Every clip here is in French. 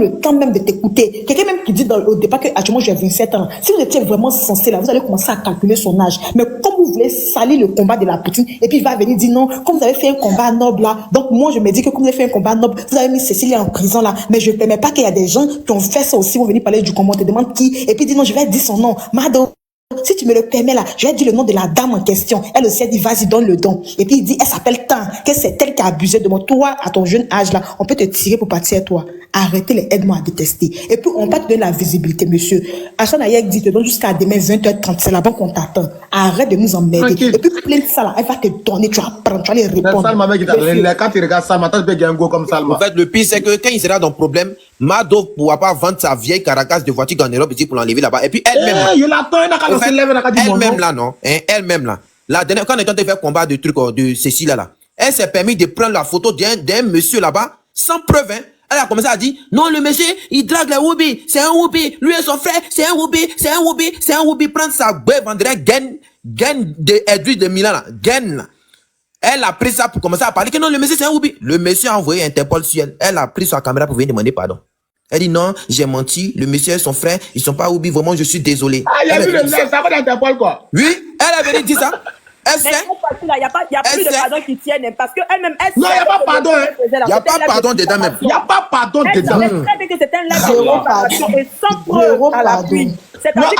le temps même de t'écouter. Quelqu'un même qui dit au départ que actuellement j'ai 27 ans. Si vous étiez vraiment censé là, vous allez commencer à calculer son âge. Mais comme vous voulez salir le combat de la Poutine, et puis il va venir dire non, comme vous avez fait un combat noble là, donc moi je me dis que comme vous avez fait un combat noble, vous avez mis Cécilie en prison là, mais je ne permets pas qu'il y a des gens qui ont fait ça aussi, vont venir parler du combat, on te demande qui, et puis dit non, je vais dire son nom, Mado. Si tu me le permets là, je vais dire le nom de la dame en question. Elle aussi, elle dit, vas-y, donne le don. Et puis il dit, elle s'appelle tant, que c'est elle qui a abusé de moi. Toi, à ton jeune âge là, on peut te tirer pour partir à toi. Arrêtez les aide-moi à détester. Et puis, on va te donner la visibilité, monsieur. Hassan Ayek dit, te donne jusqu'à demain 20h30, c'est là-bas qu'on t'attend. Arrête de nous emmerder. Et puis, plein de ça là, elle va te donner, tu vas prendre, tu vas les répondre. Salma, quand tu regardes Salma, tu peux gagner un go comme Salma. En fait, le pire, c'est que quand il sera dans le problème, Mado ne pourra pas vendre sa vieille caracas de voiture en Europe ici pour l'enlever là-bas. Et puis, elle-même. Elle-même là, non? Elle-même là. La dernière, quand on est en train de faire combat de trucs de Cécile là, elle s'est permis de prendre la photo d'un monsieur là-bas, sans preuve, hein. Elle a commencé à dire, non, le monsieur, il drague les Woubi, c'est un Woubi, lui et son frère, c'est un Woubi, c'est un Woubi, c'est un Woubi, prendre sa bœuf, vendrait gain de Edwige de Milan là, gain là. Elle a pris ça pour commencer à parler que non, le monsieur c'est un Woubi. Le monsieur a envoyé Interpol sur elle. Elle a pris sa caméra pour venir demander pardon. Elle dit non, j'ai menti, le monsieur et son frère, ils sont pas Woubi, vraiment, je suis désolé. Ah, il y a vu le mec, ça va d'Interpol quoi. Oui, elle avait dit ça. Elle sait. Il n'y a plus de pardon qui tienne, parce qu'elle-même, elle non, il n'y a pas pardon. Il n'y a pas pardon dedans même. Il n'y a pas pardon dedans. Elle savait très bien que c'était un l'acte de diffamation et sans preuve à l'appui. C'est-à-dire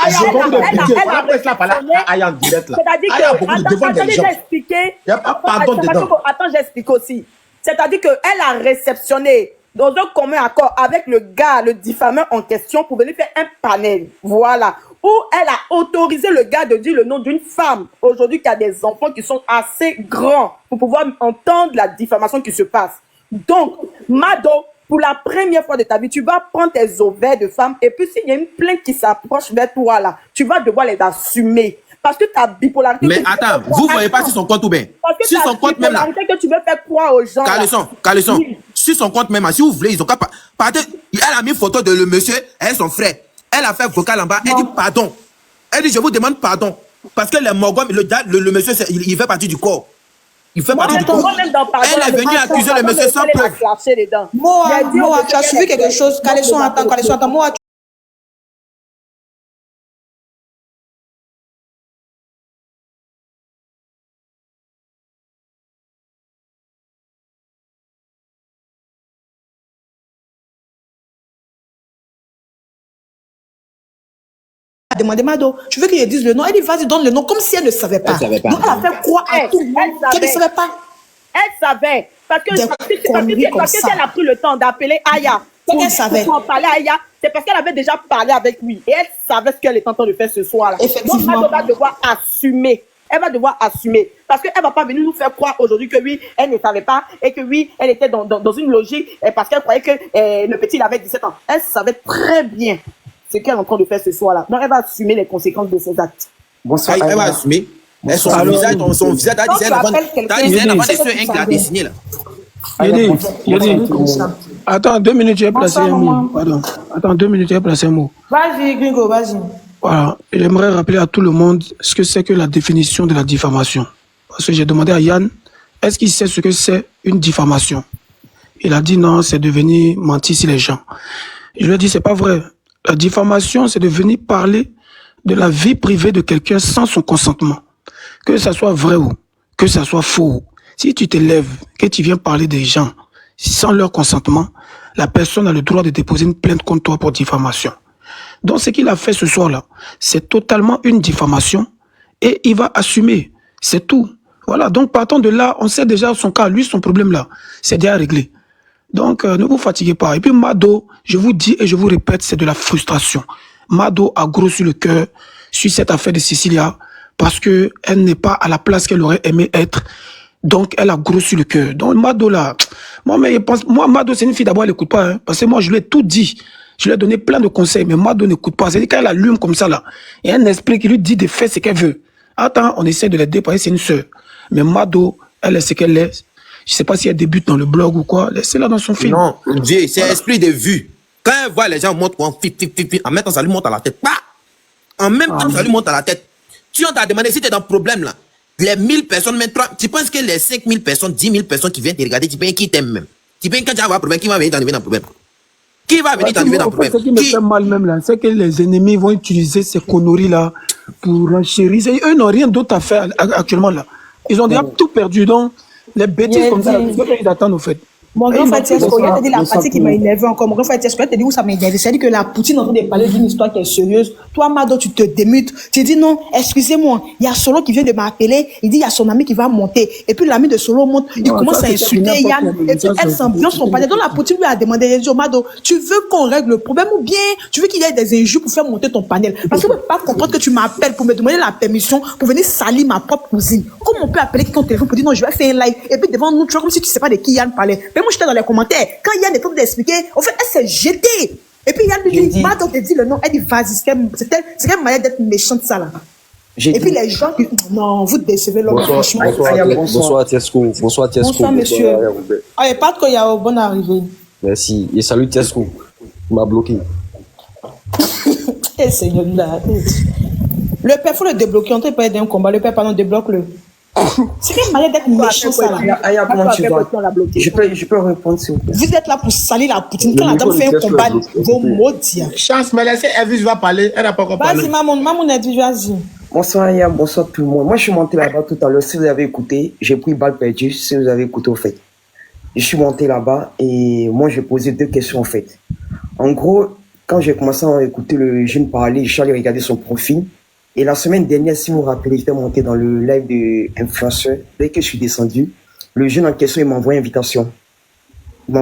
attends, j'explique aussi. C'est-à-dire qu'elle a réceptionné dans un commun accord avec le gars, le diffameur en question, pour venir faire un panel. Voilà. Où elle a autorisé le gars de dire le nom d'une femme, aujourd'hui qui a des enfants qui sont assez grands pour pouvoir entendre la diffamation qui se passe. Donc, Mado, pour la première fois de ta vie, tu vas prendre tes ovaires de femme et puis s'il y a une plainte qui s'approche vers toi là, tu vas devoir les assumer. Parce que ta bipolarité... Mais attends, vous ne voyez pas sur son compte ou bien? Sur son compte même là. Que tu veux faire croire aux gens. Caleçon. Oui. Sur son compte même, si vous voulez, ils ont qu'à... Elle a mis une photo de le monsieur et son frère. Elle a fait vocal en bas, elle dit pardon. Elle dit je vous demande pardon. Parce que les Mogom, le monsieur, il fait partie du corps. Il fait partie du corps. Elle est venue accuser le monsieur sans preuve. Moa, tu as suivi quelque chose. Caleçon, attends, Moa. Demandé Mado, tu veux qu'il dise le nom? Elle dit vas-y, donne le nom, comme si elle ne savait pas. Donc elle a fait croire à tout le monde qu'elle ne savait pas. Elle savait. Parce qu'elle a pris le temps d'appeler Aya. Elle savait. Pour parler à Aya, c'est parce qu'elle avait déjà parlé avec lui. Et elle savait ce qu'elle est en train de faire ce soir-là. Donc Mado va devoir assumer. Elle va devoir assumer. Parce qu'elle ne va pas venir nous faire croire aujourd'hui que oui, elle ne savait pas et que oui, elle était dans une logique parce qu'elle croyait que le petit il avait 17 ans. Elle savait très bien ce qu'elle est en train de faire ce soir-là. Donc, elle va assumer les conséquences de ses actes. Bonsoir. Elle va assumer. Son visage, t'as dessiné là. Attends, 2 minutes, j'ai placé un mot. Pardon. Attends, 2 minutes, j'ai placé un mot. Vas-y, Gringo, vas-y. Voilà. J'aimerais rappeler à tout le monde ce que c'est que la définition de la diffamation. Parce que j'ai demandé à Yann, est-ce qu'il sait ce que c'est une diffamation? Il a dit non, c'est de venir mentir sur les gens. Je lui ai dit, c'est pas vrai. La diffamation, c'est de venir parler de la vie privée de quelqu'un sans son consentement. Que ça soit vrai ou que ça soit faux. Si tu te lèves, que tu viens parler des gens sans leur consentement, la personne a le droit de déposer une plainte contre toi pour diffamation. Donc ce qu'il a fait ce soir-là, c'est totalement une diffamation et il va assumer. C'est tout. Voilà, donc partant de là, on sait déjà son cas, lui, son problème là, c'est déjà réglé. Donc, ne vous fatiguez pas. Et puis, Mado, je vous dis et je vous répète, c'est de la frustration. Mado a gros sur le cœur sur cette affaire de Cécilia parce que elle n'est pas à la place qu'elle aurait aimé être. Donc, elle a gros sur le cœur. Donc, Mado, là, moi, Mado, c'est une fille d'abord, elle n'écoute pas. Hein, parce que moi, je lui ai tout dit. Je lui ai donné plein de conseils, mais Mado n'écoute pas. C'est-à-dire qu'elle allume comme ça, là. Il y a un esprit qui lui dit de faire ce qu'elle veut. Attends, on essaie de l'aider parce que c'est une sœur. Mais Mado, elle est ce qu'elle est. Je ne sais pas si elle débute dans le blog ou quoi. Laissez-la dans son film. Non, Dieu, c'est esprit de vue. Quand elle voit les gens monter, en même temps, ça lui monte à la tête. En même temps, ça lui monte à la tête. Si on t'a demandé si tu es dans le problème, là, les 1000 personnes, maintenant, tu penses que les 5000 personnes, 10 000 personnes qui viennent te regarder, tu penses qui t'aiment même. Tu penses quand tu vas avoir un problème, qui va venir dans le problème. Qui va venir t'enlever dans le problème? Ce qui me fait mal même là, c'est que les ennemis vont utiliser ces conneries-là pour renchérir. Eux n'ont rien d'autre à faire actuellement là. Ils ont déjà tout perdu. Donc, les bêtises comme ça, ils attendent au fait. Mon grand frère Tiesco, il a dit la partie qui m'a énervé encore. Mon grand frère Tiesco, il a dit où ça m'a énervé. C'est-à-dire que la Poutine est en train de parler d'une histoire qui est sérieuse. Toi, Mado, tu te démutes. Tu dis non, excusez-moi. Il y a Solo qui vient de m'appeler. Il dit il y a son ami qui va monter. Et puis l'ami de Solo monte. Il commence à insulter Yann. Et puis elle s'ambiance son panel. Donc la Poutine lui a demandé, il dit Mado, tu veux qu'on règle le problème ou bien tu veux qu'il y ait des injures pour faire monter ton panel? Parce que je ne peux pas comprendre que tu m'appelles pour me demander la permission pour venir salir ma propre cousine. Comment on peut appeler quelqu'un au téléphone pour dire non, je vais faire un live. Et puis devant nous, tu vois, comme si tu ne sais pas de qui Yann parlait. Mais moi, j'étais dans les commentaires. Quand Yann est en train d'expliquer, en fait, elle s'est jetée. Et puis Yann lui dit, Mado te dit le nom. Elle dit, vas-y, c'est quand même manière d'être méchante, ça là. Et puis les gens qui. Non, vous décevez l'homme, franchement. Bonsoir Tiesco. Bonsoir Tiesco. Bonsoir, monsieur. Ah, et pas qu'il y a au bon arrivé. Merci. Et salut Tiesco. Tu m'as bloqué. Eh, Seigneur, le père, il faut le débloquer. On ne peut pas aider un combat. Le père, pardon, débloque-le. C'est quelle manière d'être méchant, ça là. Aya, comment tu vas? Je peux répondre s'il vous plaît. Vous êtes là pour salir la Poutine. Quand la dame fait un combat, vos maudits. Chance, mais laissez Elvis va parler. Elle n'a pas encore parlé. Vas-y, maman Edwige, vas-y. Bonsoir Aya, bonsoir tout le monde. Moi je suis monté là-bas tout à l'heure. Si vous avez écouté, j'ai pris balle perdue. Si vous avez écouté au fait, je suis monté là-bas et moi j'ai posé 2 questions en fait. En gros, quand j'ai commencé à écouter le jeune parler, je suis allé regarder son profil. Et la semaine dernière, si vous vous rappelez, j'étais monté dans le live de influenceur. Dès que je suis descendu, le jeune en question, il m'a envoyé une invitation. Il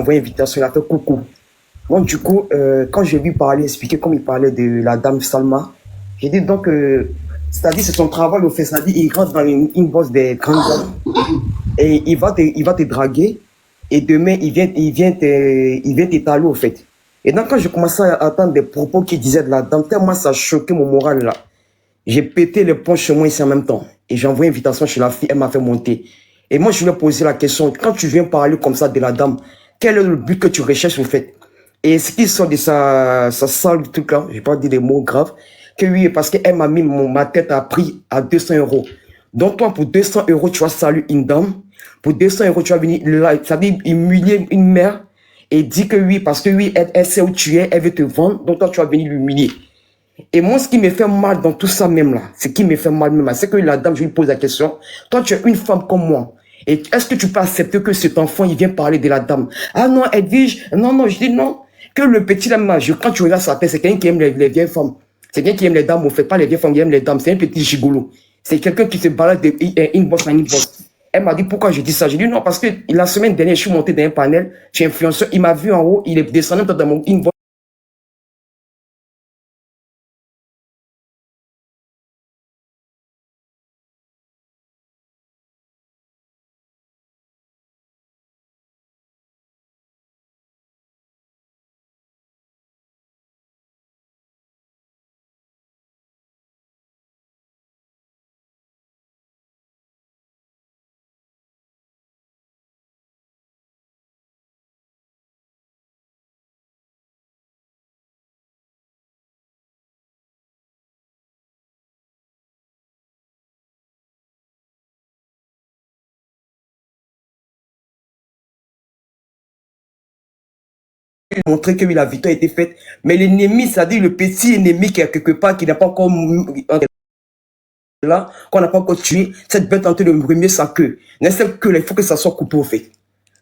a fait coucou. Donc du coup, quand j'ai vu parler, expliquer comme il parlait de la dame Salma, j'ai dit donc, c'est-à-dire c'est son travail au fait, c'est-à-dire il rentre dans une bosse des grandes dames et il va te draguer et demain il vient t'étaler au fait. Et donc quand je commençais à entendre des propos qui disaient de la dame, tellement ça choquait mon moral là. J'ai pété les ponts chez moi ici en même temps. Et j'ai envoyé une invitation chez la fille, elle m'a fait monter. Et moi, je lui ai posé la question, quand tu viens parler comme ça de la dame, quel est le but que tu recherches au fait? Et ce qui sort de sa sale truc là, je vais pas dire des mots graves, que oui, parce qu'elle m'a mis ma tête à prix à 200 €. Donc toi, pour 200 €, tu vas saluer une dame. Pour 200 €, tu vas venir là, c'est-à-dire humilier une mère et dire que oui, parce que oui, elle sait où tu es, elle veut te vendre, donc toi, tu vas venir l'humilier. Et moi, ce qui me fait mal dans tout ça même là, c'est que la dame, je lui pose la question, toi tu es une femme comme moi, et est-ce que tu peux accepter que cet enfant, il vient parler de la dame? Ah non, Edwige, non, je dis non, que le petit là, quand tu regardes sa tête, c'est quelqu'un qui aime les vieilles femmes, c'est quelqu'un qui aime les dames, au fait, pas les vieilles femmes qui aiment les dames, c'est un petit gigolo, c'est quelqu'un qui se balade de inbox en inbox. Elle m'a dit pourquoi je dis ça, j'ai dit non, parce que la semaine dernière, je suis monté dans un panel, chez influenceur, il m'a vu en haut, il est descendu dans mon inbox. Montrer que oui, la victoire a été faite, mais l'ennemi, c'est-à-dire le petit ennemi qui est quelque part, qui n'a pas encore là, qu'on n'a pas encore tué, cette bête en train de remuer sa queue. Mais cette queue là, il faut que ça soit coupé au fait.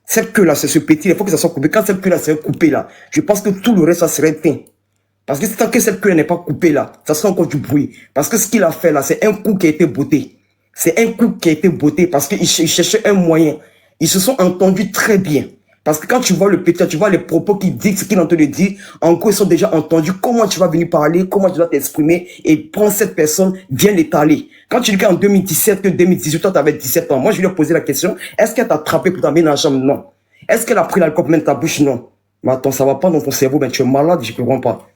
Cette queue là, c'est ce petit, il faut que ça soit coupé. Quand cette queue là serait coupée là, je pense que tout le reste, ça serait éteint. Parce que tant que cette queue n'est pas coupée là, ça sera encore du bruit. Parce que ce qu'il a fait là, c'est un coup qui a été botté. C'est un coup qui a été botté parce qu'il cherchait un moyen. Ils se sont entendus très bien. Parce que quand tu vois le petit, tu vois les propos qu'il dit, ce qu'il est en train de dire, en gros, ils sont déjà entendus. Comment tu vas venir parler, comment tu dois t'exprimer, et prendre cette personne, viens l'étaler. Quand tu dis qu'en 2017, que 2018, toi, tu avais 17 ans, moi, je lui ai posé la question, est-ce qu'elle t'a attrapé pour t'amener dans la chambre? Non. Est-ce qu'elle a pris l'alcool pour mettre ta bouche? Non. Mais attends, ça va pas dans ton cerveau, ben tu es malade, je ne comprends pas.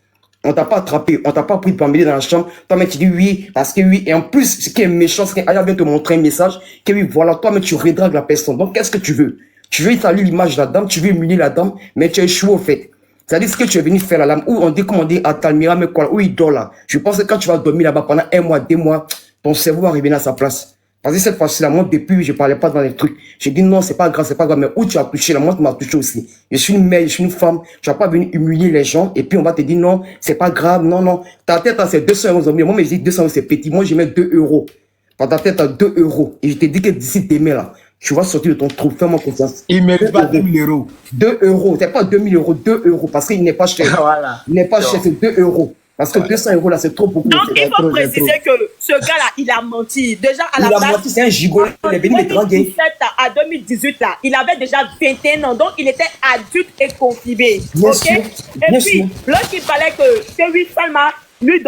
On t'a pas attrapé, on t'a pas pris pour t'emmener dans la chambre. Toi-même, tu dis oui, parce que oui. Et en plus, ce qui est méchant, c'est qu'Aya vient te montrer un message, que oui, voilà, toi-même, tu redragues la personne. Donc, qu'est-ce que tu veux? Tu veux étaler l'image de la dame, tu veux humilier la dame, mais tu as échoué au fait. C'est-à-dire ce que tu es venu faire là, où on dit, comment on dit, à Talmira, mais quoi, où il dort là. Je pense que quand tu vas dormir là-bas pendant 1 mois, 2 mois, ton cerveau va revenir à sa place. Parce que cette fois-ci, moi, depuis, je parlais pas dans les trucs. J'ai dit non, c'est pas grave, mais où tu as touché, moi, tu m'as touché aussi. Je suis une mère, je suis une femme, tu vas pas venir humilier les gens, et puis on va te dire non, c'est pas grave, non. Ta tête, c'est 200 €. Moi, mais je dis 200 € c'est petit. Moi, je mets 2 €. Par ta tête, à 2 €. Et je t'ai dit que d'ici demain, là, tu vas sortir de ton trou, fais-moi confiance. Il mérite pas 2 000 €. 2 €, c'est pas 2 000 €, 2 €, parce qu'il n'est pas cher. Voilà. Il n'est pas cher, c'est 2 €. Parce que 200 € là, c'est trop beaucoup. Donc, il faut préciser que ce gars-là, il a menti. Déjà, à la base. Il a menti, c'est un gigot. Il est venu de draguer. 2017 à 2018, là, il avait déjà 21 ans. Donc, il était adulte et confibé. Bien OK? sûr, Et bien puis, sûr. lorsqu'il fallait que oui, Salma lui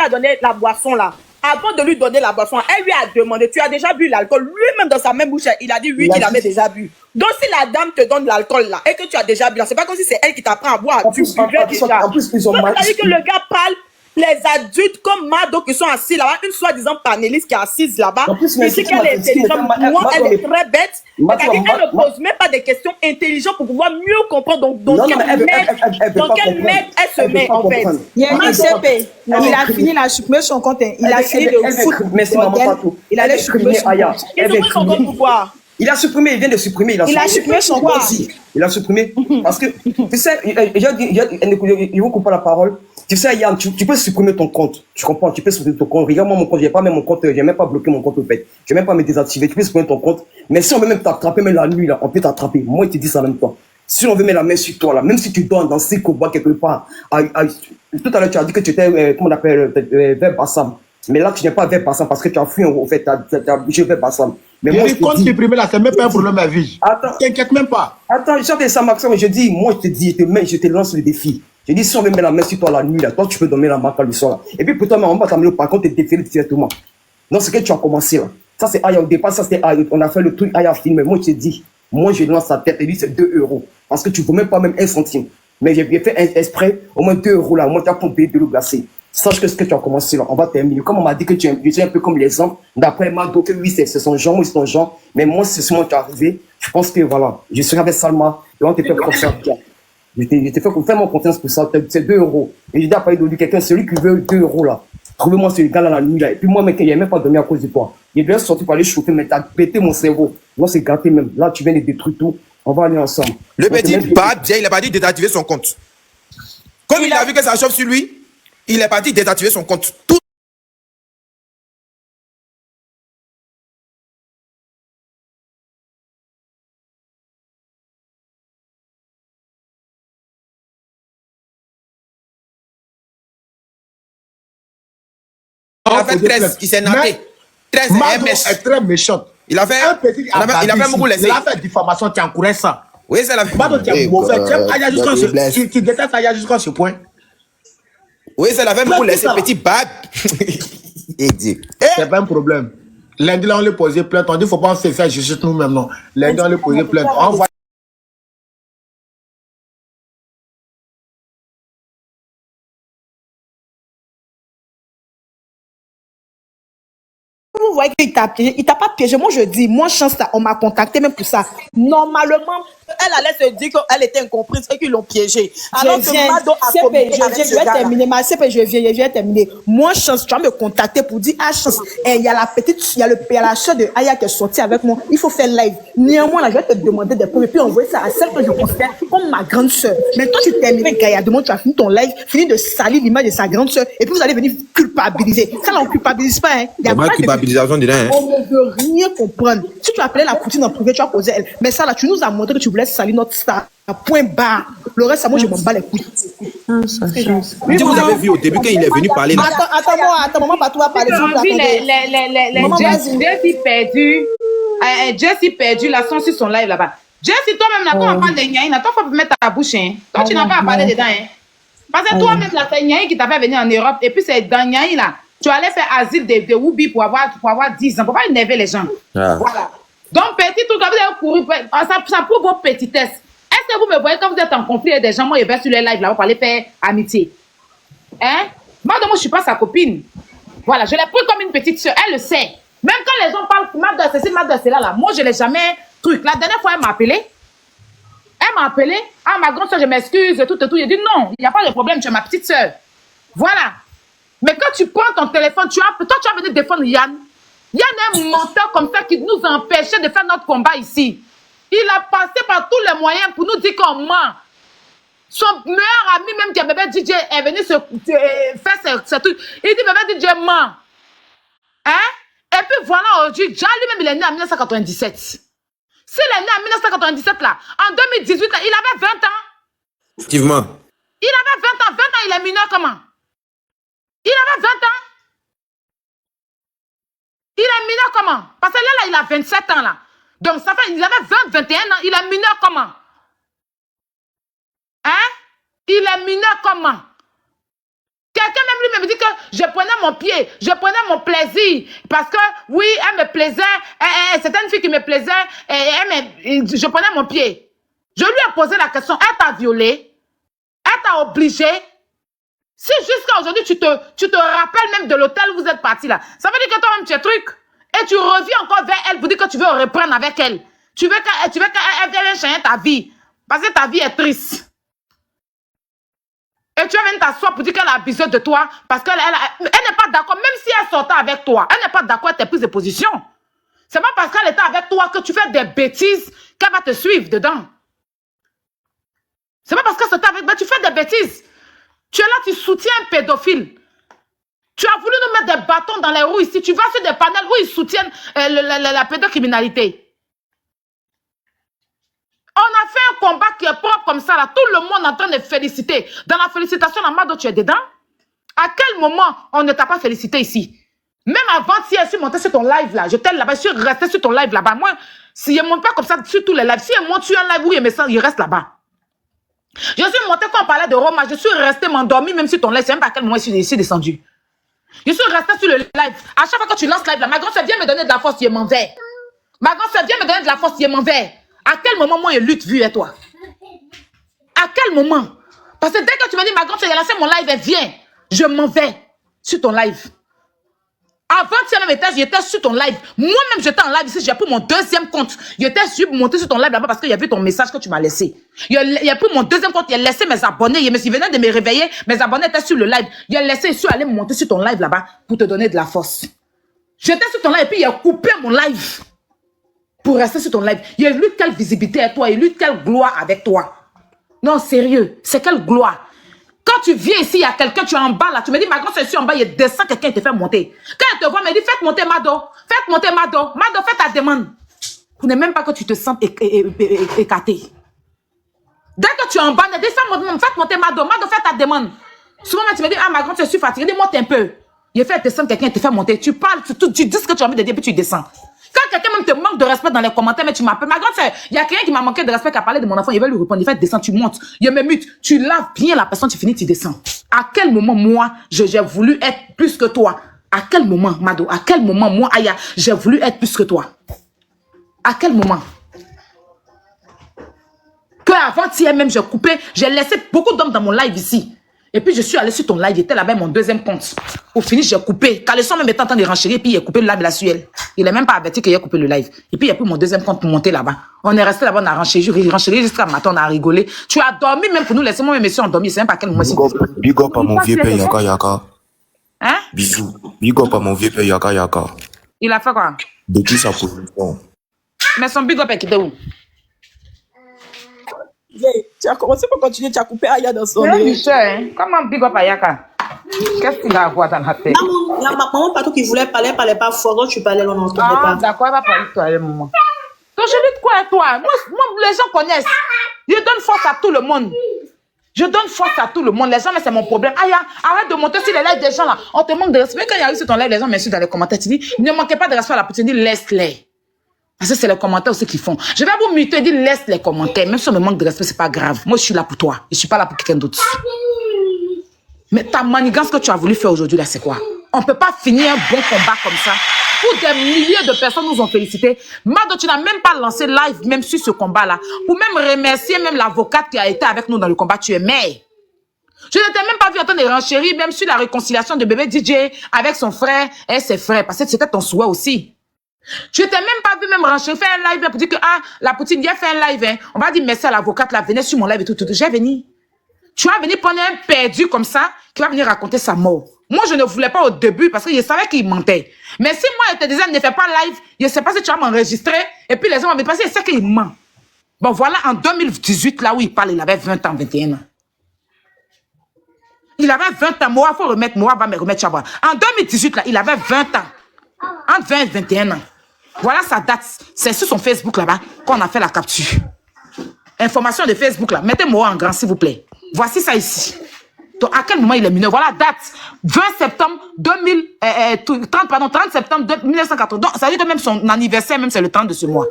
a donné la boisson, là. Avant de lui donner la boisson, elle lui a demandé, tu as déjà bu l'alcool? Lui-même, dans sa même bouche, il a dit oui, qu'il avait déjà bu. Donc, si la dame te donne l'alcool, là, et que tu as déjà bu, c'est pas comme si c'est elle qui t'apprend à boire. Tu buvais déjà. En plus, ils ont mal. C'est-à-dire que le gars parle, les adultes comme Mado qui sont assis là-bas, une soi-disant panéliste qui est assise là-bas, En plus, qui dit qu'elle est intelligente, moi, elle est très bête. C'est-à-dire qu'elle ne pose même pas des questions intelligentes pour pouvoir mieux comprendre dans quel mec elle se met, en fait. Il y a un CP. Il a fini, il a supprimé son compte. Il a fini de foot. Merci, maman Fatou. Il allait supprimer son compte. Ils ont pris son compte pourquoi? Il a supprimé, il vient de supprimer. Il a supprimé son compte. Il a supprimé. Parce que, tu sais, il vous coupe la parole. Tu sais, Yann, tu peux supprimer ton compte. Tu comprends? Tu peux supprimer ton compte. Regarde-moi mon compte. J'ai pas même mon compte. J'ai même pas bloqué mon compte au fait. Je vais même pas me désactiver. Tu peux supprimer ton compte. Mais si on veut même t'attraper, même la nuit, là, on peut t'attraper. Moi, je te dis ça en même temps. Si on veut mettre la main sur toi, là, même si tu dors dans ces combats quelque part, tout à l'heure, tu as dit que tu étais, comment on appelle, vers Bassam. Mais là, tu n'es pas vers Bassam parce que tu as fui, au fait, tu as bougé vers Bassam. Mais moi, je compte supprimer là, c'est même pas un problème à vie. Attends. T'inquiète même pas. Attends, je chante ça, Maxime, je dis, moi, je te dis, je te lance le défi. Je dis, si on veut mettre la main sur toi la nuit, là, toi, tu peux dormir la marque le soir, là. Et puis, pour toi, on va t'amener par contre, tu défilé directement. Non, c'est que tu as commencé, là. Ça, c'est Aya. Au départ, ça, c'était Aya. On a fait le truc Aya film. Mais moi, je te dis, moi, je lance sa tête. Et lui, c'est 2 €. Parce que tu ne vaux même pas même 1 centime. Mais j'ai fait un exprès, au moins 2 € là. Moi, tu as pompé de l'eau glacée. Sache que ce que tu as commencé là, on va terminer. Comme on m'a dit que tu es un peu comme les hommes, d'après Mado, que oui, c'est son genre, oui, c'est ton genre. Mais moi, c'est ce moment où tu es arrivé. Je pense que voilà, je serai avec Salma. Et on te fait confiance. Je te fais mon confiance pour ça. C'est 2 €. Et je dis à parler de lui, quelqu'un, celui qui veut 2 € là. Trouvez-moi ce gars là la nuit là. Et puis moi, mec, il n'a même pas dormi à cause de toi. Il devait sortir pour aller chauffer, mais t'as pété mon cerveau. Moi, c'est gâté même. Là, tu viens de détruire tout. On va aller ensemble. Le petit Bab, il n'a pas dit de désactiver son compte. Comme il a vu que ça chauffe sur lui, il n'est pas dit de désactiver son compte. Tout il a fait 13, il s'est naté. 13 Mado est très méchante. Il a fait un petit il a fait beaucoup laisser. Il a fait diffamation, tu encourages ça. Oui, c'est la Mado, tu es mauvais. Tu détestes Aya jusqu'à ce point. Oui, c'est la même beaucoup laisser. Petit Bab. C'est pas un problème. Lundi, là, on lui posé plainte. On dit, faut pas se faire juger nous-mêmes, non. Lundi, on lui posé plainte. On va Vous voyez qu'il t'a piégé, il t'a pas piégé. Moi, je dis, moi, chance, on m'a contacté même pour ça. Normalement, Elle allait se dire qu'elle était incomprise et qu'ils l'ont piégée. Alors que Mado a CP, communiqué avec je ce vais gars-là. terminer. Ma CP, je viens terminer. Moi, chance, tu vas me contacter pour dire, ah, chance, il y a la petite, il y a la soeur de Aya qui est sortie avec moi. Il faut faire live. Néanmoins, là, je vais te demander des preuves et puis envoyer ça à celle que je considère comme ma grande soeur. Mais toi, tu termines, Gaïa, demain, tu as fini ton live, fini de salir l'image de sa grande soeur et puis vous allez venir culpabiliser. Ça, là, on culpabilise pas, hein. Il y a pas de culpabilisation de rien. On ne veut rien comprendre. Si tu appelais la Poutine en privé, tu as posé elle. Mais ça, là, tu nous as montré que tu voulais salir notre star. À point barre. Le reste, moi, je m'en bats les couilles. Si vous avez vu au début quand il est venu parler là. Attends, maman, pas tout va parler. Ils ont vu les Jessie perdu, là, sont sur son live là-bas. Jessie, toi-même, là, quand on parle de Nyaï, toi, il faut mettre ta bouche, hein. Toi, tu n'as pas à parler dedans, hein. Parce que toi-même, là, c'est Nyaï qui t'a fait venir en Europe, et puis c'est dans Nyaï, là, tu allais faire asile de Woubi pour avoir 10 ans, pour pas énerver les gens. Ah. Voilà. Donc, petit truc, vous avez couru, ça prouve vos petitesses. Est-ce que vous me voyez quand vous êtes en conflit avec des gens, moi, je vais sur les lives, là, vous allez faire amitié. Hein? Moi, je ne suis pas sa copine. Voilà, je l'ai pris comme une petite soeur, elle le sait. Même quand les gens parlent, ma de ceci, ma de cela, là, moi, je ne l'ai jamais truc. La dernière fois, elle m'a appelé. Ah, ma grande soeur, je m'excuse, tout. J'ai dit non, il n'y a pas de problème, tu es ma petite soeur. Voilà. Mais quand tu prends ton téléphone, toi, tu vas venir défendre Yann. Il y a un menteur comme ça qui nous empêchait de faire notre combat ici. Il a passé par tous les moyens pour nous dire qu'on ment. Son meilleur ami, même qui est bébé DJ, est venu faire ce truc. Il dit bébé DJ ment. Hein? Et puis voilà, aujourd'hui, déjà lui-même, il est né en 1997. S'il est né en 1997, là, en 2018, là, il avait 20 ans. Effectivement. Il avait 20 ans. 20 ans, il est mineur comment? Il avait 20 ans. Il est mineur comment? Parce que là, il a 27 ans, là. Donc, ça fait, il avait 20, 21 ans. Il est mineur comment? Hein? Il est mineur comment? Quelqu'un même lui me dit que je prenais mon pied, je prenais mon plaisir. Parce que, oui, elle me plaisait. C'était une fille qui me plaisait. Je prenais mon pied. Je lui ai posé la question, elle t'a violé? Elle t'a obligé? Si jusqu'à aujourd'hui, tu te rappelles même de l'hôtel où vous êtes parti là, ça veut dire que toi-même tu es truc. Et tu reviens encore vers elle pour dire que tu veux reprendre avec elle. Tu veux qu'elle vienne changer ta vie. Parce que ta vie est triste. Et tu vas venir t'asseoir pour dire qu'elle a abusé de toi. Parce qu'elle n'est pas d'accord. Même si elle sortait avec toi, elle n'est pas d'accord avec tes prises de position. C'est pas parce qu'elle était avec toi que tu fais des bêtises qu'elle va te suivre dedans. C'est pas parce qu'elle sortait avec toi, tu fais des bêtises. Tu es là, tu soutiens un pédophile. Tu as voulu nous mettre des bâtons dans les roues ici. Tu vas sur des panels où ils soutiennent la pédocriminalité. On a fait un combat qui est propre comme ça, là. Tout le monde est en train de féliciter. Dans la félicitation, la Mado, tu es dedans. À quel moment on ne t'a pas félicité ici? Même avant, si je suis monté sur ton live, là, je t'ai là-bas, je suis resté sur ton live là-bas. Moi, si je ne monte pas comme ça sur tous les lives, si je monte sur un live où il reste là-bas. Je suis monté quand on parlait de Roma, je suis resté m'endormi même sur ton live. C'est même pas à quel moment je suis descendu. Je suis resté sur le live. À chaque fois que tu lances live, là, ma grande soeur vient me donner de la force, je m'en vais. Ma grande soeur vient me donner de la force, je m'en vais. À quel moment moi je lutte vu et toi? À quel moment? Parce que dès que tu me dis ma grande soeur, j'ai lancé mon live, elle vient. Je m'en vais sur ton live. Avant de même étage, j'étais sur ton live. Moi-même, j'étais en live ici, j'ai pris mon deuxième compte. J'étais monté sur ton live là-bas parce qu'il y a vu ton message que tu m'as laissé. Il a pris mon deuxième compte, il a laissé mes abonnés. Il venait de me réveiller, mes abonnés étaient sur le live. Il a laissé, je suis allé monter sur ton live là-bas pour te donner de la force. J'étais sur ton live et puis il a coupé mon live pour rester sur ton live. Il a eu quelle visibilité avec toi, il a eu quelle gloire avec toi. Non, sérieux, c'est quelle gloire. Quand tu viens ici, il y a quelqu'un, tu es en bas là, tu me dis, ma grande, je suis en bas, il descend, quelqu'un te fait monter. Quand elle te voit, elle me dit, faites monter Mado, faites monter Mado, Mado, fais ta demande. Pour ne même pas que tu te sentes écarté. Dès que tu es en bas, elle dit, faites monter Mado, Mado, fais ta demande. Souvent, tu me dis, ah, ma grande, je suis fatiguée, dis-moi un peu. Il fait descendre, quelqu'un te fait monter. Tu parles, tu dis ce que tu as envie de dire, puis tu descends. Quand quelqu'un même te manque de respect dans les commentaires, mais tu m'appelles. Ma grande, il y a quelqu'un qui m'a manqué de respect qui a parlé de mon enfant, il veut lui répondre, il fait descendre, tu montes. Il me mute, tu laves bien la personne, tu finis, tu descends. À quel moment, moi, j'ai voulu être plus que toi? À quel moment, Mado? À quel moment, moi, Aya, j'ai voulu être plus que toi? À quel moment? Que avant-hier même, j'ai coupé, j'ai laissé beaucoup d'hommes dans mon live ici. Et puis, je suis allé sur ton live, j'étais là-bas, mon deuxième compte. Au fini, j'ai coupé. Quand le son même était en train de renchérir, puis il a coupé le live là sur elle. Il n'a même pas averti qu'il a coupé le live. Et puis, il a pris mon deuxième compte pour monter là-bas. On est resté là-bas, on a renchéri jusqu'à matin, on a rigolé. Tu as dormi même pour nous laisser, moi, même si on dormi, c'est même pas quel moment. Big up à mon vieux père Yaka Yaka. Hein? Bisous. Big up à mon vieux père Yaka Yaka. Il a fait quoi? Depuis sa position. Mais son big up est quitté où? Tu as commencé pour continuer, tu as coupé Aya dans son hein? Comment big up à Yaka? Qu'est-ce qu'il a à voir dans la tête? La maman partout qui voulait parler, elle parlait pas fort, quand tu parlais, on n'entendait pas. D'accord, elle va parler de toi, le moment. Donc, je dis quoi à toi? Moi, les gens connaissent. Je donne force à tout le monde. Je donne force à tout le monde. Les gens, mais c'est mon problème. Aya, arrête de monter sur les lives des gens là. On te manque de respect. Quand il arrive sur ton live, les gens m'insultent dans les commentaires. Tu dis, ne manquez pas de respect à la petite. Tu dis, laisse-les. Parce que c'est les commentaires aussi qu'ils font. Je vais vous muter, dire laisse les commentaires. Même si on me manque de respect, c'est pas grave. Moi, je suis là pour toi. Je suis pas là pour quelqu'un d'autre. Mais ta manigance que tu as voulu faire aujourd'hui, là, c'est quoi? On peut pas finir un bon combat comme ça. Pour des milliers de personnes nous ont félicité. Mado, tu n'as même pas lancé live, même sur ce combat-là. Pour même remercier même l'avocate qui a été avec nous dans le combat. Tu es mère. Je ne t'ai même pas vu en train de renchérir, même sur la réconciliation de bébé DJ avec son frère et ses frères. Parce que c'était ton souhait aussi. Je t'ai même pas vu même ranger, faire un live pour dire que, ah, la poutine, viens faire un live, hein. On va dire merci à l'avocate, là, venez sur mon live et tout. J'ai venu. Tu vas venir prendre un perdu comme ça, qui va venir raconter sa mort. Moi, je ne voulais pas au début parce que je savais qu'il mentait. Mais si moi, je te disais, ne fais pas live, je ne sais pas si tu vas m'enregistrer. Et puis les gens m'ont dit, parce que je sais qu'il ment. Bon, voilà, en 2018, là où il parle, il avait 20 ans, 21 ans. Il avait 20 ans. Moi, il faut remettre, moi, va me remettre Chabra. En 2018, là, il avait 20 ans. Entre 20 et 21 ans. Voilà sa date. C'est sur son Facebook là-bas qu'on a fait la capture. Information de Facebook là. Mettez-moi en grand, s'il vous plaît. Voici ça ici. Donc, à quel moment il est mineur? Voilà, date. 20 septembre 30 septembre 1980. Donc, ça veut dire que même son anniversaire, même c'est le 30 de ce mois.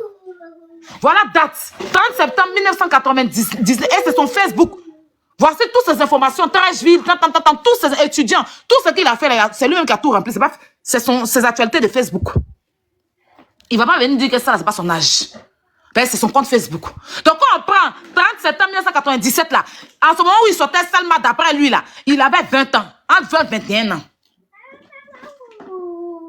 Voilà, date. 30 septembre 1990. Et c'est son Facebook. Voici toutes ces informations. Trashville, tous ces étudiants. Tout ce qu'il a fait, c'est lui-même qui a tout rempli. C'est ses actualités de Facebook. Il ne va pas venir dire que ça, c'est pas son âge. Ben, c'est son compte Facebook. Donc, quand on prend 30 septembre 1997, là, à ce moment où il sortait Salma d'après lui, là, il avait 20 ans. Entre 20 et 21 ans.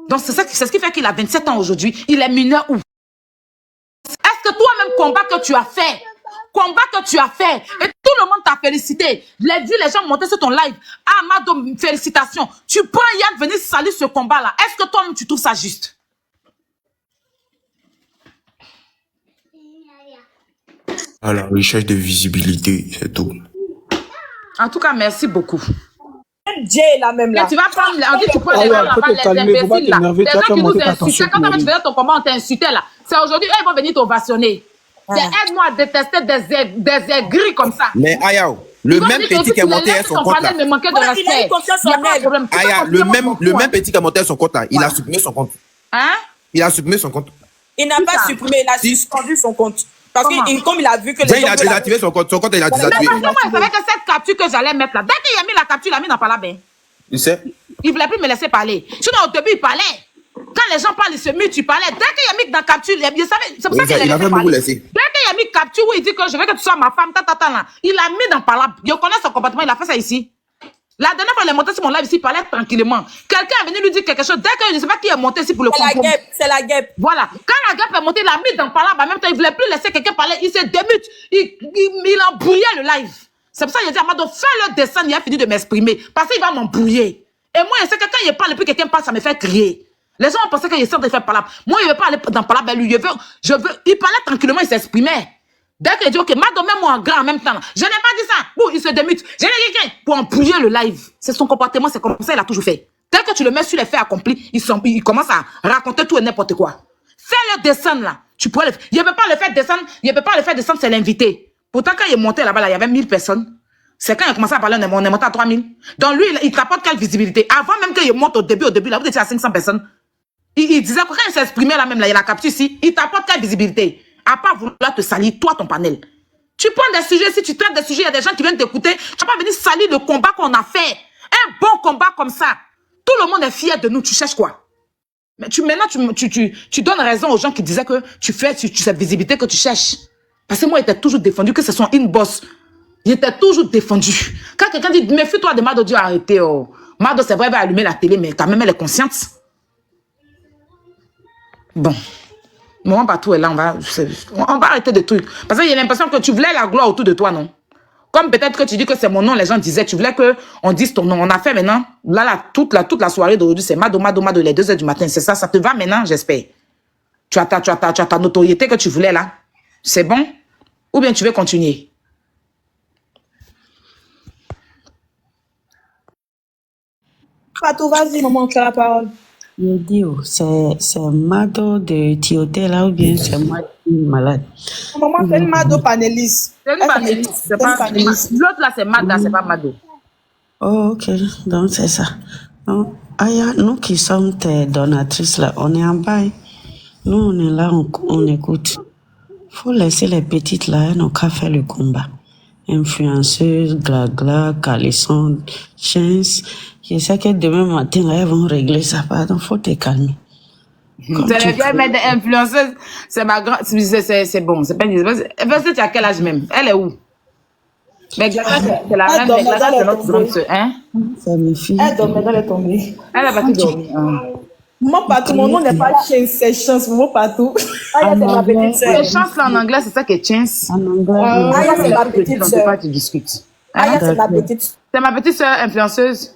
Donc, c'est ce qui fait qu'il a 27 ans aujourd'hui. Il est mineur où? Est-ce que toi-même, combat que tu as fait, et tout le monde t'a félicité. J'ai vu les gens monter sur ton live. Ah, Mado, félicitations. Tu prends Yann venir saluer ce combat-là. Est-ce que toi-même, tu trouves ça juste? À la recherche de visibilité, c'est tout. En tout cas, merci beaucoup. Jay là même là. Et tu vas prendre, on dit tu prends les gens là-bas, les imbéciles là. Les gens qui nous insultent. Quand tu faisais ton combat, on t'insultait là. C'est aujourd'hui, ils vont venir t'ovationner. C'est aide-moi à détester des aigris comme ça. Mais Ayao, le même petit qui a monté son compte là. Il manquait de respect. Il y a pas de problème. Aya, le même petit qui a monté son compte là, il a supprimé son compte. Hein? Il a supprimé son compte. Il n'a pas supprimé, il a suspendu son compte. Parce que comme il a vu que les gens... Il a désactivé son compte il a désactivé. Moi, je savais que cette capture que j'allais mettre là, dès qu'il a mis la capture, il a mis dans Palabé. Tu sais? Il ne voulait plus me laisser parler. Sinon, au début, il parlait. Quand les gens parlent, ils se mutent, tu parlais. Dès qu'il a mis dans capture, il savait, c'est pour ça qu'il a laissé parler. Dès qu'il a mis capture où il dit que je veux que tu sois ma femme, là, il a mis dans Palab. Je connais son comportement, il a fait ça ici. La dernière fois, il est monté sur mon live ici, il parlait tranquillement. Quelqu'un est venu lui dire quelque chose. Dès que je ne sais pas qui est monté ici pour le comprendre. C'est la guêpe. Voilà. Quand la guêpe est montée, il a mis dans Palab. En même temps, il ne voulait plus laisser quelqu'un parler. Il se démute. Il embrouillait le live. C'est pour ça que j'ai dit à Mado, fais le dessin, il a fini de m'exprimer. Parce qu'il va m'embrouiller. Et moi, je sais que quand il parle, et puis quelqu'un parle, ça me fait crier. Les gens ont pensé qu'il essaie de faire Palab. Moi, il ne veut pas aller dans Palab. Lui, il parlait tranquillement, il s'exprimait. Dès qu'il dit, ok, Mado, mets-moi en grand en même temps. Je n'ai pas dit ça. Bon, il se démute. Je n'ai dit rien. Pour embrouiller le live. C'est son comportement, c'est comme ça, il a toujours fait. Dès que tu le mets sur les faits accomplis, il commence à raconter tout et n'importe quoi. Fais le descendre là. Tu pourrais le faire. Il ne peut pas le faire descendre. Il ne peut pas le faire descendre, c'est l'invité. Pourtant, quand il est monté là-bas, là, il y avait 1000 personnes. C'est quand il a commencé à parler, on est monté à 3000. Donc lui, il t'apporte quelle visibilité? Avant même qu'il monte au début, là, vous étiez à 500 personnes. Il disait que quand il s'exprimait là même, là, il a capté ici, il t'apporte quelle visibilité? À part vouloir te salir, toi, ton panel. Tu prends des sujets, si tu traites des sujets, il y a des gens qui viennent t'écouter. Tu vas pas venir salir le combat qu'on a fait. Un bon combat comme ça. Tout le monde est fier de nous. Tu cherches quoi? Mais maintenant, tu donnes raison aux gens qui disaient que tu fais cette visibilité que tu cherches. Parce que moi, il était toujours défendu que ce soit une boss. Il était toujours défendu. Quand quelqu'un dit, méfie-toi de Mado, Dieu, arrêtez. Oh. Mado, c'est vrai, elle va allumer la télé, mais quand même, elle est consciente. Bon. Maman Batou est là, on va arrêter de trucs. Parce qu'il y a l'impression que tu voulais la gloire autour de toi, non? Comme peut-être que tu dis que c'est mon nom, les gens disaient, tu voulais qu'on dise ton nom. On a fait maintenant, là, toute la soirée d'aujourd'hui, c'est Mado, les 2 h du matin. C'est ça, ça te va maintenant, j'espère. Tu as ta notoriété que tu voulais là. C'est bon? Ou bien tu veux continuer? Fatou, vas-y, maman, tu as la parole. Je dis, c'est Mado de Tioté là ou bien c'est moi qui suis malade? Maman, c'est une Mado panéliste. C'est une panéliste. C'est pas panéliste. L'autre là, c'est Mada, c'est pas Mado. Oh, ok. Donc, c'est ça. Donc, Aya, nous qui sommes tes donatrices là, on est en bail. Nous, on est là, on écoute. Faut laisser les petites là, elles n'ont qu'à faire le combat. Influenceuses, Glagla, Calisson, Chance. Je sais que demain matin, là, elles vont régler ça. Pardon, faut te calmer. C'est les vieilles mères d'influenceuse. C'est ma grande. C'est bon. C'est pas une. Tu as quel âge même? Elle est où? Mais Glagla, c'est la reine. Glagla, c'est notre grande soeur. Hein? C'est mes filles. Elle dormait dans les tombées. Elle a pas dormi. Mon patou, mon nom n'est pas Chance, c'est Chance, mon patou. Aya, c'est ma petite sœur. C'est Chance là en anglais, c'est ça qui est Chance. En anglais. Aya, c'est ma petite sœur. Tu discutes. Aya, c'est ma petite sœur. C'est ma petite sœur influenceuse.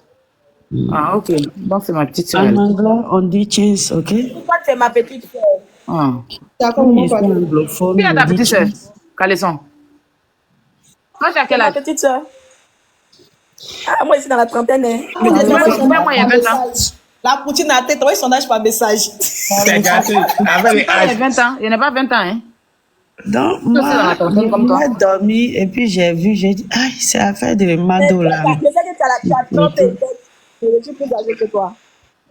Ah, ok. Bon, c'est ma petite soeur. En anglais, on dit chance, ok? Pourquoi tu es ma petite soeur? Ah. D'accord, Ils maman, sont pardon. anglophones, Qui est ta on dit petite soeur? chance. Caleçon. Toi, tu as C'est quel ma âge? petite soeur. Ah, moi, ici, dans la trentaine. Hein. Mais Ouais, les enfants, moi, il y a 20 ans. La poutine à tête, envoyez son âge par message. C'est gâté. Avec les Il y a âges. 20 ans. Il n'y en a pas 20 ans, hein? Donc, Toi aussi, dans la trentaine comme toi. j'ai dormi et puis j'ai vu, j'ai dit, aïe, c'est affaire de Mado là. Je sais que tu as 30 et je suis plus âgée que toi.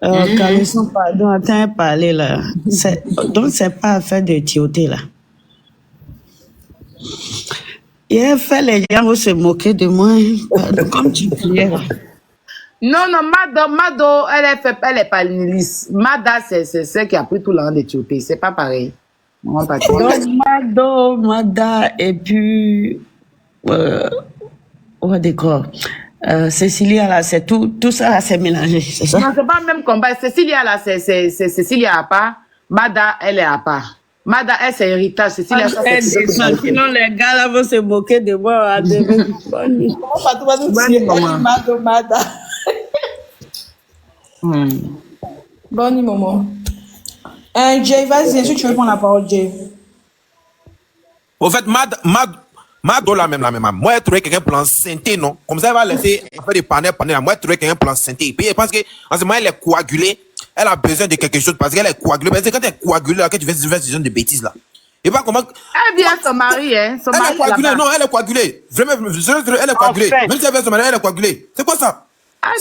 Caleçon, pardon, attends de parler là. Donc, c'est pas affaire de tioter là. Il a fait les gens vont se moquer de moi, pardon, comme tu priais. Non, Mado, elle est pas lisse. Mada, c'est celle qui a pris tout l'an de Tioté. C'est pas pareil. Non, pas Donc, Mado, Mada, et puis, ouais, d'accord. Cécilia, là, c'est tout ça, là, c'est mélangé, c'est ça? Non, c'est pas le même combat. Cécilia, là, c'est Cécilia à part. Mada, elle est à part. Mada, elle, c'est héritage. Cécilia, ça, c'est Sinon, les gars, là, vont se moquer de moi à demain. Comment Fatou va nous dire? Mado, Mada. Bonne maman. Jay, vas-y, est-ce que tu veux prendre la parole, Jay? Au fait, Mado là même, moi, je trouvais quelqu'un pour l'enceinte, non? Comme ça, elle va laisser faire des panels, là. Moi, je trouvais quelqu'un pour l'enceinte. Puis, je pense que, en ce moment, elle est coagulée. Elle a besoin de quelque chose parce qu'elle est coagulée. Parce que quand elle est coagulée, là, que tu fais ce genre de bêtises, là. Et pas comment. Elle vient son mari, hein. Son Elle mari est coagulée, là-bas. non, elle est coagulée. Vraiment, elle est coagulée. Enfin. Même si elle veut son mari, elle est coagulée. C'est quoi ça?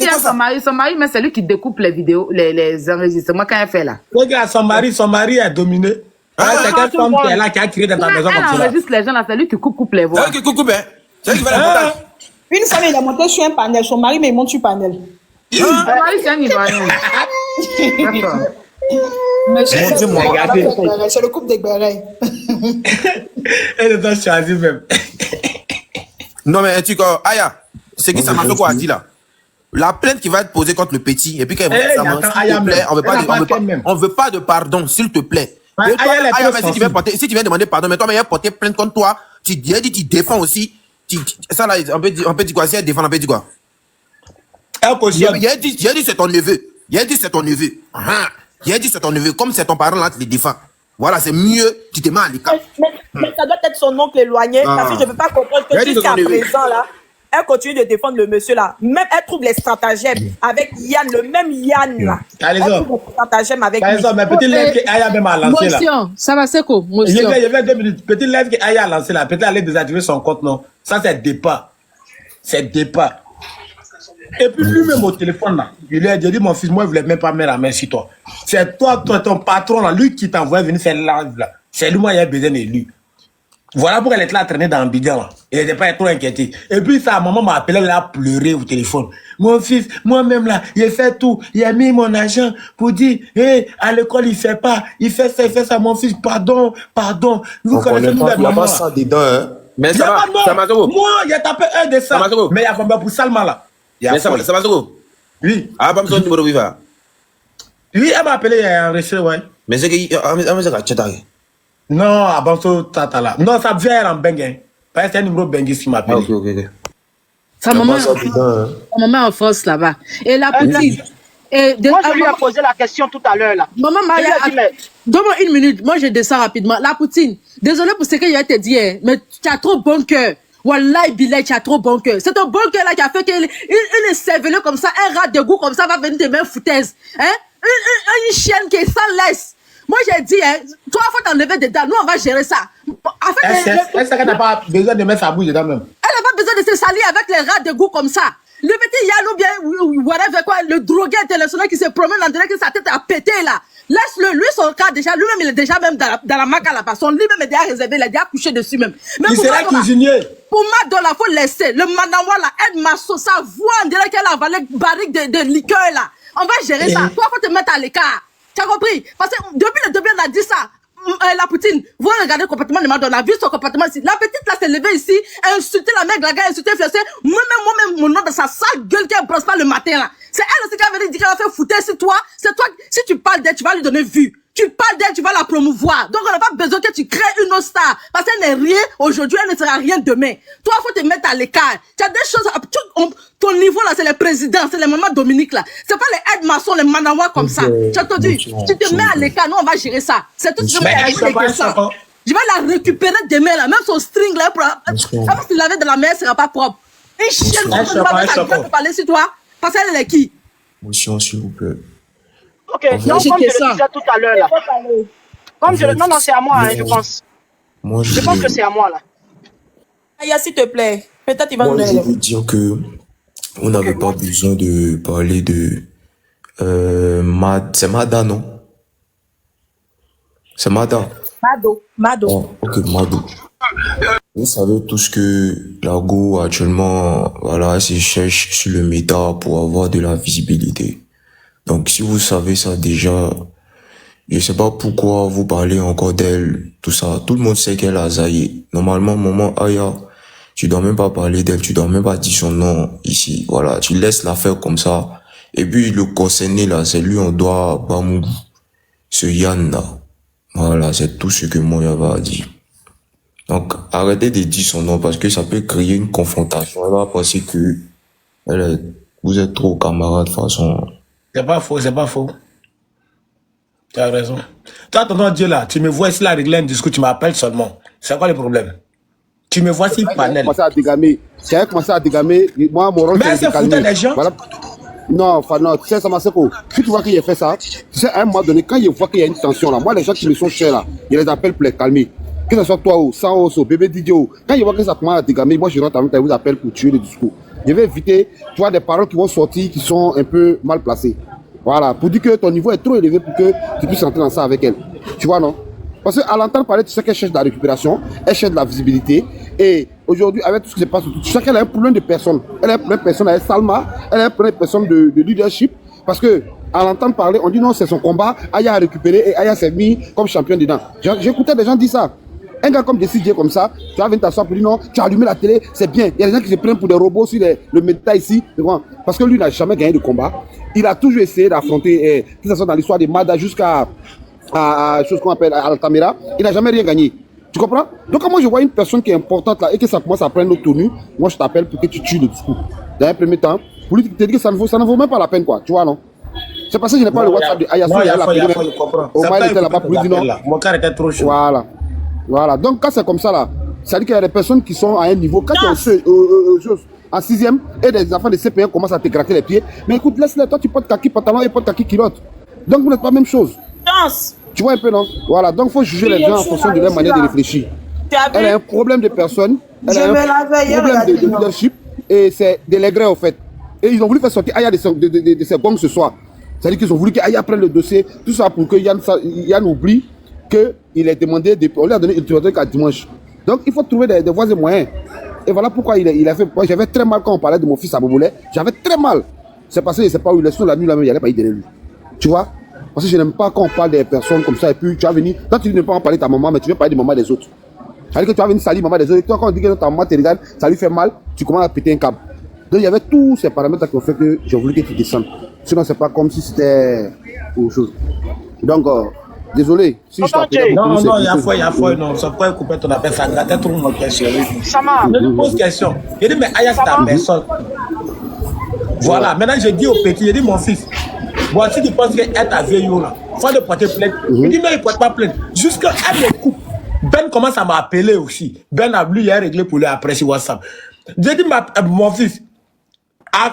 Elle vient son mari, mais c'est lui qui découpe les vidéos, les enregistrements quand elle fait là. Regarde, son mari est dominé. C'est quelle femme qui est là qui a créé dans ta maison comme Elle ça. enregistre les gens là, c'est lui qui coupe les voix. C'est lui qui coupe, hein. C'est lui qui fait les montages. Une femme, il a monté sur un panel. Son mari, mais il monte sur panel. Son mari, c'est un Ivoirien. D'accord. Mais c'est Regardez. c'est le couple des bérets. Elle doit choisir même. Non, mais tu vois, Aya, c'est qui Samasoko a dit là? La plainte qui va être posée contre le petit, et puis qu'elle Eh, s'il attends, te Aya plaît, même. on veut pas Elle a de- pas on veut pas- fait même. on veut pas de pardon, s'il te plaît. Ouais, Et toi, Aya, elle est Aya, très mais si tu viens demander pardon, mais toi, mais elle porter plainte contre toi, tu défends aussi. Ça là, on peut dire quoi? Si elle défend, on peut dire quoi? Elle cautionne. Il a dit c'est ton neveu. Il a dit c'est ton neveu. Il a dit c'est ton neveu. Comme c'est ton parent là, tu le défends. Voilà, c'est mieux, tu te mets à l'écart. Mais ça doit être son oncle éloigné, parce que je ne peux pas comprendre que Elle dit jusqu'à son neveu. présent, là, elle continue de défendre le monsieur, là. Même elle trouve les stratagèmes avec Yann, le même Yann, là. Elle trouve les stratagèmes avec lui. Mais petite lèvre que Aya même a lancé là. Motion, ça va, c'est quoi? Je Motion. vais 2 minutes. Petite lèvre que Aya a lancé là. Peut-être elle allait désactiver son compte, non. Ça, c'est départ. C'est départ. Et puis lui-même au téléphone là, il lui a dit, mon fils, moi je voulais même pas mettre la main sur toi. C'est toi, ton patron là, lui qui t'envoie venir faire live là. C'est lui, moi, il a besoin de lui. Voilà pourquoi elle était là traîner dans le bidon là. Il n'était pas trop inquiété. Et puis sa maman m'a appelé, elle a pleuré au téléphone. Mon fils, moi-même là, il fait tout. Il a mis mon argent pour dire, hey, à l'école il fait pas. Il fait ça, mon fils, pardon. Vous connaissez nous les Il n'y a mamans pas là. ça dedans, hein. Mais Il y a ça pas va, ça non. va, Zogo. Moi, il a tapé un de ça. Ça va, Zogo. Mais il y a combien pour Salma là? Mais ça va, Zogo. Oui. Ah, pas besoin de numéro viva. Oui, elle m'a appelé, il y a enregistré, ouais. Mais c'est que, c'est que, tu as Non, Abanso Tata là. Non, ça vient en Bengue. Parce que c'est un numéro Bengue qui m'appelle. ok. Sa Il n'y a maman, pas ça dedans, hein. sa maman en France là-bas. Et la petite. Moi, je lui ai posé la question tout à l'heure, là. Maman Je lui ai dit, mais- donne-moi une minute. Moi, je descends rapidement. La poutine, désolé pour ce que je t'ai dit, hein, mais tu as trop bon cœur. Wallahi, Bilal, tu as trop bon cœur. C'est ton bon cœur là qui a fait qu'elle est cervelée comme ça, un rat de goût comme ça va venir de main foutaise. Hein? Une chienne qui est sans laisse. Moi, j'ai dit, hein, toi, il faut t'enlever dedans. Nous, on va gérer ça. En fait, Est-ce qu'elle n'a pas besoin de mettre sa bouche dedans même? elle n'a pas besoin de se salir avec les rats de goût comme ça. Le petit Yann ou bien, whatever quoi, le drogué international qui se promène en direct que sa tête a pété là. Laisse-le, lui, son cas déjà, lui-même, il est déjà même dans la maca là-bas. Son lit même est déjà réservé, il a déjà couché dessus même. Mais Il pour sera Madola- cuisinier. Pour Madola, faut laisser. Le Manawa là, aide Masso, sa voix, on dirait qu'elle a avalé une barrique de liqueur là. On va gérer ça. Toi, faut te mettre à l'écart. Tu as compris? Parce que depuis le début, on a dit ça. La Poutine, vous regardez le comportement de Madonna, vu son comportement ici. La petite là s'est levée ici, insulter la mec, la gars, insulter, flesser. Moi-même, mon nom dans sa sale gueule qu'elle brosse pas le matin là. C'est elle aussi qui a venu dire qu'elle a fait foutre sur toi. C'est toi, si tu parles d'elle, tu vas lui donner vue. tu parles d'elle, tu vas la promouvoir. Donc, on n'a pas besoin que tu crées une autre star. Parce qu'elle n'est rien aujourd'hui, elle ne sera rien demain. Toi, il faut te mettre à l'écart. Tu as des choses, ton niveau là, c'est les présidents, c'est les mamans Dominique là. C'est pas les aides-maçons, les manawas comme ça. Tu as entendu? Tu te mets à l'écart, nous on va gérer ça. C'est tout ce que je vais la récupérer demain là, même son string là, parce qu'il avait de la mer, ce sera pas propre. Une chienne, on va parler sur toi. Parce qu'elle est qui? Motion, s'il vous plaît. Ok, non, comme je le disais tout à l'heure là. Non, c'est à moi, hein, je pense. Je pense que c'est à moi là. Aya, s'il te plaît. Peut-être il va nous Moi, je donner. veux dire que on n'avait pas besoin de parler de c'est Mada, non? C'est Mada. Mado. Oh, ok, Mado. Vous savez tous que la Go actuellement, voilà, elle se cherche sur le méta pour avoir de la visibilité. Donc si vous savez ça déjà, je sais pas pourquoi vous parlez encore d'elle, tout ça. Tout le monde sait qu'elle a zaillé. Normalement, maman Aya, tu dois même pas parler d'elle, tu dois même pas dire son nom ici. Voilà, tu laisses l'affaire comme ça. Et puis le concerné là, c'est lui, on doit Bamou, ce Yann là. Voilà, c'est tout ce que moi j'avais à dire. Donc, arrêtez de dire son nom parce que ça peut créer une confrontation. Elle va penser que vous êtes trop camarades de façon. C'est pas faux, c'est pas faux. Tu as raison. Toi, tonton Dieu là, tu me vois ici là régler un discours, tu m'appelles seulement. C'est quoi le problème? Tu me vois ici panel. Si elle commence à dégamer, moi, mon rôle, mais c'est de calmer les gens. Voilà. Non, enfin non, tu sais, ça m'a fait quoi? Si tu vois qu'il a fait ça, tu sais, à un moment donné, quand il voit qu'il y a une tension là, moi, les gens qui me sont chers là, je les appelle pour les calmer. Que ce soit toi ou Sao, bébé Didio, quand il voit que ça commence à dégamer, moi, je rentre avec vous appelle pour tuer le discours. Je vais éviter, tu vois, des paroles qui vont sortir qui sont un peu mal placées. Voilà, pour dire que ton niveau est trop élevé pour que tu puisses entrer dans ça avec elle. Tu vois, non? Parce qu'à l'entendre parler, tu sais qu'elle cherche de la récupération, elle cherche de la visibilité. Et aujourd'hui, avec tout ce qui se passe, tu sais qu'elle a un problème de personne. Elle a un problème de personne avec Salma, elle a un problème de personne de leadership. Parce que, à l'entendre parler, on dit non, c'est son combat, Aya a récupéré et Aya s'est mis comme champion dedans. J'écoutais des gens dire ça. Un gars comme Jessie comme ça, tu vas venir t'asseoir pour dire non, tu as allumé la télé, c'est bien. Il y a des gens qui se prennent pour des robots sur le méta ici. Parce que lui n'a jamais gagné de combat. Il a toujours essayé d'affronter, que ce soit dans l'histoire de Mada jusqu'à chose qu'on appelle Altamira, il n'a jamais rien gagné. Tu comprends? Donc quand moi je vois une personne qui est importante là et que ça commence à prendre notre tenue, moi je t'appelle pour que tu tues le discours. Dans un premier temps, pour lui te dire que ça ne vaut même pas la peine quoi, tu vois non? C'est parce que je n'ai pas le WhatsApp de Ayasso, il y a la Omar était là-bas pour lui dire non. Mon cœur était trop chaud. Voilà, donc quand c'est comme ça là, ça veut dire qu'il y a des personnes qui sont à un niveau, quand tu es en 6e et des enfants de CP1 commencent à te gratter les pieds, mais écoute, laisse-les, toi tu portes kaki pantalon et portes kaki culotte. Donc vous n'êtes pas la même chose. Tu vois un peu, non? Voilà, donc il faut juger les gens en fonction de leur manière de réfléchir. Elle a un problème de personne, elle a un problème de leadership, et c'est délégré en fait. Et ils ont voulu faire sortir Aya de ses gongs ce soir. C'est-à-dire qu'ils ont voulu qu'Aya prenne le dossier, tout ça pour que Yann oublie qu'il est demandé, on lui a donné une qu'à dimanche. Donc il faut trouver des voies et moyens. Et voilà pourquoi il a fait. Moi j'avais très mal quand on parlait de mon fils à Boboulé, j'avais très mal. C'est parce que je ne sais pas où il est, la nuit là même, il n'y allait pas y derrière lui. Tu vois? Parce que je n'aime pas quand on parle des personnes comme ça et puis tu vas venir, toi tu ne peux pas en parler de ta maman, mais tu veux parler de maman des autres. C'est-à-dire que tu vas venir salir maman des autres, et toi quand on dit que ta maman te regarde, ça lui fait mal, tu commences à péter un câble. Donc il y avait tous ces paramètres qui ont fait que j'ai voulu que tu descendes. Sinon c'est pas comme si c'était autre chose. Donc, désolé, si je t'appelle. Non, il y a foi, non, ça peut couper ton appel, ça grattait tout le monde qui chérie. Je lui pose question. Je dis, mais Aya, c'est ta personne. Voilà, maintenant je dis au petit, je dis, mon fils, bon, si tu penses qu'elle t'a vieilli là, il faut de porter plainte. Il dit, non, il ne porte pas plainte. Jusqu'à elle me coupe. Ben commence à m'appeler aussi. Ben a lui, il a réglé pour lui après sur WhatsApp. J'ai dit, mon fils,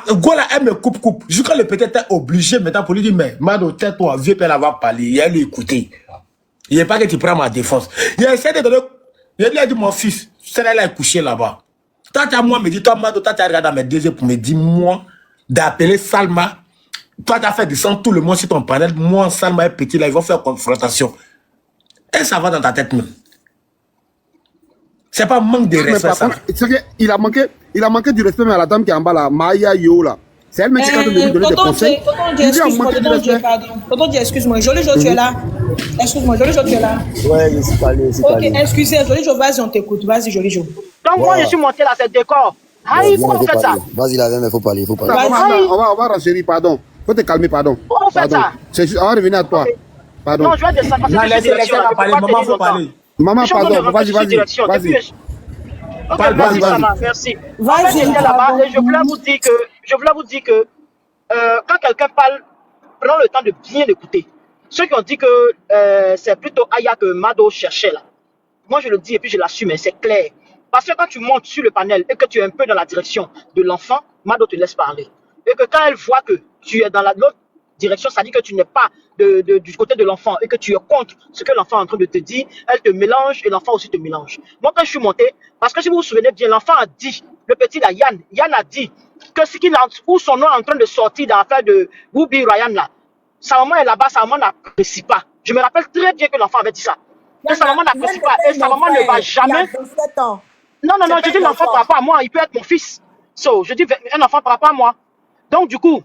Gola, elle me coupe. Jusqu'à le petit était obligé maintenant pour lui dire, mais Mado, tais-toi, vieux père, elle va parler. Il a lui écouté. Il n'est pas que tu prends ma défense. Il a essayé de donner. Il a dit, mon fils, celle-là est couchée là-bas. Tant à moi, me dit, toi, Mado, tu as regardé dans mes deux yeux pour me dire, moi, d'appeler Salma. Toi, tu as fait descendre tout le monde sur ton panel. Moi, Salma est petit là, ils vont faire confrontation. Et ça va dans ta tête même. C'est pas un manque de respect. Il a manqué du respect à la dame qui est en bas là, Maya Yo là. C'est elle-même qui est de donner des conseils. Tonton, excuse-moi, Joli Jo, tu es là? Excuse-moi, Joli Jo, tu es là? Ouais, je suis parlé. Ok, excusez, Joli Jo, vas-y, on t'écoute. Vas-y, Joli Jo. Donc moi, je suis monté là, c'est décor. Aïe, pourquoi vous faites ça? Vas-y, là, mais faut parler. On va renchérir, pardon. Faut te calmer, pardon. Pourquoi vous faites ça? On va revenir à toi. Pardon. Non, je vais descendre parce que Non, je suis laissez direction. la parler. Maman, faut parler. Maman, pardon, vas-y, vas-y. Ok, Parle, merci, vas-y. Sama, merci. En Vas-y, fait, j'étais là-bas pardon. et je voulais vous dire que quand quelqu'un parle, prends le temps de bien écouter. Ceux qui ont dit que c'est plutôt Aya que Mado cherchait là. Moi, je le dis et puis je l'assume, hein, c'est clair. Parce que quand tu montes sur le panel et que tu es un peu dans la direction de l'enfant, Mado te laisse parler. Et que quand elle voit que tu es dans l'autre direction, ça dit que tu n'es pas du côté de l'enfant et que tu es contre ce que l'enfant est en train de te dire, elle te mélange et l'enfant aussi te mélange. Moi, quand je suis monté, parce que si vous vous souvenez bien, l'enfant a dit, le petit là, Yann a dit que ce qu'il a, où son nom est en train de sortir dans l'affaire de Whoopi Ryan là, sa maman est là-bas, sa maman n'apprécie pas. Je me rappelle très bien que l'enfant avait dit ça. Que sa maman n'apprécie pas et sa maman ne va jamais. Non, je dis l'enfant par rapport à moi, il peut être mon fils. So, je dis un enfant par rapport à moi. Donc, du coup,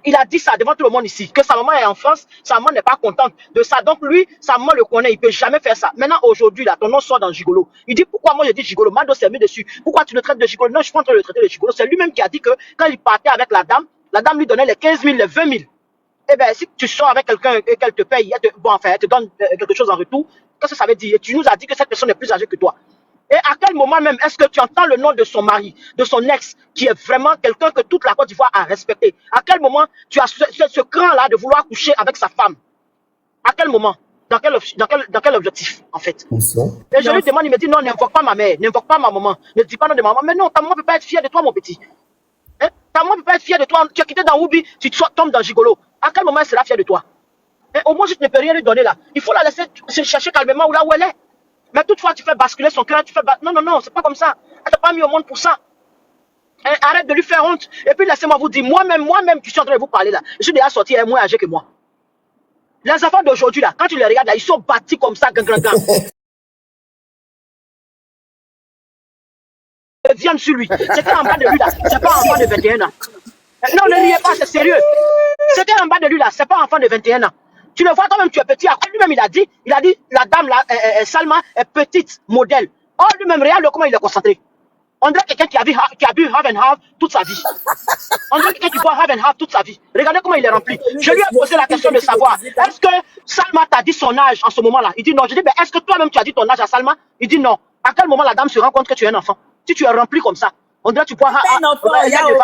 il a dit ça devant tout le monde ici, que sa maman est en France, sa maman n'est pas contente de ça. Donc, lui, sa maman le connaît, il ne peut jamais faire ça. Maintenant, aujourd'hui, là, ton nom sort dans Gigolo. Il dit, pourquoi moi je dis Gigolo? Mado s'est mis dessus. Pourquoi tu le traites de Gigolo? Non, je suis pas en train de le traiter de Gigolo. C'est lui-même qui a dit que quand il partait avec la dame lui donnait les 15 000, les 20 000. Eh bien, si tu sors avec quelqu'un et qu'elle te paye, elle te donne quelque chose en retour, qu'est-ce que ça veut dire? Et tu nous as dit que cette personne est plus âgée que toi. Et à quel moment même est-ce que tu entends le nom de son mari, de son ex, qui est vraiment quelqu'un que toute la Côte d'Ivoire a respecté? À quel moment tu as ce cran-là de vouloir coucher avec sa femme? À quel moment? Dans quel objectif, en fait? Et je lui demande, il me dit, non, n'invoque pas ma mère, n'invoque pas ma maman, ne dis pas non de ma maman. Mais non, ta maman ne peut pas être fière de toi, mon petit. Hein? Ta maman ne peut pas être fière de toi. Tu as quitté dans Whoopi, tu tombes dans Gigolo. À quel moment elle sera fière de toi? Et au moins, je ne peux rien lui donner là. Il faut la laisser se chercher calmement là où elle est. Mais toutefois, tu fais basculer son cœur, non, c'est pas comme ça. Elle t'a pas mis au monde pour ça. Et arrête de lui faire honte. Et puis laissez-moi vous dire, moi-même, qui suis en train de vous parler là, je suis déjà sorti, elle est moins âgée que moi. Les enfants d'aujourd'hui là, quand tu les regardes là, ils sont bâtis comme ça, gang. Viens sur lui. C'était en bas de lui là, c'est pas un enfant de 21 ans. Non, ne riez pas, c'est sérieux. C'était en bas de lui là, c'est pas un enfant de 21 ans. Tu le vois toi-même, tu es petit. Après lui-même, il a dit, la dame là, Salma est petite, modèle. Oh, lui-même, regarde comment il est concentré. On dirait quelqu'un qui a bu half and half toute sa vie. On dirait quelqu'un qui boit half and half toute sa vie. Regardez comment il est rempli. Je lui ai posé la question de savoir, est-ce que Salma t'a dit son âge en ce moment-là? Il dit non. Je dis, est-ce que toi-même tu as dit ton âge à Salma? Il dit non. À quel moment la dame se rend compte que tu es un enfant? Si tu es rempli comme ça, on dirait que tu bois un enfant,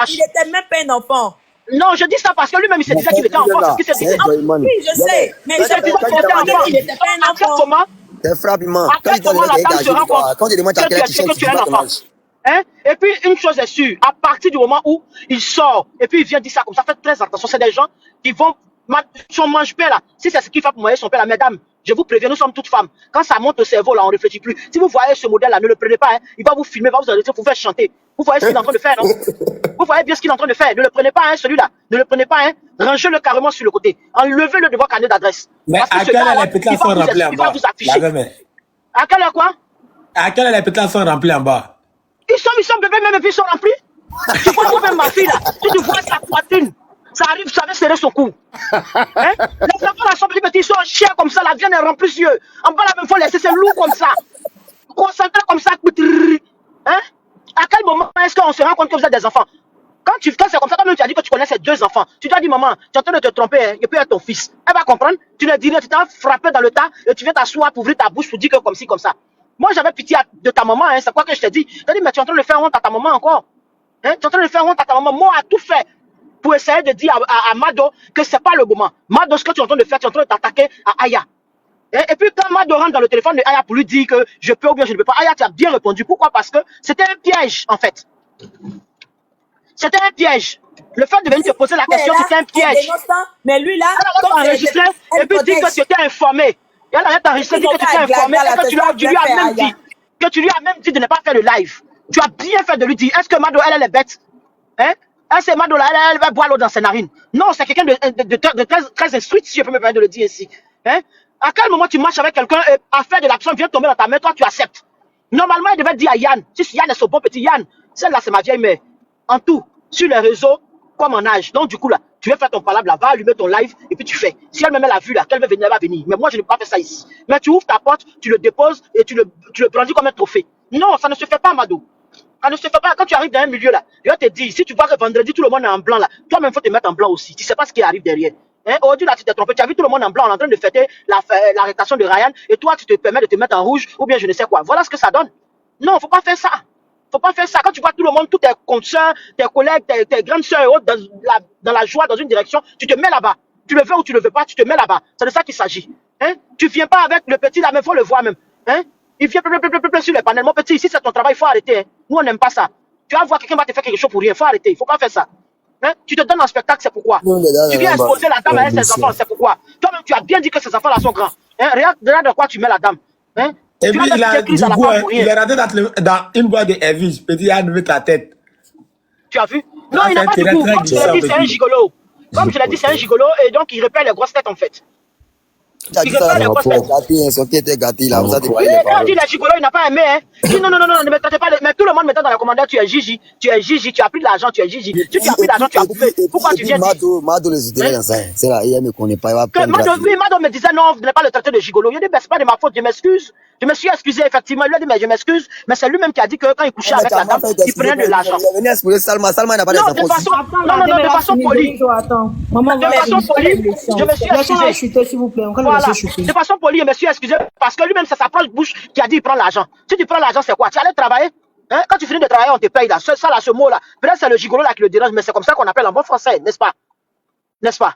il était même pas un enfant. Non, je dis ça parce que lui-même, il se disait qu'il était enfant. C'est ce qu'il se disait. Oui, je sais. Mais il n'était pas un enfant. C'est frappement. Quand la dame se rend compte que tu es un enfant. Hein? Et puis, une chose est sûre, à partir du moment où il sort, et puis il vient dire ça comme ça, faites très attention. C'est des gens qui vont... Son mange-père là, si c'est ce qu'il fait pour moi, son père là, mesdames, je vous préviens, nous sommes toutes femmes. Quand ça monte au cerveau là, on ne réfléchit plus. Si vous voyez ce modèle là, ne le prenez pas, hein. Il va vous filmer, va vous arrêter, vous faire chanter. Vous voyez ce qu'il est en train de faire, non? Vous voyez bien ce qu'il est en train de faire. Ne le prenez pas, hein, celui-là. Ne le prenez pas, hein. Rangez-le carrément sur le côté. Enlevez-le de votre carnet d'adresse. Mais à quelle heure les pétales sont remplis en bas? À quelle heure quoi? À quelle heure les pétales sont remplis en bas? Ils sont bébés même et puis ils sont remplis. Tu vois toi-même ma fille là, si tu vois sa poitrine, ça arrive, ça va serrer son cou. Hein? Les enfants là sont petits, ils sont chiens comme ça, la viande est remplie sur eux. En bas là, il faut laisser, c'est lourd comme ça. Concentré comme ça. Hein? À quel moment est-ce qu'on se rend compte que vous êtes des enfants? Quand c'est comme ça, toi-même tu as dit que tu connais ces deux enfants. Tu dois dire, maman, tu es en train de te tromper, hein? Il peut être ton fils. Elle va comprendre. Tu ne dis rien, tu t'as frappé dans le tas et tu viens t'asseoir pour ouvrir ta bouche pour dire que comme ci, comme ça. Moi, j'avais pitié de ta maman, hein, c'est quoi que je t'ai dit? Je t'ai dit, mais tu es en train de faire honte à ta maman encore. Hein? Tu es en train de faire honte à ta maman. Moi, a tout fait pour essayer de dire à Mado que c'est pas le moment. Mado, ce que tu es en train de faire, tu es en train de t'attaquer à Aya. Et puis, quand Mado rentre dans le téléphone de Aya pour lui dire que je peux ou bien je ne peux pas, Aya, tu as bien répondu. Pourquoi? Parce que c'était un piège, en fait. C'était un piège. Le fait de venir te poser la question, c'était un piège. Mais lui, là, elle a enregistré et puis dit que tu étais informé. Et elle a enregistré, dit que tu étais informé et que tu lui as même dit de ne pas faire le live. Tu as bien fait de lui dire, est-ce que Mado, elle est bête? Hein? Est-ce que Mado, elle va boire l'eau dans ses narines? Non, c'est quelqu'un de très instruit, si je peux me permettre de le dire ici. Hein? À quel moment tu marches avec quelqu'un et à faire de l'action vient tomber dans ta main, toi tu acceptes? Normalement, il devait dire à Yann, si Yann est son bon petit Yann, celle-là c'est ma vieille mère. En tout, sur les réseaux, comme en âge. Donc du coup là, tu veux faire ton palabre là, va allumer ton live et puis tu fais. Si elle me met la vue là, qu'elle veut venir, elle va venir. Mais moi je ne peux pas faire ça ici. Mais tu ouvres ta porte, tu le déposes et tu le brandis comme un trophée. Non, ça ne se fait pas, Mado. Ça ne se fait pas. Quand tu arrives dans un milieu là, je te dis, si tu vois que vendredi tout le monde est en blanc là, toi-même faut te mettre en blanc aussi. Tu sais pas ce qui arrive derrière. Hein? Aujourd'hui, là, tu t'es trompé. Tu as vu tout le monde en blanc en train de fêter l'arrestation de Ryan et toi, tu te permets de te mettre en rouge ou bien je ne sais quoi. Voilà ce que ça donne. Non, faut pas faire ça. Faut pas faire ça. Quand tu vois tout le monde, tous tes consoeurs, tes collègues, tes grandes soeurs et autres dans la joie, dans une direction, tu te mets là-bas. Tu le veux ou tu le veux pas, tu te mets là-bas. C'est de ça qu'il s'agit. Hein? Tu viens pas avec le petit là, mais il faut le voir même. Hein? Il vient sur les panels. Mon petit, ici, c'est ton travail, il faut arrêter. Hein? Nous, on n'aime pas ça. Tu vas voir quelqu'un va te faire quelque chose pour rien. Il faut arrêter. Il faut pas faire ça. Hein? Tu te donnes un spectacle, c'est pourquoi. Tu viens exposer la dame avec ses enfants, c'est pourquoi. Toi-même, tu as bien dit que ses enfants-là sont grands. Hein? Regarde de quoi tu mets la dame. Hein? Et puis, il est rentré dans une boîte de Elvis. Petit, il a levé ta tête. Tu as vu? Non, il n'a pas de goût. Comme je l'ai dit, c'est un gigolo. Comme je l'ai dit, c'est un gigolo et donc il repère les grosses têtes en fait. Il repère les grosses têtes. Son pied était gâté là. Vous avez quand il dit les gigolos, il n'a pas aimé. Hein. Il dit non, ne me traitez pas. Mais tout le monde mettant dans les commentaires, tu es Gigi, tu as pris de l'argent, tu es Gigi. Si tu as pris de l'argent, tu as bouffé. Pourquoi tu viens dire? Mado le soutenait dans ça. C'est là, il me connaît pas. Mado me disait non, vous n'allez pas le traiter de gigolo. Il dit, c'est pas de ma faute, je m'excuse. Je me suis excusé, effectivement. Il lui a dit, mais je m'excuse. Mais c'est lui-même qui a dit que quand il couchait avec la dame, il prenait de l'argent. Il est venu exposer Salma. Salma n'a pas non, de façon polie. Maman, de façon polie, je me suis excusé. S'il vous plaît, voilà. De façon polie, je me suis excusé parce que lui-même, c'est sa propre bouche qui a dit il prend l'argent. Si tu prends l'argent, c'est quoi? Tu allais travailler? Hein? Quand tu finis de travailler, on te paye là. Ça là, ce mot-là. Peut-être c'est le gigolo là qui le dérange, mais c'est comme ça qu'on appelle en bon français, n'est-ce pas? N'est-ce pas?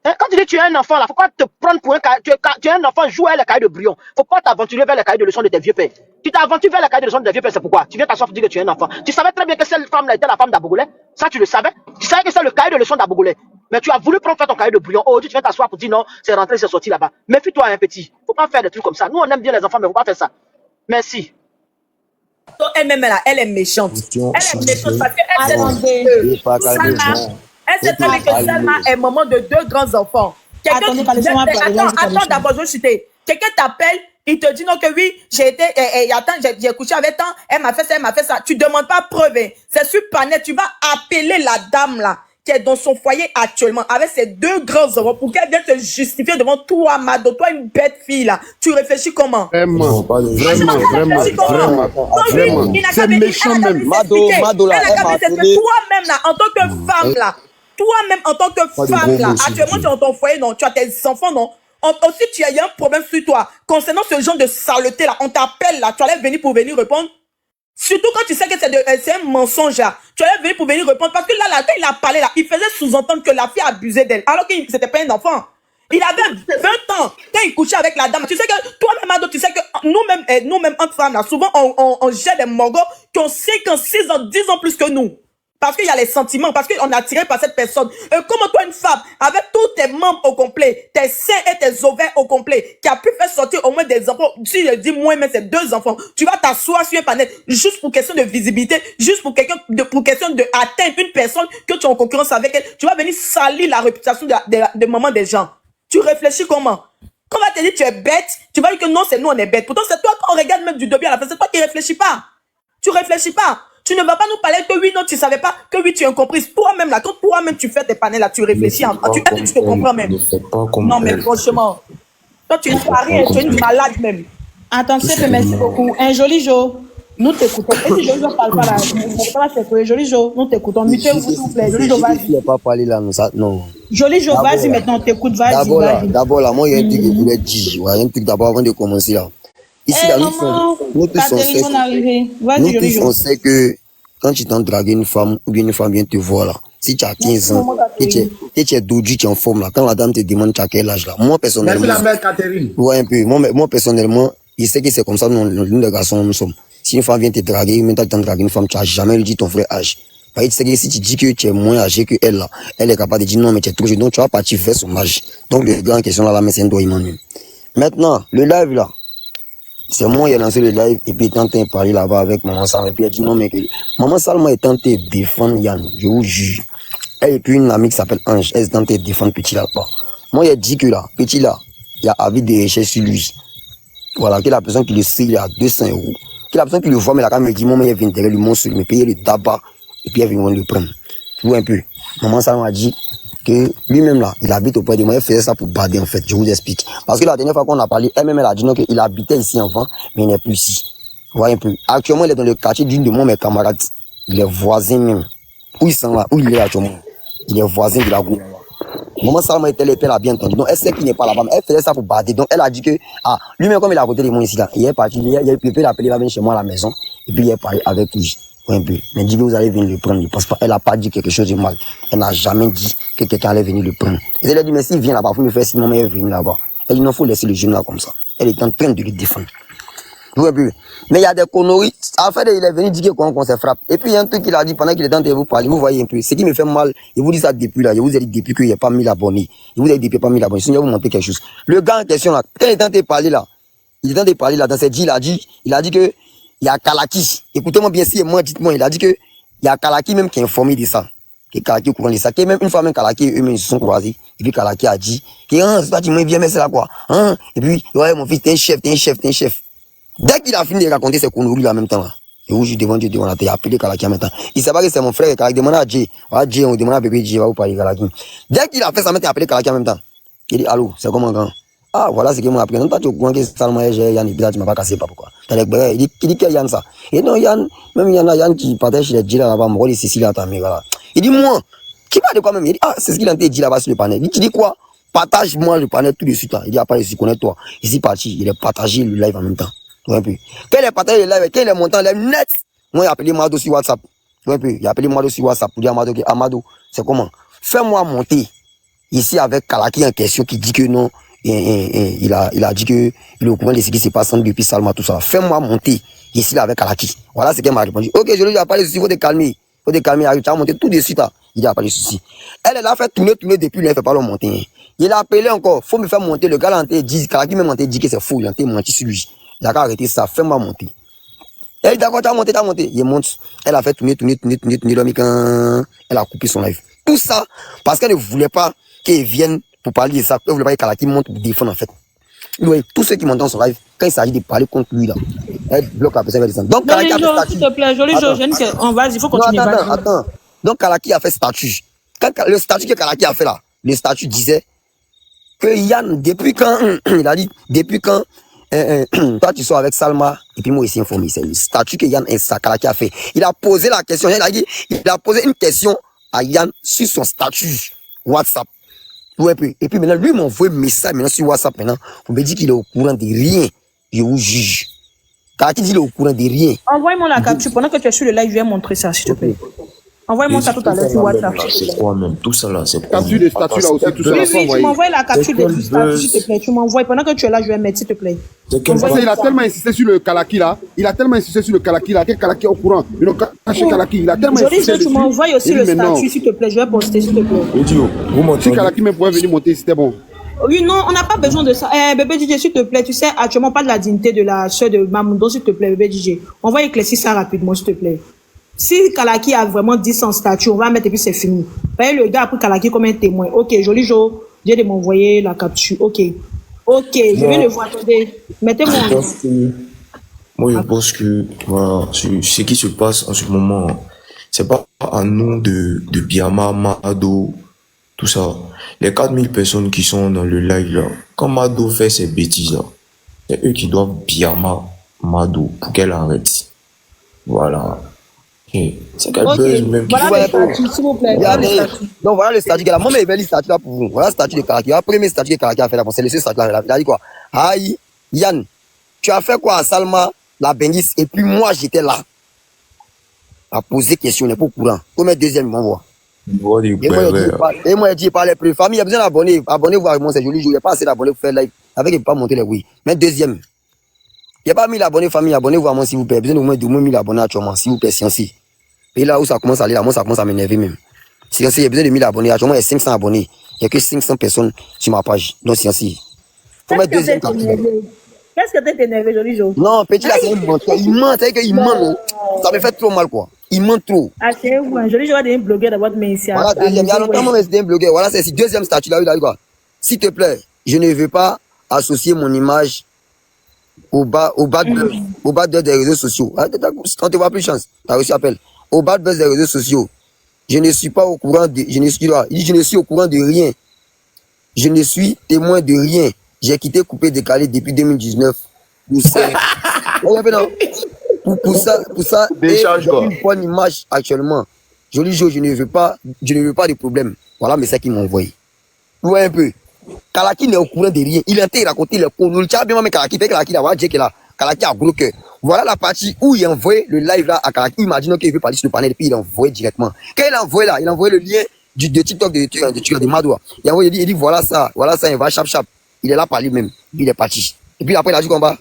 Hein? Quand tu dis tu es un enfant là, faut pas te prendre pour un cahier. Tu es un enfant, joue avec les cahiers de brouillon. Faut pas t'aventurer vers les cahiers de leçons de tes vieux pères. Tu t'aventures vers les cahiers de leçons de tes vieux pères, c'est pourquoi? Tu viens t'asseoir pour dire que tu es un enfant. Tu savais très bien que cette femme là était la femme d'Abogolais. Ça, tu le savais? Tu savais que c'est le cahier de leçons d'Abogolais. Mais tu as voulu prendre ton cahier de brouillon. Aujourd'hui, tu viens t'asseoir pour dire non, c'est rentré, c'est sorti là-bas. Méfie-toi, un petit. Faut pas faire des trucs comme ça. Nous, on aime bien les enfants, mais faut pas faire ça. Merci. Elle-même, elle est méchante. Elle est méchante parce elle sait très bien que Salma est maman de 2 grands enfants. Attends d'abord, je citer. Quelqu'un t'appelle, il te dit non que oui, j'ai couché avec tant, elle m'a fait ça. Tu demandes pas preuve. C'est sur Panet, tu vas appeler la dame là qui est dans son foyer actuellement avec ses 2 grands enfants pour qu'elle vienne te justifier devant toi, Mado, toi une bête fille là. Tu réfléchis comment? Vraiment. C'est méchant même. Mado là, toi-même là, en tant que femme là, toi-même en tant que femme là, actuellement tu es dans ton foyer, non, tu as tes enfants, non. Aussi, il y a un problème sur toi. Concernant ce genre de saleté là, on t'appelle là, tu allais venir pour venir répondre. Surtout quand tu sais que c'est un mensonge là. Tu allais venir pour venir répondre. Parce que là, quand il a parlé là, il faisait sous-entendre que la fille abusait d'elle. Alors que c'était pas un enfant. Il avait 20 ans quand il couchait avec la dame. Tu sais que toi-même, Ado, tu sais que nous-mêmes, entre femmes là, souvent on gère des mongos qui ont 5 ans, 6 ans, 10 ans plus que nous. Parce qu'il y a les sentiments, parce qu'on est attiré par cette personne. Comment toi, une femme, avec tous tes membres au complet, tes seins et tes ovaires au complet, qui a pu faire sortir au moins des enfants, si je dis moins, mais c'est 2 enfants, tu vas t'asseoir sur un panel juste pour question de visibilité, juste pour question de atteindre une personne que tu es en concurrence avec elle. Tu vas venir salir la réputation de maman des gens. Tu réfléchis comment? Quand on va te dire tu es bête, tu vas dire que non, c'est nous, on est bête. Pourtant, c'est toi, quand on regarde même du début à la fin, c'est toi qui réfléchis pas. Tu réfléchis pas. Tu ne vas pas nous parler que oui, non, tu savais pas, que oui, tu es incomprise. Toi-même, là, quand toi-même tu fais tes panels, là, tu réfléchis, tu te comprends même. Non, mais franchement, toi, tu ne fais rien, tu es une malade même. Attention, merci beaucoup. Un joli jour. Nous t'écoutons. Et si Joli Jo parle pas là, Joli Jo, nous t'écoutons. Mutez-vous, s'il vous plaît. Joli Jo, vas-y. Il ne pas parler là, non. Joli Jo, vas-y maintenant, on t'écoute, vas-y. D'abord là, moi, il y a un truc que je voulais dire. Il y a un truc d'abord avant de commencer là. Ici, là, nous tous, on sait que quand tu t'en dragues une femme, ou bien une femme vient te voir là, si tu as 15 ans, et tu es dodu, tu es en forme là, quand la dame te demande tu as quel âge là, moi personnellement. Merci la mère Catherine. Ouais, un peu. Moi personnellement, il sait que c'est comme ça, nous les garçons, nous sommes. Si une femme vient te draguer, même quand tu t'en dragues une femme, tu n'as jamais lui dit ton vrai âge. Parce que tu sais que si tu dis que tu es moins âgé que elle là, elle est capable de dire non, mais tu es trop jeune, donc tu vas partir vers son âge. Donc le grand question là, mais c'est un doigt immense. Maintenant, le live là, c'est moi qui ai lancé le live et puis quand tu parlé là-bas avec Maman Salma et puis elle dit non mais que Maman Salma est tentée de défendre Yann, je vous jure. Elle et puis une amie qui s'appelle Ange, elle est tentée de défendre Petit là-bas. Moi il a dit que là, Petit là, il y a avis de recherche sur lui. Voilà, que la personne qui le sait, il a 200 €. Que la personne qui le voit, mais la caméra me dit, moi, il vient derrière le monstre, il me paye le tabac, et puis elle vient le prendre. Tu vois un peu. Maman Salma a dit que lui-même là, il habite auprès de moi, il faisait ça pour bader en fait, je vous explique. Parce que la dernière fois qu'on a parlé, elle-même elle a dit non, qu'il habitait ici avant, mais il n'est plus ici. Vous voyez un peu. Actuellement, il est dans le quartier d'une de mes camarades. Il est voisin même. Où il est actuellement? Il est voisin de la goutte. Maman Salma était là, elle a bien entendu. Donc, elle sait qu'il n'est pas là-bas, mais elle faisait ça pour bader. Donc, elle a dit que, lui-même, comme il est à côté de moi ici, là, il est parti, il peut l'appeler, il va venir chez moi à la maison, et puis il est parlé avec lui. Un peu. Mais dit que vous allez venir le prendre, je pense pas. Elle n'a pas dit quelque chose de mal. Elle n'a jamais dit que quelqu'un allait venir le prendre. Et elle a dit, mais s'il vient là-bas, faut me faire si maman est venue là-bas. Elle dit, non, faut laisser le jeune là comme ça. Elle est en train de le défendre. Mais il y a des conneries. En fait, il est venu dire qu'on se frappe. Et puis, il y a un truc qu'il a dit pendant qu'il est en train de vous parler. Vous voyez un peu. Ce qui me fait mal, il vous dit ça depuis là. Je vous ai dit depuis qu'il n'y a pas 1000 abonnés. Il vous a dit depuis pas 1000 abonnés. Sinon, je vais vous montrer quelque chose. Le gars en question là, quand il est en train de parler là, dans cette il a dit que, il y a Kalaki. Écoutez-moi bien, si moi, dites-moi, il a dit que, il y a Kalaki même qui est informé de ça. Que Kalaki est au courant de ça. Que même une fois, même Kalaki, eux-mêmes, ils se sont croisés. Et puis Kalaki a dit, que, c'est pas, tu m'as bien, mais c'est là quoi. Et puis, ouais, mon fils, t'es un chef. Dès qu'il a fini de raconter ses conneries en même temps, là, et où je devant Dieu, devant la terre, appelé Kalaki en même temps. Il sait pas que c'est mon frère, Kalaki demande à Dieu. Dieu, on demande à bébé Dieu, va vous parler Kalaki. Dès qu'il a fait ça, il a appelé Kalaki en même temps. Il dit, allô, c'est comment grand? Voilà ce que moi appris. Non, pas tu comprends que Salma j'ai Yann, et puis là, tu m'as pas cassé, pas pourquoi. Il dit qu'il Yann ça. Et non, Yann, même Yann qui partage les djils là-bas, mon rôle est Cécile à ta mère, là. Il dit, moi, qui parle de quoi même? Il dit, c'est ce qu'il a dit là-bas sur le panel. Il dit quoi? Partage-moi le panel tout de suite, là. Il dit, après, je connais toi. Ici, parti, il est partagé le live en même temps. Un peu. Quand il est partagé le live, quand il est montant, il est net. Moi, il a appelé Mado sur WhatsApp. Un peu. Il a appelé Mado sur WhatsApp pour dire à Mado que, Amado, c'est comment? Fais-moi monter ici avec Kalaki en question qui dit que non. Il a dit que il est au courant de ce qui se passe depuis Salma, tout ça. Fais-moi monter ici là avec Kalaki. Voilà ce qu'elle m'a répondu. Ok, je lui ai pas les soucis, faut te calmer. Tu vas monter tout de suite là. Il n'y a pas de soucis. Elle a fait tourner depuis, elle ne fait pas le monter. Il a appelé encore, faut me faire monter. Le gars là, dit, Kalaki m'a monté, dit que c'est fou, il a menti sur lui. Il a arrêté ça, fais-moi monter. Elle dit d'accord, t'as monté. Il monte. Elle a fait tourner, elle a coupé son live. Tout ça, parce qu'elle ne voulait pas qu'il vienne pour parler de ça. Elle ne voulait pas que Kalaki monte pour défendre en fait. Oui, tous ceux qui montent dans son live, quand il s'agit de parler contre lui là, elle bloque la personne, elle descend. Donc Kalaki a fait statut. S'il te plaît, joli Joe, on va, il faut continuer. Attends. Donc Kalaki a fait statut. Quand le statut que Kalaki a fait là, le statut disait que Yann, depuis quand, il a dit, depuis quand, toi tu sors avec Salma, et puis moi ici informé, c'est le statut que Yann et Kalaki a fait. Il a posé la question, il a posé une question à Yann sur son statut WhatsApp. Ouais, et puis maintenant, lui m'a envoyé un message maintenant sur WhatsApp maintenant, pour me dire qu'il est au courant de rien. Je vous juge. Kalaki dit qu'il est au courant de rien. Envoie-moi la capture, pendant que tu es sur le live, je vais montrer ça, s'il te plaît. Envoie-moi ça tout à l'heure sur WhatsApp. C'est quoi même? Tout ça là, c'est quoi? Capture des statuts là aussi, tout ça là. Oui, tu m'envoies la capture des statuts, s'il te plaît. Tu m'envoies. Pendant que tu es là, je vais mettre, s'il te plaît. Parce qu'il a tellement insisté sur le Kalaki là. Que Kalaki est au courant. Il a caché Kalaki. Il a tellement insisté. Tu m'envoies aussi le statut, s'il te plaît. Je vais poster, s'il te plaît. Si Kalaki même pouvait venir monter, c'était bon. Oui, non, on n'a pas besoin de ça. Bébé DJ, s'il te plaît, tu sais, actuellement, pas de la dignité de la soeur de Mamundo, s'il te plaît, bébé DJ. On va éclaircir ça rapidement, s'il te plaît. Si Kalaki a vraiment dit son statut, on va mettre et puis c'est fini. Voyez, le gars a pris Kalaki comme un témoin. Ok, joli Joe, j'ai de m'envoyer la capture. Ok, je vais le voir. Attendez, mettez-moi. Moi, je pense que, voilà, ce qui se passe en ce moment, c'est pas à nous de Biama, Mado, tout ça. Les 4000 personnes qui sont dans le live là, quand Mado fait ces bêtises là, c'est eux qui doivent Biama, Mado, pour qu'elle arrête. Voilà. C'est qu'elle buzz même. Voilà le statut, s'il vous plaît. Donc voilà le statut. Moi, je vais le statut là pour vous. Voilà le statut de Kalaki. Le premier statut que Kalaki a fait là, c'est le statut là. Il a dit quoi? Aïe, Yann, tu as fait quoi à Salma, la Bengis, et puis moi j'étais là. À poser question, on n'est pas au courant. Combien de deuxième, il m'envoie? Et moi, je dis, par les plus familles, il y a besoin d'abonner. Abonnez-vous avec moi, c'est joli. Il n'y a pas assez d'abonnés pour faire live. Avec, il ne peut pas monter les oui. Mais deuxième, il n'y a pas 1000 abonnés famille, abonnez-vous à moi s'il vous plaît. Il y a besoin de moins 1000 abonnés actuellement, s'il vous plaît, Scienci. Et là où ça commence à aller, là, moi ça commence à m'énerver même. Scienci, il y a besoin de 1000 abonnés. Actuellement, il y a 500 abonnés. Il n'y a que 500 personnes sur ma page. Donc, Scienci. Qu'est-ce que t'es énervé, joli Joe? Non, petit là, c'est un menteur. Il ment, c'est qu'il ment. Ça me fait trop mal, quoi. Il ment trop. Ah, c'est où? Joli Joe a des blogueurs d'abord, mais ici. Voilà, deuxième. Il y a longtemps, mais c'était un blogueur. Voilà, c'est deuxième statut là, il a dit quoi? S'il te plaît, je ne veux pas associer mon image au bas des réseaux sociaux. On te voit plus chance. T'as reçu appel. Au bas des réseaux sociaux. Je ne suis pas au courant de, je ne suis au courant de rien. Je ne suis témoin de rien. J'ai quitté Coupé Décalé depuis 2019. Pour ça, et j'ai une bonne image actuellement. Joli Joe, je ne veux pas de problème. Voilà, mais c'est qui m'a envoyé. Vous voyez un peu. Kalaki n'est au courant de rien. Il est en train de raconter le con. Nous le bien mais Kalaki fait Kalaki là, Dieu qui est là. Kalaki a gros cœur. Voilà la partie où il a envoyé le live là à Kalaki. Imaginons qu'il veut parler sur le panel et puis il a envoyé directement. Quand il a envoyé là, il a envoyé le lien de TikTok de Madoua. Il a envoyé, il dit voilà ça, il va chap. Il est là par lui-même. Il est parti. Et puis après il a dit combat.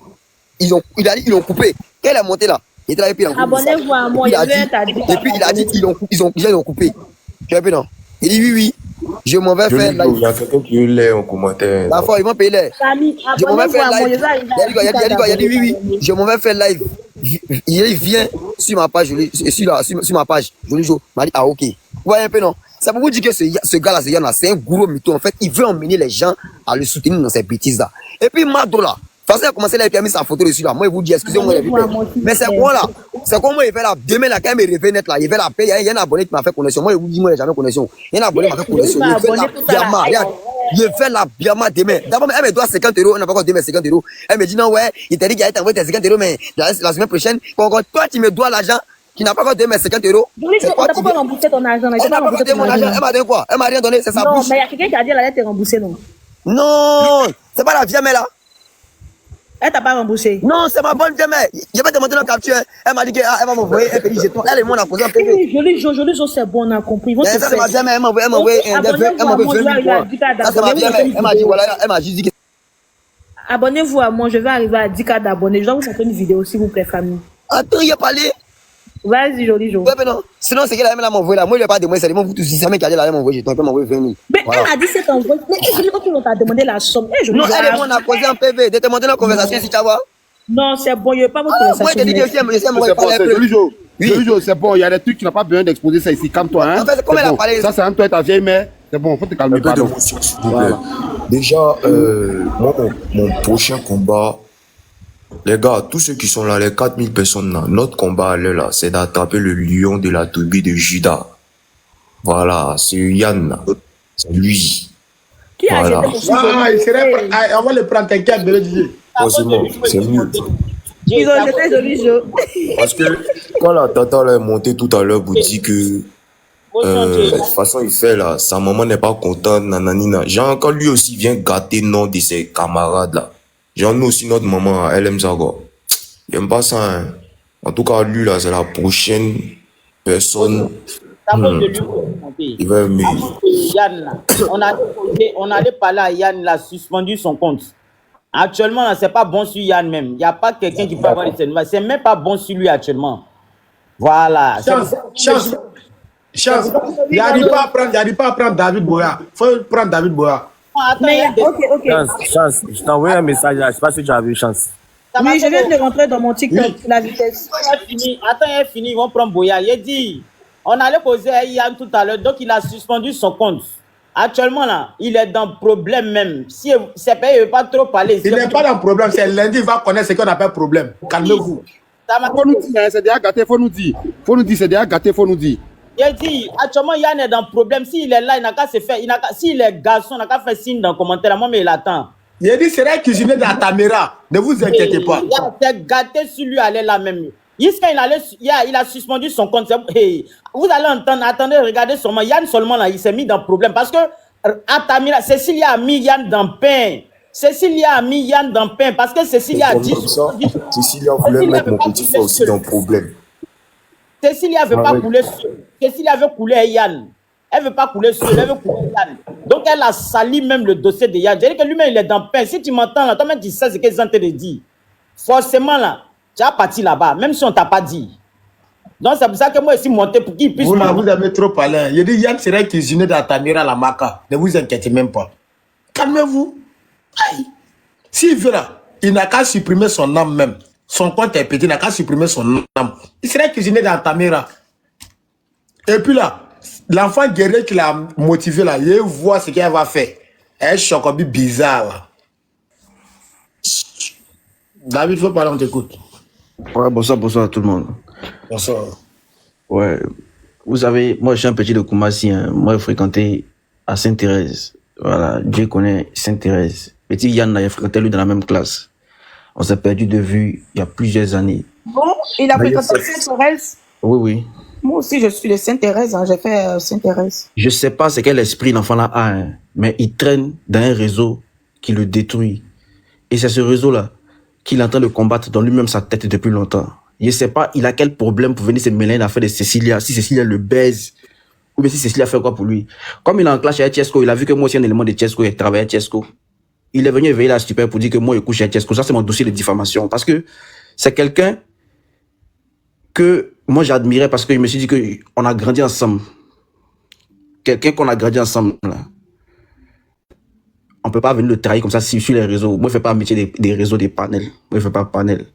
Ils l'ont coupé. Quand il est monté là, il était là et puis il a coupé. Abonnez-vous à moi, et puis il a dit ils ont coupé. Tu vois un peu non? Il dit oui. Je m'en vais faire live. Il y a quelqu'un qui est en commentaire. La fois, ils vont payer l'air. Je m'en vais faire live. Il a dit oui. Je m'en vais faire live. Il vient sur ma page, sur ma page. Joli jour. Il m'a dit, ah ok. Vous voyez un peu non? Ça peut vous dire que ce gars-là, c'est un gros mytho. En fait, il veut emmener les gens à le soutenir dans ces bêtises-là. Et puis Mado là. De toute façon, il a commencé là et puis il a mis sa photo dessus là. Moi, il vous dit, excusez-moi, mais c'est quoi là? C'est quoi moi, il fait là? Demain là, quand il me réveille net là, il fait la paix. Il y a un abonné qui m'a fait connexion. Moi, il vous dit, moi, il n'y a jamais connexion. Il y a un abonné qui m'a fait connexion. Il fait la biama. Il fait la biama demain. D'abord, elle me doit 50 €. Elle n'a pas encore donné 50 €. Elle me dit, non, ouais, il t'a dit qu'il allait t'envoyer tes 50 €, mais la semaine prochaine, toi, tu me dois l'argent. Qui n'a pas encore donné mes 50 €. C'est quoi tu pas remboursé ton argent. Elle n'a pas encore donné mon argent. Elle m'a donné quoi? Elle m'a rien donné, c'est sa bouche. Non, mais il y a quelqu'un qui a dit qu'elle allait te rembourser, non? Non, c'est pas la vieille mère là. Elle t'a pas remboursé? Non, c'est ma bonne vieille mère. Je vais te montrer la capture. Elle m'a dit qu'elle va m'envoyer un petit jeton. Elle et moi, on a posé un peu. Joli, c'est bon, on a compris. Ça, c'est ma vieille mère. Elle m'a envoyé un ça, c'est ma vieille mère. Elle m'a dit, voilà, elle m'a juste dit que. Abonnez-vous à moi, je vais arriver à 10 000 d'abonnés. Je dois vous montrer une vidéo, s'il vous plaît, famille. Attends, il a parlé. Vas-y, Joli. Ouais, mais non. Sinon, c'est qu'elle m'a envoyé là. Moi, il n'a pas demandé, c'est vous tous. Si c'est qui a dit là, elle m'a envoyé jeton. Elle m'a envoyé 20 000. Mais elle a dit c'est envoyé. Mais elle t'a demandé la somme. Non, elle et moi, on a posé un PV. De te montrer la conversation si tu vois. Non, c'est bon, il n'y a pas votre conversation. Moi, je te dis que c'est bon, il y a des trucs, tu n'as pas besoin d'exposer ça ici, calme-toi. Hein? En fait, comment elle a parlé? Ça, c'est un toi et ta vieille mère. C'est bon, faut te calmer. Voilà. Déjà, moi, mon prochain combat, les gars, tous ceux qui sont là, les 4000 personnes là, notre combat là, c'est d'attraper le lion de la tribu de Juda. Voilà, c'est Yann là. C'est lui. Qui a voilà. Il serait on va le prendre, t'inquiète, de le dire. C'est mieux. Ils ont jeté Joli Joe. Parce que quand la tata là est montée tout à l'heure, vous dit que de toute façon il fait là, sa maman n'est pas contente, nananina. Genre quand lui aussi vient gâter le nom de ses camarades là. Genre nous aussi notre maman, elle aime ça quoi. Il aime pas ça hein. En tout cas lui là, c'est la prochaine personne. Il va aimer. Yann là, on allait parler à Yann, il a suspendu son compte. Actuellement, c'est pas bon sur Yann même. Il n'y a pas quelqu'un qui peut avoir des nouvelles. C'est même pas bon sur lui actuellement. Voilà. Chance. Il n'arrive pas à prendre David Boya. Il faut prendre David Boya. Ok. Chance, je t'ai envoyé un message là. Je ne sais pas si tu as vu, Chance. Oui, je viens de rentrer dans mon TikTok, la vitesse. Attends, il est fini, ils vont prendre Boya. Il a dit, on allait poser à Yann tout à l'heure, donc il a suspendu son compte. Actuellement, là, il est dans problème même. Si c'est pas, il ne veut pas trop parler. Il n'est pas dans problème. C'est lundi, il va connaître ce qu'on appelle problème. Calmez-vous. Faut nous dire, c'est déjà gâté, faut nous dire. C'est déjà gâté, faut nous dire. Il dit, actuellement, Yann est dans problème. S'il est là, il n'a qu'à se faire. S'il est garçon, il n'a qu'à faire signe dans le commentaire. Moi, mais il attend. Il a dit, c'est vrai cuisiner dans la caméra. Ne vous inquiétez pas. Il a gâté sur lui, aller là même. Jusqu'à il a suspendu son compte. Hey, vous allez entendre, attendez, regardez seulement. Yann seulement là, il s'est mis dans problème parce que Atamira, Cécilia a mis Yann dans le pain. Cécilia a mis Yann dans le pain parce que Cécilia a dit. Cécilia voulait mettre mon petit frère aussi dans le problème. Cécilia veut pas couler seul. Cécilia veut couler Yann. Elle veut pas couler seul, elle veut couler Yann. Donc elle a sali même le dossier de Yann. Je dis que lui-même il est dans le pain. Si tu m'entends là, toi-même tu sais ce qu'ils ont te dit. Forcément là. Tu as parti là-bas, même si on ne t'a pas dit. Donc, c'est pour ça que moi, je suis monté pour qu'il puisse... Vous avez trop parlé. Il dit, Yann serait cuisiné dans Tamira, la Maca. Ne vous inquiétez même pas. Calmez-vous. S'il veut là, il n'a qu'à supprimer son âme même. Son compte est petit, il n'a qu'à supprimer son âme. Il serait cuisiné dans Tamira. Et puis là, l'enfant guerrier qui l'a motivé là, il voit ce qu'elle va faire. Elle choque un peu bizarre là. David, il faut parler, on t'écoute. Ouais, bonsoir à tout le monde. Bonsoir. Ouais, vous savez, moi je suis un petit de Koumassi, hein. Moi j'ai fréquenté à Sainte-Thérèse. Voilà, Dieu connaît Sainte-Thérèse. Petit Yann, il a fréquenté lui dans la même classe. On s'est perdu de vue il y a plusieurs années. Bon, il a fréquenté Sainte-Thérèse. Oui. Moi aussi, je suis de Sainte-Thérèse, hein. J'ai fait Sainte-Thérèse. Je sais pas c'est quel esprit l'enfant là a, hein. mais il traîne dans un réseau qui le détruit. Et c'est ce réseau-là qu'il est en train de combattre dans lui-même sa tête depuis longtemps. Je ne sais pas, il a quel problème pour venir se mêler à l'affaire de Cecilia, si Cecilia le baise, ou bien si Cecilia fait quoi pour lui. Comme il est en clash avec Chesco, il a vu que moi aussi un élément de Chesco, il travaille avec Chesco. Il est venu éveiller la stupeur pour dire que moi je couche avec Chesco. Ça c'est mon dossier de diffamation. Parce que c'est quelqu'un que moi j'admirais parce que je me suis dit qu'on a grandi ensemble. Quelqu'un qu'on a grandi ensemble là. On peut pas venir le trahir comme ça sur les réseaux. Moi je fais pas un métier des réseaux, des panels. Moi je fais pas panel.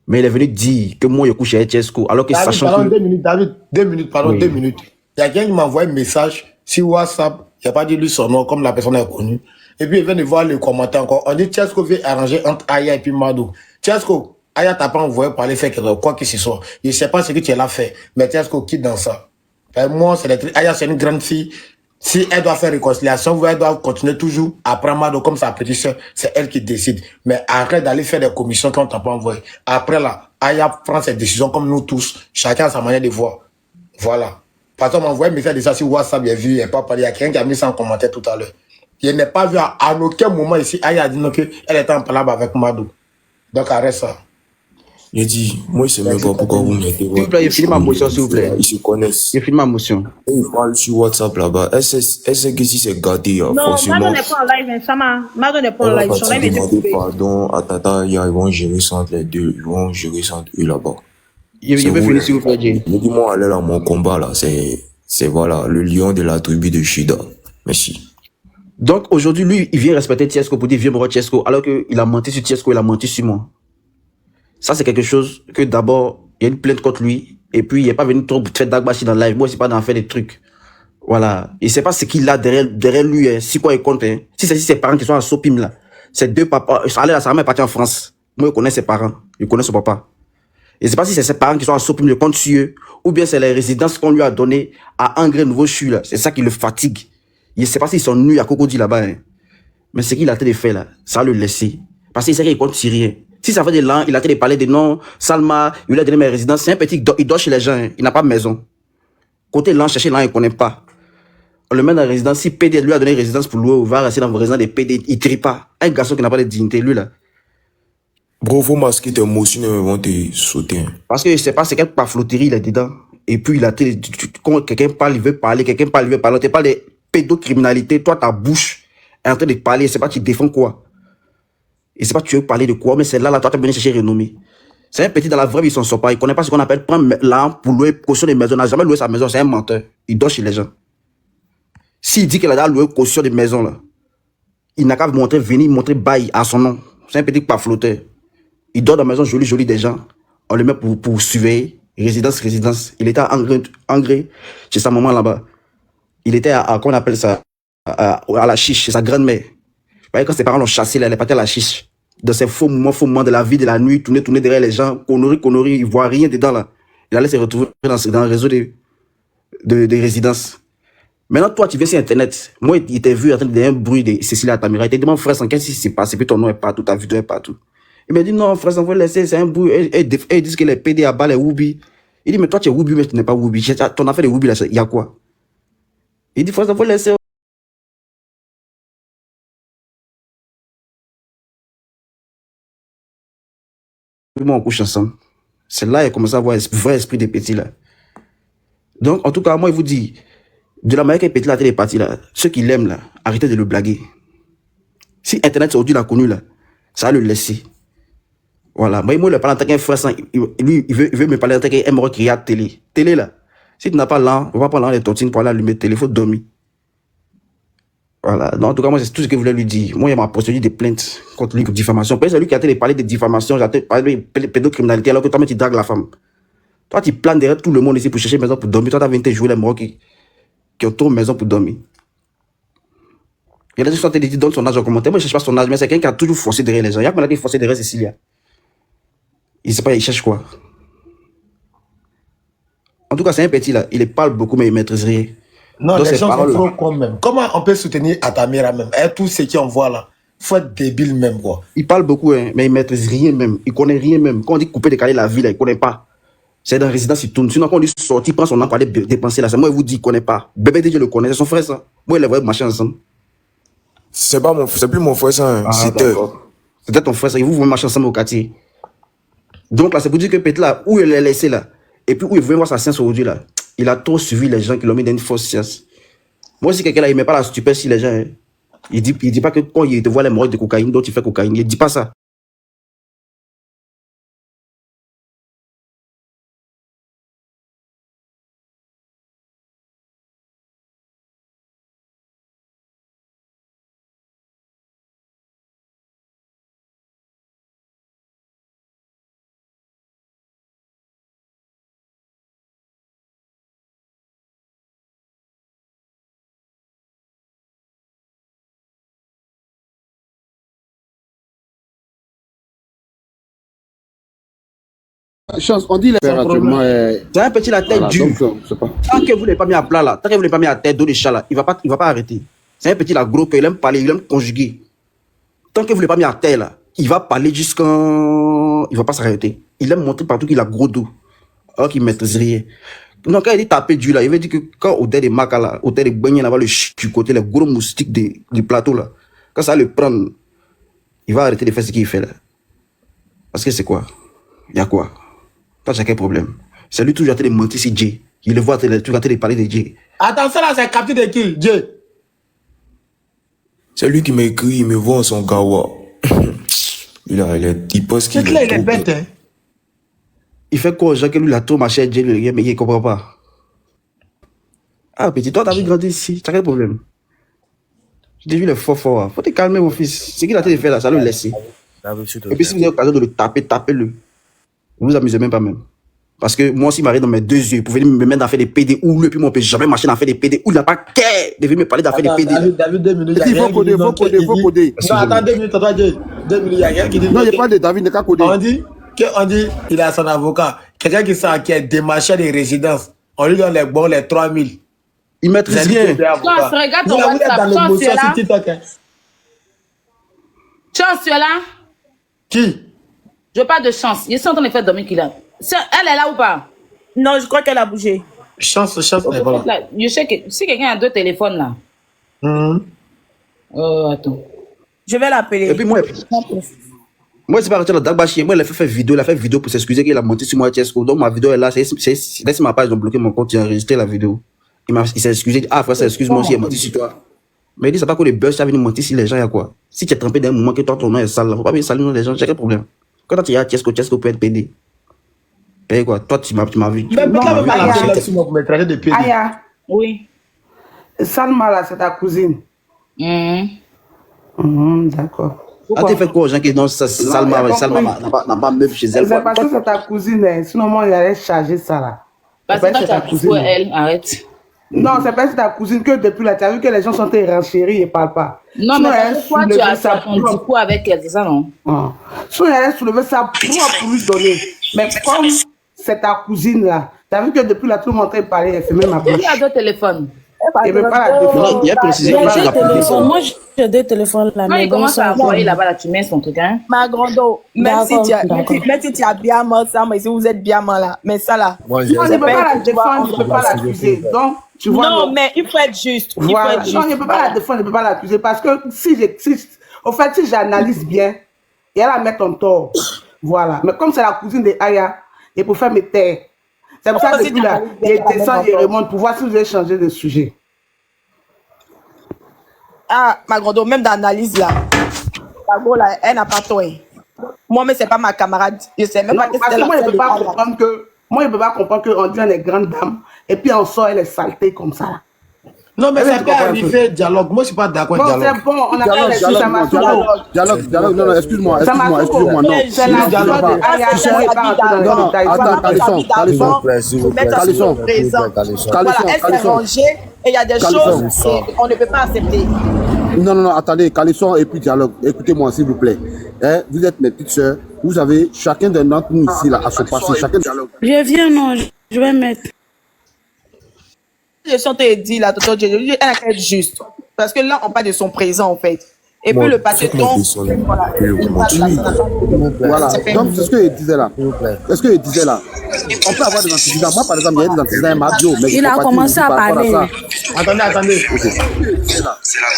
Mais il est venu dire que moi, je couche avec Chesco, alors que David, sachant pardon, que... 2 minutes, David, 2 minutes, pardon, Oui. 2 minutes. Il y a quelqu'un qui m'a envoyé un message sur WhatsApp, il n'a pas dit lui son nom, comme la personne est connue. Et puis il vient de voir le commentaire encore. On dit Chesco veut arranger entre Aya et puis Mado. Chesco, Aya t'a pas envoyé pour aller faire quoi que ce soit. Je ne sais pas ce que tu as fait, mais Chesco quitte dans ça. Moi, Aya, c'est une grande fille. Si elle doit faire réconciliation, ou elle doit continuer toujours à prendre Mado comme sa petite soeur, c'est elle qui décide. Mais arrête d'aller faire des commissions qu'on t'a pas envoyé. Après là, Aya prend ses décisions comme nous tous, chacun a sa manière de voir. Voilà. Parce qu'on m'a envoyé un message de ça sur WhatsApp, il y a vu, il n'y a pas parlé, il y a quelqu'un qui a mis ça en commentaire tout à l'heure. Je n'ai pas vu à aucun moment ici, Aya a dit non qu'elle était en palabre avec Mado. Donc arrête ça. J'ai dit, moi, je sais même pas pourquoi vous mettez. S'il vous plaît, il filme ma motion, s'il vous plaît. Ils se connaissent. Il filme ma motion. Ils parlent sur WhatsApp là-bas. Elle sait que si c'est gâté, Non, forcément. Mado n'est pas en live, hein, Sama. Mado n'est pas en Elle va live. Son partir live est demander coupé. pardon à Tata, ils vont gérer ça entre les deux. Ils vont gérer ça entre eux là-bas. Il veut finir, s'il vous plaît, Jay. Dis-moi, aller à mon combat là, c'est voilà, le lion de la tribu de Shida. Merci. Donc aujourd'hui, lui, il vient respecter Chesco pour dire viens me voir Chesco, alors qu'il a menti sur Chesco, il a menti sur moi. Ça, c'est quelque chose que d'abord, il y a une plainte contre lui, et puis il n'est pas venu trop faire d'agbashi dans le live. Moi, c'est pas d'en faire des trucs. Voilà. Il sait pas ce qu'il a derrière lui, hein. Si quoi il compte, hein. Si c'est ses parents qui sont à Sopim là, ses deux papas, sa mère est partie en France. Moi, je connais ses parents, je connais son papa. Et c'est pas si c'est ses parents qui sont à Sopim, je compte sur eux, ou bien c'est les résidences qu'on lui a données à Angré Nouveau-Chu là. C'est ça qui le fatigue. Il sait pas s'ils sont nus à Cocody là-bas, hein. Mais ce qu'il a été de faire là, ça le laisser. Parce qu'il sait qu'il compte sur rien. Si ça fait des langues, il a été de parler des noms, Salma, il lui a donné mes résidences. C'est un petit, il dort chez les gens, hein. Il n'a pas de maison. Côté langue, chercher langue, il ne connaît pas. On le met dans la résidence. Si PD lui a donné une résidence pour louer, ou va rester dans vos résidences des PD, il ne trie pas. Un garçon qui n'a pas de dignité, lui là. Bro, faut masquer tes mots, sinon ils vont te sauter. Hein. Parce que je ne sais pas, c'est quelle pafloterie il est dedans. Et puis il a été, quand quelqu'un parle, il veut parler, quelqu'un parle, il veut parler. On te parle de pédocriminalité, toi ta bouche est en train de parler, je ne sais pas, tu défends quoi. Et c'est pas tu veux parler de quoi, mais c'est là, toi, tu es venu chercher renommée. C'est un petit dans la vraie vie, il s'en sort pas. Il connaît pas ce qu'on appelle prendre l'arme pour louer caution des maisons. Il n'a jamais loué sa maison, c'est un menteur. Il dort chez les gens. S'il dit qu'il a loué caution des maisons, là, il n'a qu'à venir montrer bail à son nom. C'est un petit pas flotteur. Il dort dans la maison jolie des gens. On le met pour surveiller. Résidence. Il était à Angré, chez sa maman là-bas. Il était à comment on appelle ça? À la chiche, chez sa grand-mère. Quand ses parents l'ont chassé, elle est partie à la chiche. Dans ces faux moments de la vie, de la nuit, tourner derrière les gens, conneries, il ne voit rien dedans là. Il allait se retrouver dans le réseau de résidences. Maintenant, toi, tu viens sur Internet. Moi, il t'a vu en train de dire un bruit de Cécilia Atamira. Il t'a demandé, frère, qu'est-ce qui s'est passé? Puis ton nom est partout, ta vidéo est partout. Il m'a dit, non, frère, on va laisser, c'est un bruit. Et ils disent que les PD à bas les Woubi. Il dit, mais toi, tu es Woubi, mais tu n'es pas Woubi. Ton affaire de Woubi, là, il y a quoi? Il dit, frère, on va laisser. On couche ensemble. C'est là qu'il a commencé à avoir un vrai esprit des petits là. Donc, en tout cas, moi, je vous dis, de la manière que Petit là, les partis là, ceux qui l'aiment là, arrêtez de le blaguer. Si Internet aujourd'hui l'a connu là, ça va le laisser. Voilà. Moi, il me parle en tant qu'un frère, lui, il veut me parler en tant qu'un mort qui regarde télé. Télé là. Si tu n'as pas là, on va pas prendre les tontines pour aller allumer le téléphone, dormir. Voilà. Donc, en tout cas, moi, c'est tout ce que je voulais lui dire. Moi, il m'a procédé des plaintes contre lui, diffamation. C'est lui qui a été parler de diffamation, j'ai parlé de pédocriminalité, alors que toi, tu dragues la femme. Toi, tu planes derrière tout le monde ici pour chercher une maison pour dormir. Toi, tu as 20 jours les morts qui ont une maison pour dormir. Il y a des gens qui disent donne son âge en commentaire. Moi, je ne cherche pas son âge, mais c'est quelqu'un qui a toujours forcé derrière les gens. Il y a quelqu'un qui a forcé derrière Cécilia. Il ne sait pas, il cherche quoi. En tout cas, c'est un petit là. Il parle beaucoup, mais il ne maîtrise rien. Non, les gens sont trop cons même. Comment on peut soutenir Atamira même? Et tous ceux qui en voient là, faut être débile même quoi. Il parle beaucoup, hein, mais il ne maîtrise rien même. Il ne connaît rien même. Quand on dit couper, décaler la vie, là, il ne connaît pas. C'est dans la résidence, il tourne. Sinon, quand on dit sortir, il prend son nom pour aller dépenser là. C'est moi, je vous dis, il ne connaît pas. Bébé DJ le connaît, c'est son frère ça. Moi, il les voit marcher ensemble. C'est plus mon frère, ça. Ah, C'était. C'était ton frère, ça. Et vous marcher ensemble au quartier. Donc là, c'est pour dire que peut-être là, où il est laissé là, et puis où il veut voir sa science aujourd'hui là, il a trop suivi les gens qui l'ont mis dans une fausse science. Moi, si quelqu'un là, il met pas la stupeur si les gens, hein, il dit pas que quand il te voit les morts de cocaïne, donc il fait cocaïne. Il dit pas ça. Chance, on dit les pères actuellement. C'est un petit la tête Voilà, dure. donc, c'est pas. Tant que vous l'avez pas mis à plat là, tant que vous l'avez pas mis à tête d'eau de chat là, il va pas arrêter. C'est un petit là gros qu'il aime parler, il aime conjuguer. Tant que vous l'avez pas mis à terre là, il va parler jusqu'à, il va pas s'arrêter. Il aime montrer partout qu'il a gros dos, alors qu'il maîtrise rien. Donc quand il dit taper du là, il veut dire que quand au terre des macas là, au terre des beignets là-bas, du côté, les gros moustiques du plateau là, quand ça va le prendre, il va arrêter de faire ce qu'il fait là. Parce que c'est quoi? Il y a quoi? Pas chacun problème. C'est lui toujours en train de mentir si Jay. Il le voit toujours en train de parler de Jay. Attends, ça là, c'est capté de qui, Jay? C'est lui qui m'écrit, il me voit en son gawa. Il pense qu'il est. Il est bête, hein. Il fait quoi aux gens que lui, il a trop marché Jay, mais il comprend pas. Ah, petit, toi, t'as vu grandir ici. T'as quel problème? Je t'ai vu le fort. Faut te calmer, mon fils. Ce qu'il a en train de faire là, ça le laisser. Et puis si vous avez l'occasion de le taper, tapez-le. Vous vous amusez même pas même. Parce que moi aussi, m'arrive dans mes 2 yeux pour venir me mettre dans faire des PD ou lui, puis moi, on peut jamais marcher dans faire des PD ou il n'a pas qu'à de venir me parler d'en faire des PD. David, 2 minutes. Il faut coder. Non, attends 2 minutes, attends, 2 minutes, il y a quelqu'un qui dit. Non, il n'y a pas de David, il n'est qu'à coder. On dit, il a son avocat. Quelqu'un qui a démarché les résidences. On lui donne les 3000. Il maîtrise rien. Chance, regarde ton WhatsApp. Chance, tu es là? Chance, tu es là? Qui? Je parle de Chance. Je suis en train de faire dormir qu'il a. Elle est là ou pas? Non, je crois qu'elle a bougé. Chance, mais voilà. Je sais que si quelqu'un a 2 téléphones là. Attends. Je vais l'appeler. Et puis moi, c'est pas arrêté là, Dagbachi. Moi, il a fait vidéo pour s'excuser qu'il a monté sur moi, Tiesco. Donc ma vidéo est là. C'est sur ma page, ils ont bloqué mon compte, ils ont enregistré la vidéo. Il s'est excusé. Ah, frère, excuse-moi aussi, il a menti sur toi. Mais il dit, c'est pas que les buzz, ça vient mentir sur les gens, il y a quoi? Si tu es trempé d'un moment que toi, ton nom est sale, faut pas venir saluer les gens, j'ai quel problème? Quand tu es à Tiesco peut être pédé. Et quoi? Toi, tu m'as vu. Mais pourquoi pas la de pédé? Aya. Oui. Salma, là, c'est ta cousine. D'accord. Ah, tu fait quoi aux gens qui disent Salma n'a pas meuf chez elle? C'est parce que c'est ta cousine, hein. Sinon, moi, il allait charger ça là. Parce que c'est ta cousine. Elle, arrête. Non, c'est pas ta cousine que depuis là, tu as vu que les gens sont renchéris et parlent pas. Non, sinon, mais pourquoi tu as fait ton discours avec elle, c'est ça, non? Sinon, elle allait soulever ça pour lui donner. Mais comme c'est ta cousine là, tu as vu que depuis là, tout le monde est en train de parler, elle fait même ma bouche. Il y a 2 téléphones. Il ne veut pas la défendre. Il y a précisé que Moi, j'ai 2 téléphones là. Quand il commence à envoyer là-bas, là, tu mets son truc, hein? Ma grando, même si tu as bien mort ça, mais si vous êtes bien mort là, mais ça là. Non, il ne peut pas la défendre, il ne peut pas l'accuser. Donc, tu vois. Non, mais il faut être juste. Voilà. Non, il ne peut pas la défendre, il ne peut pas l'accuser. Parce que si j'analyse bien, et elle va mettre en tort. Voilà. Mais comme c'est la cousine de Aya, et pour faire mes terres. C'est pour ça que depuis là, il descend, il remonte pour voir si vous avez changé de sujet. Ah, ma grande, même d'analyse là, là, elle n'a pas tort. Moi, mais c'est pas ma camarade. Je sais même pas parce que moi, je ne peux pas comprendre que. Moi, je ne peux pas comprendre qu'on dit elle est grande dame et puis on sort, elle est saleté comme ça. Là. Non, mais ça peut arriver, dialogue. Moi, je ne suis pas d'accord avec dialogue. C'est bon, on a fait dialogue. Non, excuse-moi, non. C'est la dialogue. Attends, Voilà, elle s'est rangée et il y a des choses qu'on ne peut pas accepter. Non, attendez, Calisson et puis dialogue. Écoutez-moi, s'il vous plaît. Vous êtes mes petites sœurs. Vous avez chacun d'entre nous ici, là, à se passer. Chacun dialogue. Je viens, non, je vais mettre. Je suis en train de dire là, elle a qu'à être juste. Parce que là, on parle de son présent, en fait. Et puis le patron, voilà. Voilà, donc c'est ce que je disais là. C'est ce que je disais là. On peut avoir des antécédents. Moi, par exemple, il y a des antécédents Mabio, mais Il a commencé à parler. Attendez. C'est la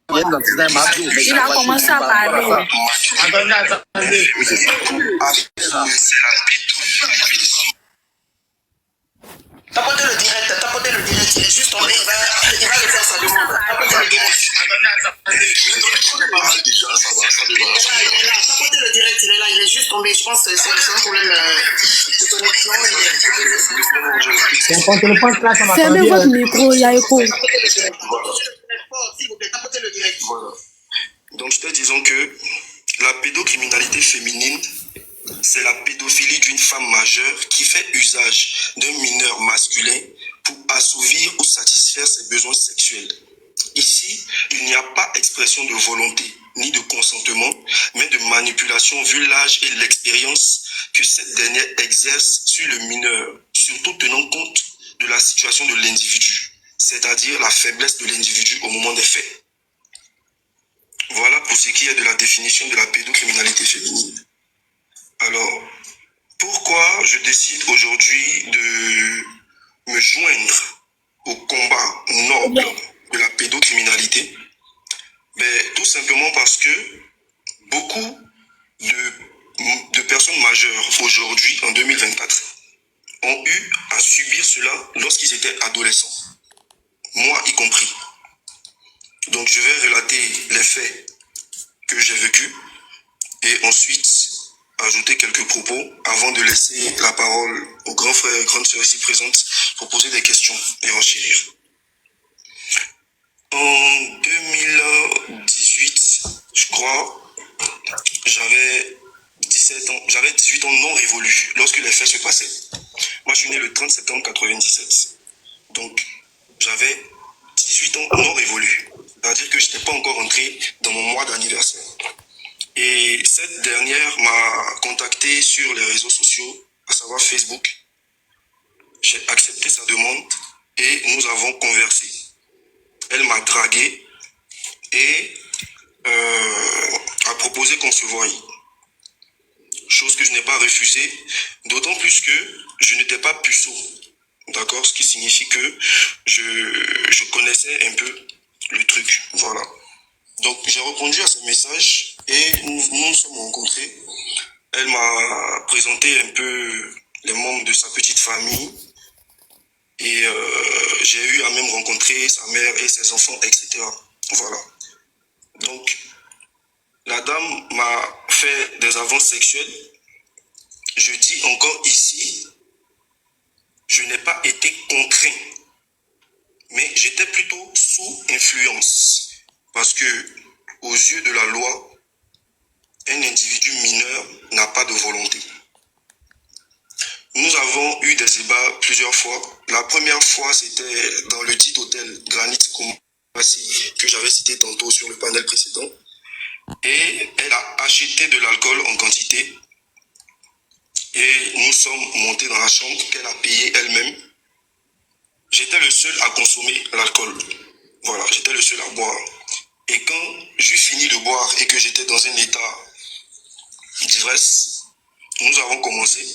Il a commencé à parler. Tapotez le direct, il est juste tombé, il va le faire sa demande. Tapotez le direct. Tapotez le direct, il est là, il est juste tombé. Je pense que c'est un problème de connexion. Ton téléphone classe, on Fermez votre micro, il y a écho. Tapotez le direct. Voilà. Donc, j'étais disant que la pédocriminalité féminine, c'est la pédophilie d'une femme majeure qui fait usage d'un mineur masculin pour assouvir ou satisfaire ses besoins sexuels. Ici, il n'y a pas expression de volonté ni de consentement, mais de manipulation vu l'âge et l'expérience que cette dernière exerce sur le mineur, surtout tenant compte de la situation de l'individu, c'est-à-dire la faiblesse de l'individu au moment des faits. Voilà pour ce qui est de la définition de la pédocriminalité féminine. Alors, pourquoi je décide aujourd'hui de me joindre au combat noble de la pédocriminalité? Tout simplement parce que beaucoup de personnes majeures aujourd'hui, en 2024, ont eu à subir cela lorsqu'ils étaient adolescents, moi y compris. Donc je vais relater les faits que j'ai vécus et ensuite ajouter quelques propos avant de laisser la parole aux grands frères et grandes sœurs ici présentes pour poser des questions et enchérir. En 2018, je crois, j'avais 17 ans, j'avais 18 ans non révolus lorsque les faits se passaient. Moi, je suis né le 30 septembre 97. Donc, j'avais 18 ans non révolus. C'est-à-dire que je n'étais pas encore entré dans mon mois d'anniversaire. Et cette dernière m'a contacté sur les réseaux sociaux, à savoir Facebook. J'ai accepté sa demande et nous avons conversé. Elle m'a dragué et a proposé qu'on se voie. Chose que je n'ai pas refusée, d'autant plus que je n'étais pas puceau. D'accord? Ce qui signifie que je connaissais un peu le truc. Voilà. Donc j'ai répondu à ce message et nous nous sommes rencontrés. Elle m'a présenté un peu les membres de sa petite famille et j'ai eu à même rencontrer sa mère et ses enfants, etc. Voilà. Donc la dame m'a fait des avances sexuelles. Je dis encore ici, je n'ai pas été contraint, mais j'étais plutôt sous influence. Parce que, aux yeux de la loi, un individu mineur n'a pas de volonté. Nous avons eu des débats plusieurs fois. La première fois, c'était dans le dit hôtel Granit Kumasi que j'avais cité tantôt sur le panel précédent. Et elle a acheté de l'alcool en quantité. Et nous sommes montés dans la chambre qu'elle a payée elle-même. J'étais le seul à consommer l'alcool. Voilà, j'étais le seul à boire. Et quand j'ai fini de boire et que j'étais dans un état d'ivresse, nous avons commencé.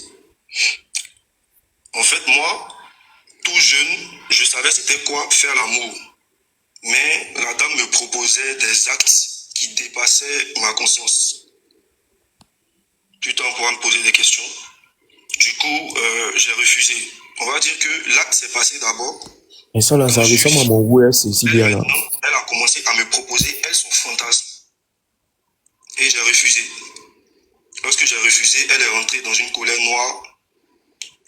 En fait, moi, tout jeune, je savais c'était quoi faire l'amour. Mais la dame me proposait des actes qui dépassaient ma conscience. Tu t'en pourras me poser des questions. Du coup, j'ai refusé. On va dire que l'acte s'est passé d'abord. Et ça, là, ça ressemble à mon ouais, c'est si bien là. Elle a commencé à me proposer, elle, son fantasme. Et j'ai refusé. Lorsque j'ai refusé, elle est rentrée dans une colère noire.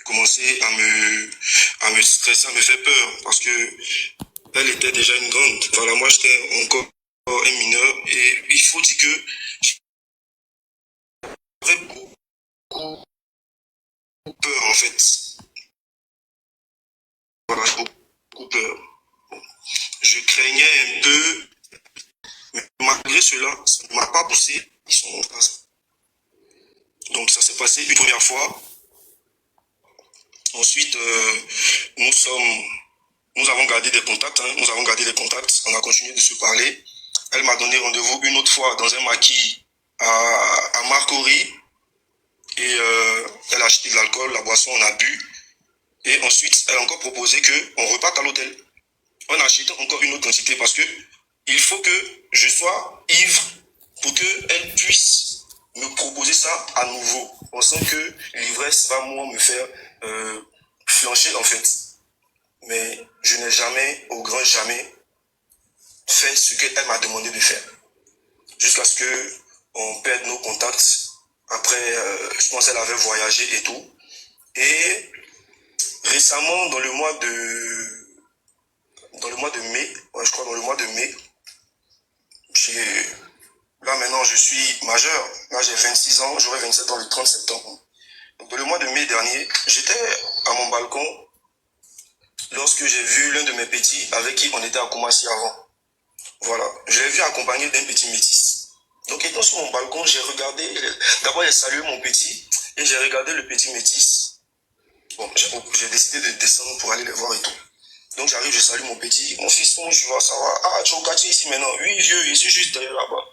Commençait à me stresser, à me faire peur. Parce que elle était déjà une grande. Voilà, moi, j'étais encore un mineur. Et il faut dire que j'avais beaucoup peur, en fait. Voilà, beaucoup peur. Je craignais un peu, mais malgré cela, ça ne m'a pas poussé. Ils sont en place. Donc ça s'est passé une première fois. Ensuite, nous sommes Nous avons gardé des contacts, on a continué de se parler. Elle m'a donné rendez-vous une autre fois dans un maquis à Marcory. Et elle a acheté de l'alcool, la boisson, on a bu. Et ensuite, elle a encore proposé qu'on reparte à l'hôtel. On a acheté encore une autre quantité parce que il faut que je sois ivre pour qu'elle puisse me proposer ça à nouveau. On sent que l'ivresse va moi me faire flancher en fait. Mais je n'ai jamais, au grand jamais, fait ce qu'elle m'a demandé de faire. Jusqu'à ce qu'on perde nos contacts. Après, je pense qu'elle avait voyagé et tout. Et récemment, dans le mois de mai, ouais, je crois dans le mois de mai, là maintenant je suis majeur. Là j'ai 26 ans, j'aurai 27 ans le 30 septembre. Donc dans le mois de mai dernier, j'étais à mon balcon lorsque j'ai vu l'un de mes petits avec qui on était à Koumassi avant. Voilà, je l'ai vu accompagné d'un petit métis. Donc étant sur mon balcon, j'ai regardé, d'abord j'ai salué mon petit et j'ai regardé le petit métis. Bon, j'ai décidé de descendre pour aller les voir et tout. Donc j'arrive, je salue mon petit, mon fils, comment tu vas, ça va? Ah, tu es au quartier ici maintenant? Oui, vieux, je suis juste derrière là-bas.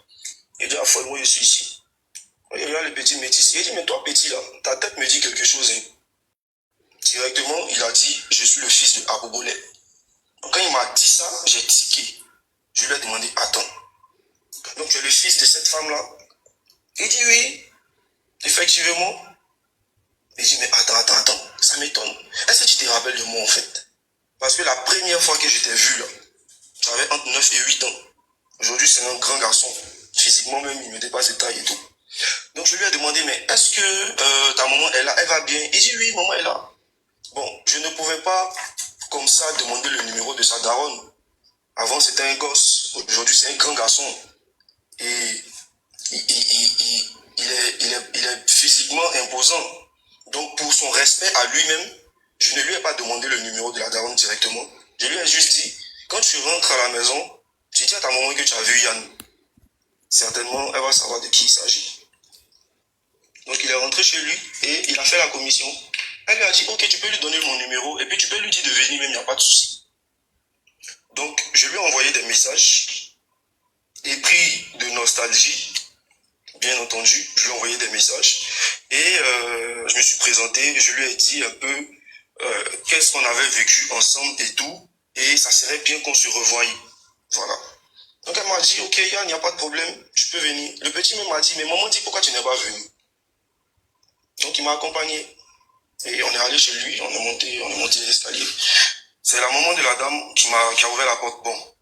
Il dit, ah, fois moi je suis ici. Il regarde le petit métis. Il dit, mais toi petit là, ta tête me dit quelque chose. Hein. Directement, il a dit, je suis le fils de Abobolé. Donc quand il m'a dit ça, j'ai tiqué. Je lui ai demandé, attends. Donc tu es le fils de cette femme-là? Il dit oui, effectivement. Il dit, mais attends, ça m'étonne. Est-ce que tu te rappelles de moi en fait? Parce que la première fois que je t'ai vu là, j'avais entre 9 et 8 ans. Aujourd'hui, c'est un grand garçon. Physiquement même, il me dépasse de taille et tout. Donc je lui ai demandé, mais est-ce que ta maman est là? Elle va bien? Il dit oui, maman est là. Bon, je ne pouvais pas comme ça demander le numéro de sa daronne. Avant, c'était un gosse. Aujourd'hui, c'est un grand garçon. Et il est physiquement imposant. Donc, pour son respect à lui-même, je ne lui ai pas demandé le numéro de la daronne directement. Je lui ai juste dit, quand tu rentres à la maison, tu dis à ta maman que tu as vu Yann. Certainement, elle va savoir de qui il s'agit. Donc, il est rentré chez lui et il a fait la commission. Elle lui a dit, ok, tu peux lui donner mon numéro et puis tu peux lui dire de venir même, il n'y a pas de souci. Donc, je lui ai envoyé des messages épris de nostalgie. Bien entendu, je lui ai envoyé des messages et je me suis présenté, je lui ai dit un peu qu'est-ce qu'on avait vécu ensemble et tout, et ça serait bien qu'on se revoie. Voilà. Donc elle m'a dit, ok Yann, il n'y a pas de problème, tu peux venir. Le petit même m'a dit, mais maman dit pourquoi tu n'es pas venu? Donc il m'a accompagné et on est allé chez lui, on est monté l'escalier. C'est la maman de la dame qui a ouvert la porte. Bon,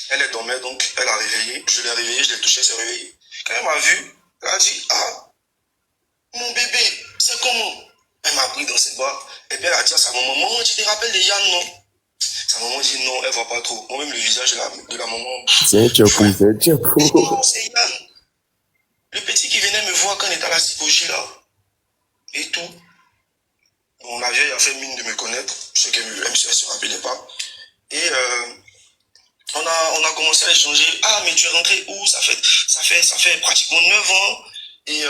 elle dormait donc, elle a réveillé, je l'ai réveillé, je l'ai touché, elle s'est réveillée. Quand elle m'a vu, elle a dit, ah, mon bébé, c'est comment? Elle m'a pris dans ses bras, et puis elle a dit à sa maman, maman, tu te rappelles de Yann, non? Sa maman dit, non, elle ne voit pas trop. Moi-même, le visage de la maman. C'est un tchèque. Non, c'est Yann. Le petit qui venait me voir quand on était à la psychologie là, et tout. Bon, la vieille a fait mine de me connaître, je sais qu'elle ne se rappelait pas. Et on a commencé à échanger. Ah, mais tu es rentré où? Ça fait pratiquement 9 ans. Et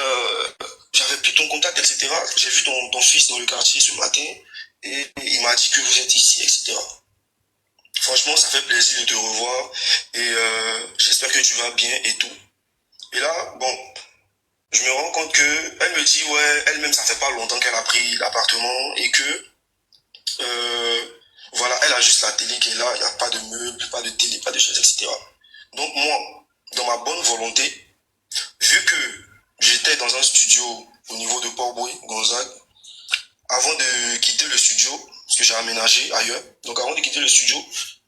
j'avais plus ton contact, etc. J'ai vu ton fils dans le quartier ce matin. Et il m'a dit que vous êtes ici, etc. Franchement, ça fait plaisir de te revoir. Et j'espère que tu vas bien et tout. Et là, bon, je me rends compte que elle me dit, ouais, elle-même, ça fait pas longtemps qu'elle a pris l'appartement. Et que, voilà, elle a juste la télé qui est là. Il n'y a pas de meubles, pas de télé, pas de choses, etc. Donc moi, dans ma bonne volonté, vu que j'étais dans un studio au niveau de Port-Boué, Gonzague, avant de quitter le studio, parce que j'ai aménagé ailleurs, donc avant de quitter le studio,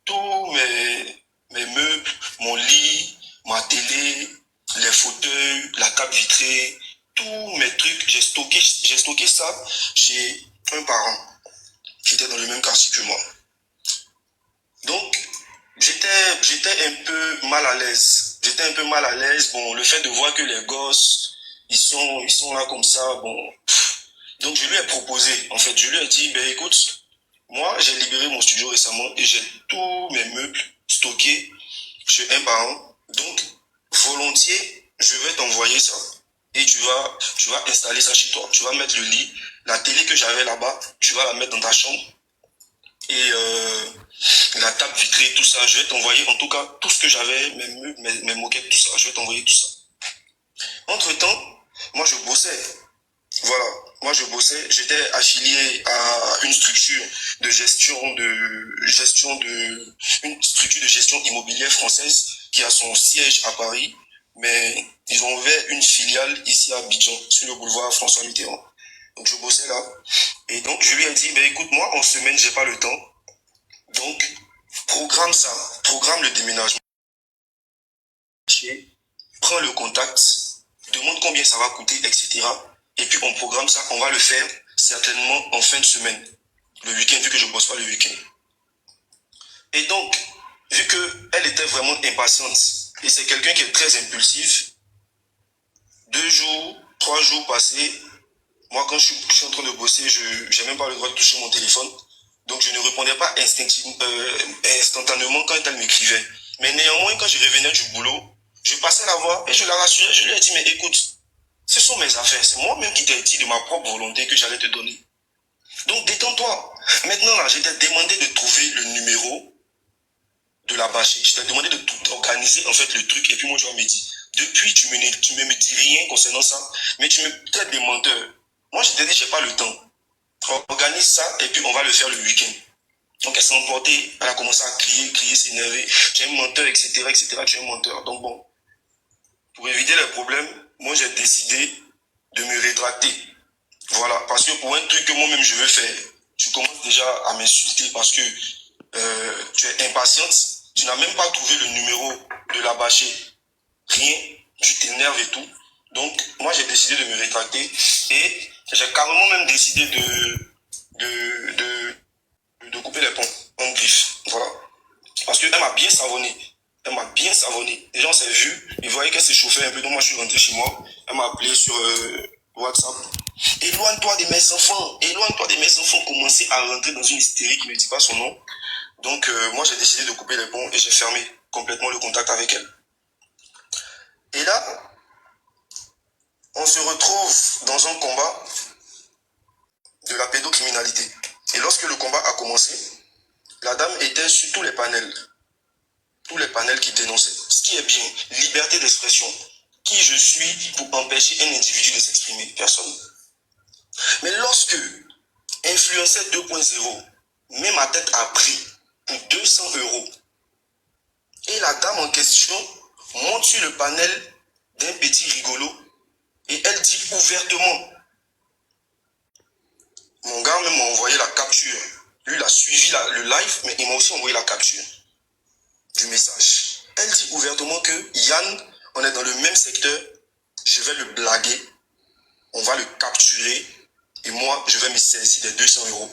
tous mes meubles, mon lit, ma télé, les fauteuils, la table vitrée, tous mes trucs, j'ai stocké ça chez un parent qui était dans le même quartier que moi. Donc, j'étais un peu mal à l'aise. Bon, le fait de voir que les gosses, ils sont là comme ça, bon. Donc, je lui ai proposé, en fait, je lui ai dit, ben écoute, moi, j'ai libéré mon studio récemment et j'ai tous mes meubles stockés chez un parent. Donc, volontiers, je vais t'envoyer ça. Et tu vas installer ça chez toi. Tu vas mettre le lit, la télé que j'avais là-bas, tu vas la mettre dans ta chambre. et la table vitrée, tout ça. Je vais t'envoyer en tout cas tout ce que j'avais, mes moquettes, tout ça. Je vais t'envoyer tout ça. Entre-temps, moi je bossais. Voilà, moi je bossais, j'étais affilié à une structure de une structure de gestion immobilière française qui a son siège à Paris, mais ils ont ouvert une filiale ici à Abidjan, sur le boulevard François Mitterrand. Donc je bossais là, et donc je lui ai dit, ben écoute, moi en semaine j'ai pas le temps, donc programme ça, programme le déménagement, prends le contact, demande combien ça va coûter, etc. Et puis on programme ça, on va le faire certainement en fin de semaine, le week-end, vu que je bosse pas le week-end. Et donc, vu qu'elle était vraiment impatiente, et c'est quelqu'un qui est très impulsif, 2 jours, 3 jours passés, moi quand je suis en train de bosser, je n'ai même pas le droit de toucher mon téléphone, donc je ne répondais pas instantanément quand elle m'écrivait. Mais néanmoins, quand je revenais du boulot, je passais la voir et je la rassurais, je lui ai dit, mais écoute, ce sont mes affaires, c'est moi-même qui t'ai dit de ma propre volonté que j'allais te donner. Donc détends-toi. Maintenant là, je t'ai demandé de trouver le numéro de la bâchée. Je t'ai demandé de tout organiser en fait le truc. Et puis moi je me dis, depuis tu me dis rien concernant ça, mais tu me traites de menteur. Moi je t'ai dit, j'ai pas le temps. Organise ça et puis on va le faire le week-end. Donc elle s'est emportée, elle a commencé à crier, s'énerver. Tu es un menteur, etc., tu es un menteur. Donc bon, pour éviter les problèmes, moi j'ai décidé de me rétracter. Voilà, parce que pour un truc que moi-même je veux faire, tu commences déjà à m'insulter parce que tu es impatiente, tu n'as même pas trouvé le numéro de la bâchée. Rien, tu t'énerves et tout. Donc moi j'ai décidé de me rétracter et j'ai carrément même décidé de couper les ponts en griffe. Voilà. Parce qu'elle m'a bien savonné. Elle m'a bien savonné. Les gens s'est vu, ils voyaient qu'elle s'échauffait un peu, donc moi je suis rentré chez moi. Elle m'a appelé sur WhatsApp. Éloigne-toi de mes enfants, commençaient à rentrer dans une hystérie qui ne dit pas son nom. Donc moi j'ai décidé de couper les ponts et j'ai fermé complètement le contact avec elle. Et là, on se retrouve dans un combat de la pédocriminalité. Et lorsque le combat a commencé, la dame était sur tous les panels qui dénonçaient. Ce qui est bien, liberté d'expression. Qui je suis pour empêcher un individu de s'exprimer? Personne. Mais lorsque Influencer 2.0 met ma tête à prix pour 200 €, et la dame en question monte sur le panel d'un petit rigolo et elle dit ouvertement, mon gars même m'a envoyé la capture. Lui, il a suivi le live, mais il m'a aussi envoyé la capture du message. Elle dit ouvertement que Yann, on est dans le même secteur, je vais le blaguer, on va le capturer et moi, je vais me saisir des 200 €.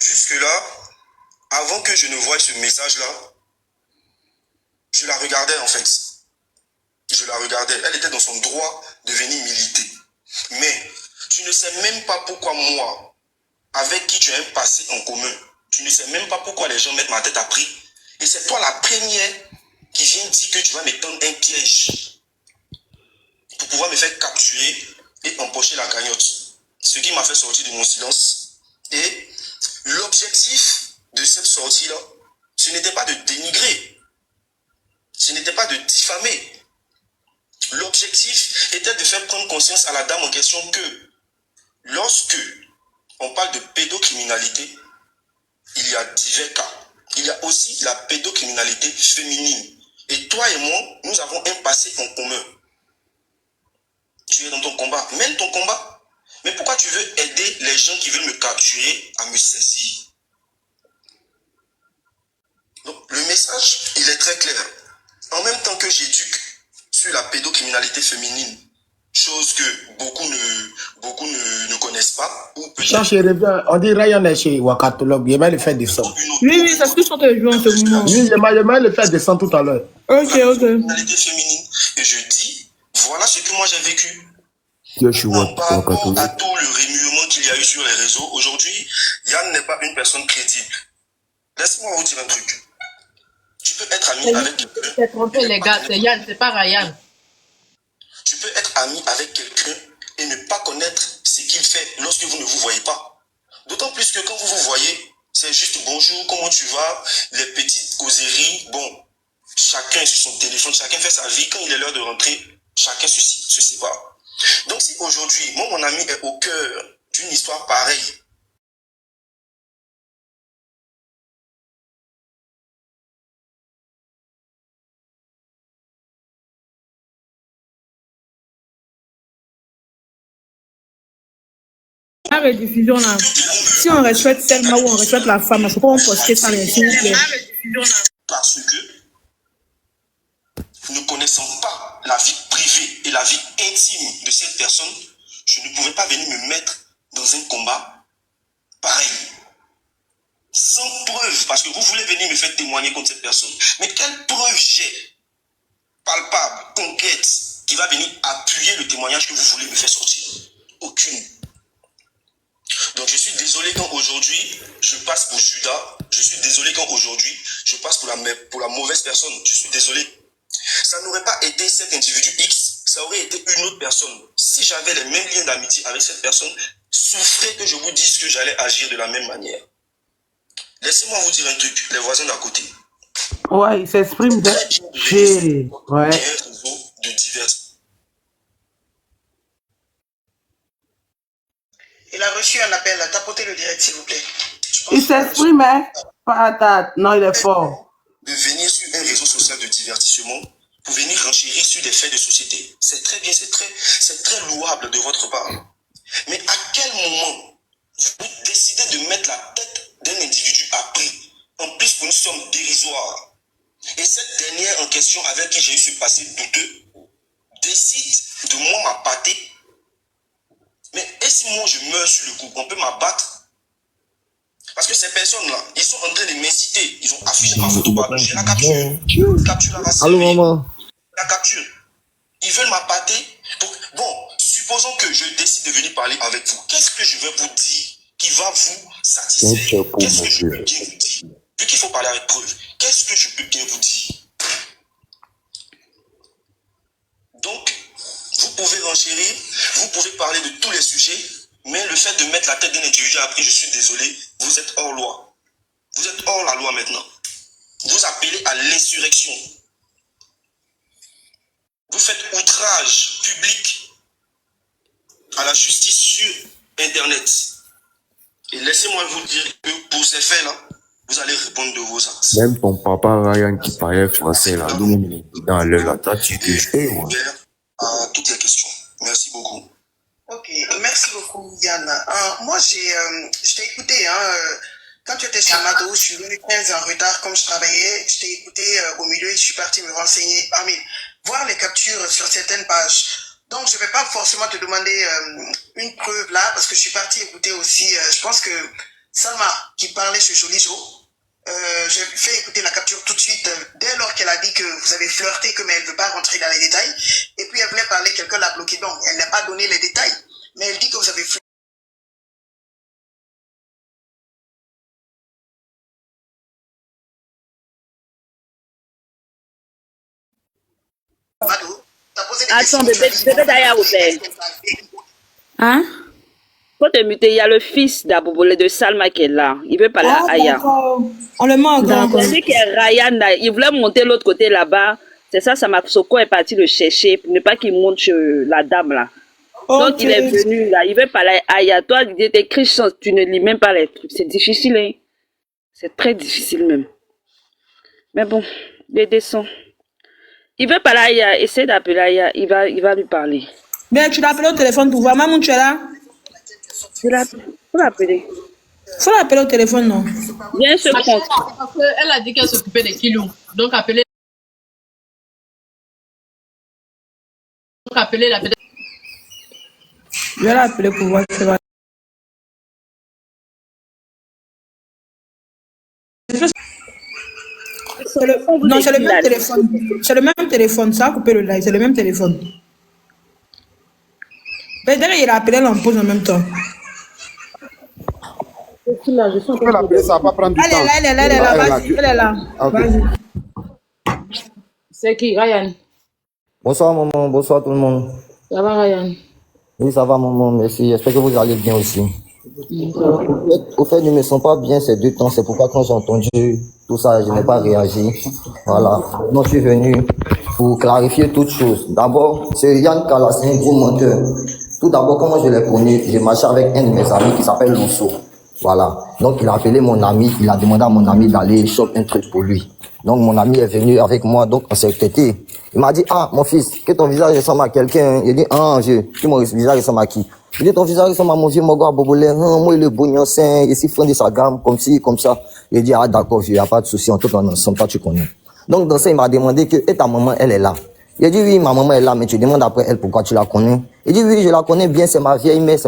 Jusque-là, avant que je ne voie ce message-là, je la regardais en fait. Je la regardais. Elle était dans son droit de venir militer. Mais tu ne sais même pas pourquoi moi, avec qui tu as un passé en commun, tu ne sais même pas pourquoi les gens mettent ma tête à prix. Et c'est toi la première qui vient dire que tu vas me tendre un piège pour pouvoir me faire capturer et empocher la cagnotte. Ce qui m'a fait sortir de mon silence. Et l'objectif de cette sortie-là, ce n'était pas de dénigrer, ce n'était pas de diffamer. L'objectif était de faire prendre conscience à la dame en question que lorsque on parle de pédocriminalité, il y a divers cas. Il y a aussi la pédocriminalité féminine. Et toi et moi, nous avons un passé en commun. Tu es dans ton combat, mène ton combat. Mais pourquoi tu veux aider les gens qui veulent me capturer à me saisir? Donc, le message, il est très clair. En même temps que j'éduque sur la pédocriminalité féminine, chose que beaucoup ne connaissent pas. On dit Ryan est chez Wakatologue, il va le faire descendre. Oui, c'est ce que je suis en train de jouer en ce moment. Oui, il va le faire descendre tout à l'heure. Ok. Pédocriminalité féminine. Et je dis, voilà ce que moi j'ai vécu. En parlant à tout le remuement qu'il y a eu sur les réseaux, aujourd'hui, Yann n'est pas une personne crédible. Laissez-moi vous dire un truc. Tu peux être ami avec quelqu'un. C'est trompé, les gars, c'est Yann, c'est pas Ryan. Tu peux être ami avec quelqu'un et ne pas connaître ce qu'il fait lorsque vous ne vous voyez pas. D'autant plus que quand vous vous voyez, c'est juste bonjour, comment tu vas, les petites causeries. Bon, chacun sur son téléphone, chacun fait sa vie. Quand il est l'heure de rentrer, chacun se sépare. Donc si aujourd'hui, moi, mon ami est au cœur d'une histoire pareille, La rediffusion là, si on respecte Selma ou on respecte la femme, il faut pas on poster ça, s'il vous plaît. parce que ne connaissant pas la vie privée et la vie intime de cette personne, je ne pouvais pas venir me mettre dans un combat pareil. Sans preuve, parce que vous voulez venir me faire témoigner contre cette personne. Mais quelle preuve j'ai, palpable, concrète, qui va venir appuyer le témoignage que vous voulez me faire sortir? Aucune. Donc je suis désolé quand aujourd'hui je passe pour Judas, je suis désolé quand aujourd'hui je passe pour la mauvaise personne, je suis désolé. Ça n'aurait pas été cet individu X, ça aurait été une autre personne. Si j'avais les mêmes liens d'amitié avec cette personne, souffrez que je vous dise que j'allais agir de la même manière. Laissez-moi vous dire un truc, les voisins d'à côté. Ouais, il s'exprime de chez. Ouais. De divers. Il a reçu un appel, tapotez le direct s'il vous plaît. Il s'exprime, hein? Patate. Non, il est fort. De venir sur un réseau social de divertissement pour venir renchérir sur des faits de société. C'est très bien, c'est très louable de votre part. Mais à quel moment vous décidez de mettre la tête d'un individu à prix, en plus pour une somme dérisoire, et cette dernière en question avec qui j'ai eu ce passé douteux décide de moi m'appâter? Mais et si moi je meurs sur le coup, on peut m'abattre? Parce que ces personnes-là, ils sont en train de m'inciter. Ils ont affiché ma photo par j'ai la capture la Allô, maman. La capture. Ils veulent m'appâter. Bon, supposons que je décide de venir parler avec vous. Qu'est-ce que je vais vous dire qui va vous satisfaire? Qu'est-ce que je peux bien vous dire? Vu qu'il faut parler avec preuve, qu'est-ce que je peux bien vous dire? Donc, vous pouvez renchérir, vous pouvez parler de tous les sujets, mais le fait de mettre la tête d'un individu après, je suis désolé, vous êtes hors loi. Vous êtes hors la loi maintenant. Vous appelez à l'insurrection. Vous faites outrage public à la justice sur Internet. Et laissez-moi vous dire que pour ces faits-là, vous allez répondre de vos actes. Même ton papa Ryan qui parlait français là, dans le là, t'as dit que je fais, ouais. À toutes les questions. Merci beaucoup. Ok, merci beaucoup Yann. Moi je t'ai écouté, quand tu étais sur Mado, je suis venu 15 en retard comme je travaillais, je t'ai écouté au milieu et je suis parti me renseigner, voir les captures sur certaines pages. Donc je ne vais pas forcément te demander une preuve là, parce que je suis parti écouter aussi, je pense que Salma qui parlait sur Joli Jo, j'ai fait écouter la capture tout de suite dès lors qu'elle a dit que vous avez flirté, mais elle ne veut pas rentrer dans les détails. Et puis elle voulait parler, quelqu'un l'a bloqué, donc elle n'a pas donné les détails. Mais elle dit que vous avez flirté. Attends, bébé d'ailleurs, hein? Faut te muter, il y a le fils d'Aboubole de Salma qui est là. Il veut parler à Aya. On le met en grand. Il dit que Ryan, il voulait monter l'autre côté là-bas. C'est ça, Soko est parti le chercher pour ne pas qu'il monte chez la dame là. Okay. Donc il est venu là, il veut parler à Aya. Toi, il dit t'écris, tu ne lis même pas les trucs. C'est difficile, hein? C'est très difficile même. Mais bon, il descend. Il veut parler à Aya, essaie d'appeler Aya, il va lui parler. Mais tu l'as appelé au téléphone pour voir. Maman, tu es là? Faut l'appeler. Faut l'appeler au téléphone, non? Viens se compte. Parce qu'elle a dit qu'elle s'occupait des kilos. Donc appelez la peut-être. Je vais l'appeler pour voir ce va. Non, c'est le même téléphone. C'est le même téléphone. Ça a coupé le live. C'est le même téléphone. Mais d'ailleurs, il a appelé l'empose en même temps. Tu peux l'appeler, ça va pas prendre du temps. Elle est là, vas-y. Elle est là. Vas-y. C'est qui, Ryan? Bonsoir maman, bonsoir tout le monde. Ça va, Ryan? Oui, ça va, maman, merci. J'espère que vous allez bien aussi. Au fait, ne me sens pas bien ces 2 temps. C'est pourquoi quand j'ai entendu tout ça, je n'ai pas réagi. Voilà. Donc, je suis venu pour clarifier toutes choses. D'abord, ce Yann Kala, c'est un gros menteur. Tout d'abord, comment je l'ai connu, j'ai marché avec un de mes amis qui s'appelle Lousseau. Voilà. Donc, il a appelé mon ami, il a demandé à mon ami d'aller choper un truc pour lui. Donc, mon ami est venu avec moi, donc on s'est têté. Il m'a dit, ah, mon fils, que ton visage ressemble à quelqu'un. Il dit, ah, que mon visage ressemble à qui? Il dit, ton visage ressemble à mon vieux Mogo à Bobolé. Moi, il est bouillon sain, il est fin de sa gamme, comme ci, comme ça. Il dit, ah, d'accord, il n'y a pas de souci, en tout cas, on ensemble, toi, tu connais. Donc, dans ça, il m'a demandé que, et ta maman, elle est là. Il a dit, oui, ma maman est là, mais tu demandes après elle pourquoi tu la connais. Il dit, oui, je la connais bien, c'est ma vieille mère,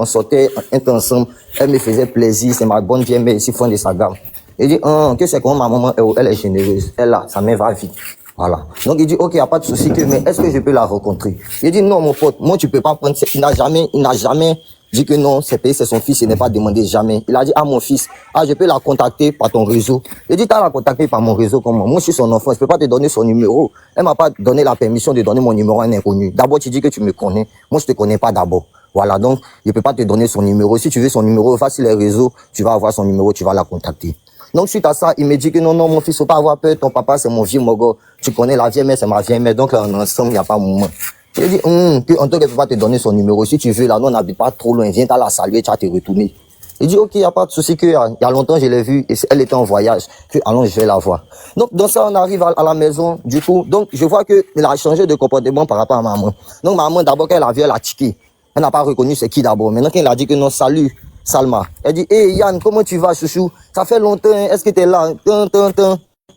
on sortait, on était ensemble, elle me faisait plaisir, c'est ma bonne vieille mère, ici, fin de sa gamme. Il dit, que c'est comment ma maman, elle est généreuse, elle là, sa main va vite. Voilà. Donc il dit, ok, il n'y a pas de souci, mais est-ce que je peux la rencontrer? Il dit, non, mon pote, moi tu peux pas prendre, il n'a jamais dit que non, c'est payé, c'est son fils, il n'est pas demandé jamais. Il a dit, ah mon fils, ah je peux la contacter par ton réseau. Il dit, t'as la contacter par mon réseau, comment? Moi je suis son enfant, je peux pas te donner son numéro. Elle m'a pas donné la permission de donner mon numéro à un inconnu. D'abord tu dis que tu me connais, moi je te connais pas d'abord. Voilà, donc je peux pas te donner son numéro. Si tu veux son numéro, va sur les réseaux, tu vas avoir son numéro, tu vas la contacter. Donc, suite à ça, il me dit que non, mon fils, faut pas avoir peur, ton papa, c'est mon vieux Mogo. Tu connais la vieille mère, c'est ma vieille mère. Donc, là, on est ensemble, il n'y a pas de moment. J'ai dit, en tout cas, il ne peut pas te donner son numéro. Si tu veux, là, nous, on n'habite pas trop loin. Viens, t'as la saluer, tu vas te retourner. Il dit, ok, il n'y a pas de souci, il y a longtemps, je l'ai vue, et elle était en voyage. Allons, je vais la voir. Donc, dans ça, on arrive à la maison, du coup. Donc, je vois qu'il a changé de comportement par rapport à maman. Donc, maman, d'abord, quand elle a vu, elle a tiqué. Elle n'a pas reconnu c'est qui d'abord. Maintenant, quand il a dit que non, salut, Salma. Elle dit, hey Yann, comment tu vas, chouchou? Ça fait longtemps, est-ce que tu es là?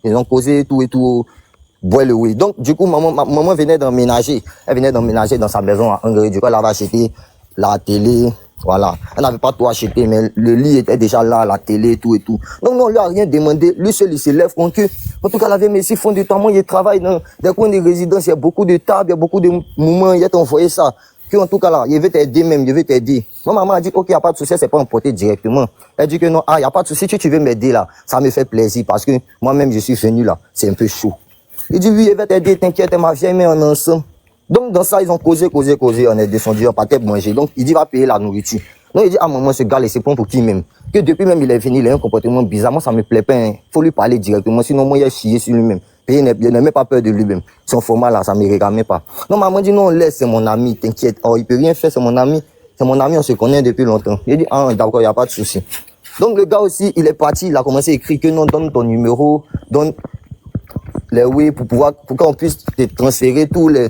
Ils ont causé tout et tout. Bois le oui. Donc, du coup, maman venait d'emménager. Elle venait d'emménager dans sa maison à Hongrie. Du coup, elle avait acheté la télé. Voilà. Elle n'avait pas tout acheté, mais le lit était déjà là, la télé, tout et tout. Donc, non, on lui a rien demandé. Lui seul, il se lève contre que, en tout cas, la vieille fond du temps, moi, il travaille dans des coins de résidence. Il y a beaucoup de tables, il y a beaucoup de moments. Il a envoyé ça. En tout cas là, il veut t'aider même, il veut t'aider. Mon maman a dit, ok, il n'y a pas de souci, c'est pas emporté directement. Elle dit que non, il n'y a pas de souci, tu veux m'aider là. Ça me fait plaisir parce que moi-même, je suis venu là. C'est un peu chaud. Il dit, oui, il veut t'aider, t'inquiète, ma vieille mère, on est ensemble. Donc, dans ça, ils ont causé, on est descendu, on partait manger. Donc, il dit, va payer la nourriture. Donc, il dit, ah, maman, ce gars, c'est pour qui même? Que depuis même, il est venu, il a un comportement bizarre. Moi, ça me plaît pas, hein. Faut lui parler directement, sinon, moi, il a chié sur lui-même. Il n'a même pas peur de lui-même. Son format là, ça ne me regarde pas. Non, maman dit non, laisse, c'est mon ami, t'inquiète. Oh, il peut rien faire, c'est mon ami. C'est mon ami, on se connaît depuis longtemps. Il dit, ah, d'accord, il n'y a pas de souci. Donc, le gars aussi, il est parti, il a commencé à écrire que non, donne ton numéro, donne les oui, pour qu'on puisse te transférer tous les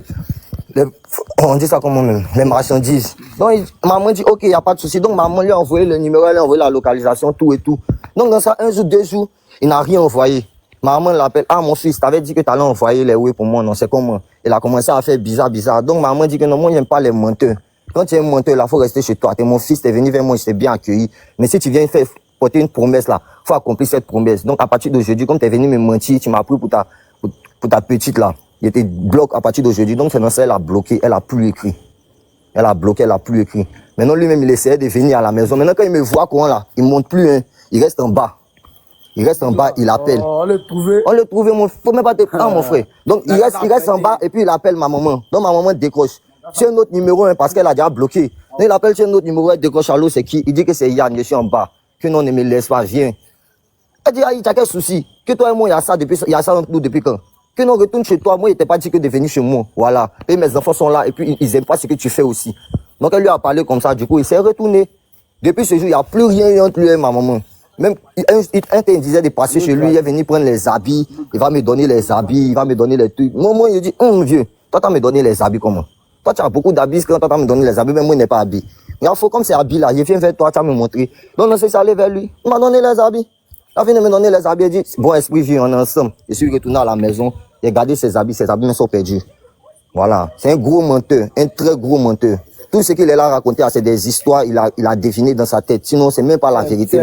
on dit ça comment même, les marchandises. Donc, maman dit, ok, il n'y a pas de souci. Donc, maman lui a envoyé le numéro, elle a envoyé la localisation, tout et tout. Donc, dans ça, 1 jour, 2 jours, il n'a rien envoyé. Maman l'appelle, ah mon fils, t'avais dit que t'allais envoyer les oui pour moi, non, c'est comment? Il a commencé à faire bizarre. Donc maman dit que non, moi j'aime pas les menteurs. Quand tu es un menteur, là, faut rester chez toi. T'es mon fils, t'es venu vers moi, je t'ai bien accueilli. Mais si tu viens faire porter une promesse là, faut accomplir cette promesse. Donc à partir d'aujourd'hui, comme t'es venu me mentir, tu m'as pris pour ta petite là. Il était bloqué à partir d'aujourd'hui. Donc c'est dans ça, elle a bloqué, elle a plus écrit. Elle a bloqué, elle a plus écrit. Maintenant lui-même, il essayait de venir à la maison. Maintenant quand il me voit comment là, il monte plus, hein. Il reste en bas. Il reste en bas, il appelle. On l'a trouvé. On l'a trouvé, faut même pas te prendre, mon frère. Donc, il reste en bas et puis il appelle ma maman. Donc, ma maman décroche. C'est un autre numéro, hein, parce qu'elle a déjà bloqué. Donc, il appelle sur un autre numéro, elle décroche. Allô, c'est qui? Il dit que c'est Yann, je suis en bas. Que non, ne me laisse pas, viens. Elle dit, ah, il y a quel souci? Que toi et moi, il y a ça entre nous depuis quand? Que non, retourne chez toi. Moi, il n'était pas dit que de venir chez moi. Voilà. Et mes enfants sont là et puis ils n'aiment pas ce que tu fais aussi. Donc, elle lui a parlé comme ça. Du coup, il s'est retourné. Depuis ce jour, il n'y a plus rien entre lui et ma maman. Même, il disait de passer chez lui, il est venu prendre les habits, il va me donner les habits, il va me donner les trucs. Moi, il dit, vieux, toi, tu me donné les habits comment? Toi, tu as beaucoup d'habits, quand toi, tu me donné les habits, mais moi, il n'est pas habillé. Il faut comme ces habits-là, je viens vers toi, tu vas me montrer. Donc, on s'est allé vers lui, il m'a donné les habits. Il a venu me donner les habits, il dit, bon esprit, vieux, on est ensemble. Je suis retourné à la maison, j'ai gardé ses habits me sont perdus. Voilà. C'est un gros menteur, un très gros menteur. Tout ce qu'il est là à raconter, c'est des histoires, il a défini dans sa tête. Sinon, c'est même pas la vérité.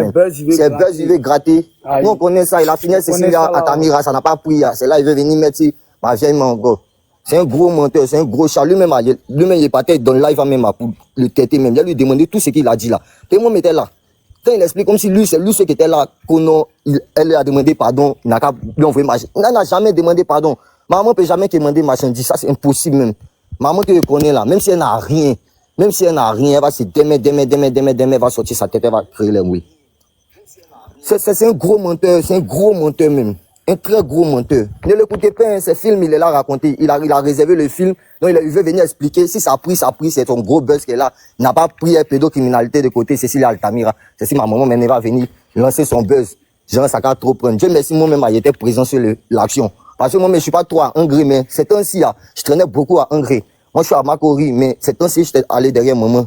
C'est buzz, il veut gratter. Nous, on connaît ça. Il a fini Cécilia à Tamira, ça n'a pas pris. C'est là, il veut venir mettre ma vieille mango. C'est un gros menteur, c'est un gros chat. Lui-même, il est parti dans le live même pour le têter même. Il a lui demandé tout ce qu'il a dit là. Tout le monde était là. Quand il explique comme si lui, c'est lui qui était là, elle lui a demandé pardon, il n'a qu'à lui envoyer marchandise. Elle n'a jamais demandé pardon. Maman ne peut jamais demander marchandise. Ça, c'est impossible même. Maman te connaît là, même si elle n'a rien. Même si elle n'a rien, elle va se démettre, elle va sortir sa tête, elle va créer les oui. C'est un gros menteur, même. Un très gros menteur. Ne l'écoutez pas, hein, ce film, il est là raconté. Il a réservé le film, donc il veut venir expliquer. Si ça a pris, c'est son gros buzz qui est là. Il n'a pas pris la pédocriminalité de côté, Cécilia Altamira. C'est si ma maman maintenant va venir lancer son buzz. Genre, ça va trop prendre. Dieu merci, moi-même, j'étais présent sur l'action. Parce que moi, je suis pas trop à Hongrie, mais c'est temps-ci, je traînais beaucoup à Hongrie. Moi, je suis à Makori, mais c'est temps-ci, j'étais allé derrière maman.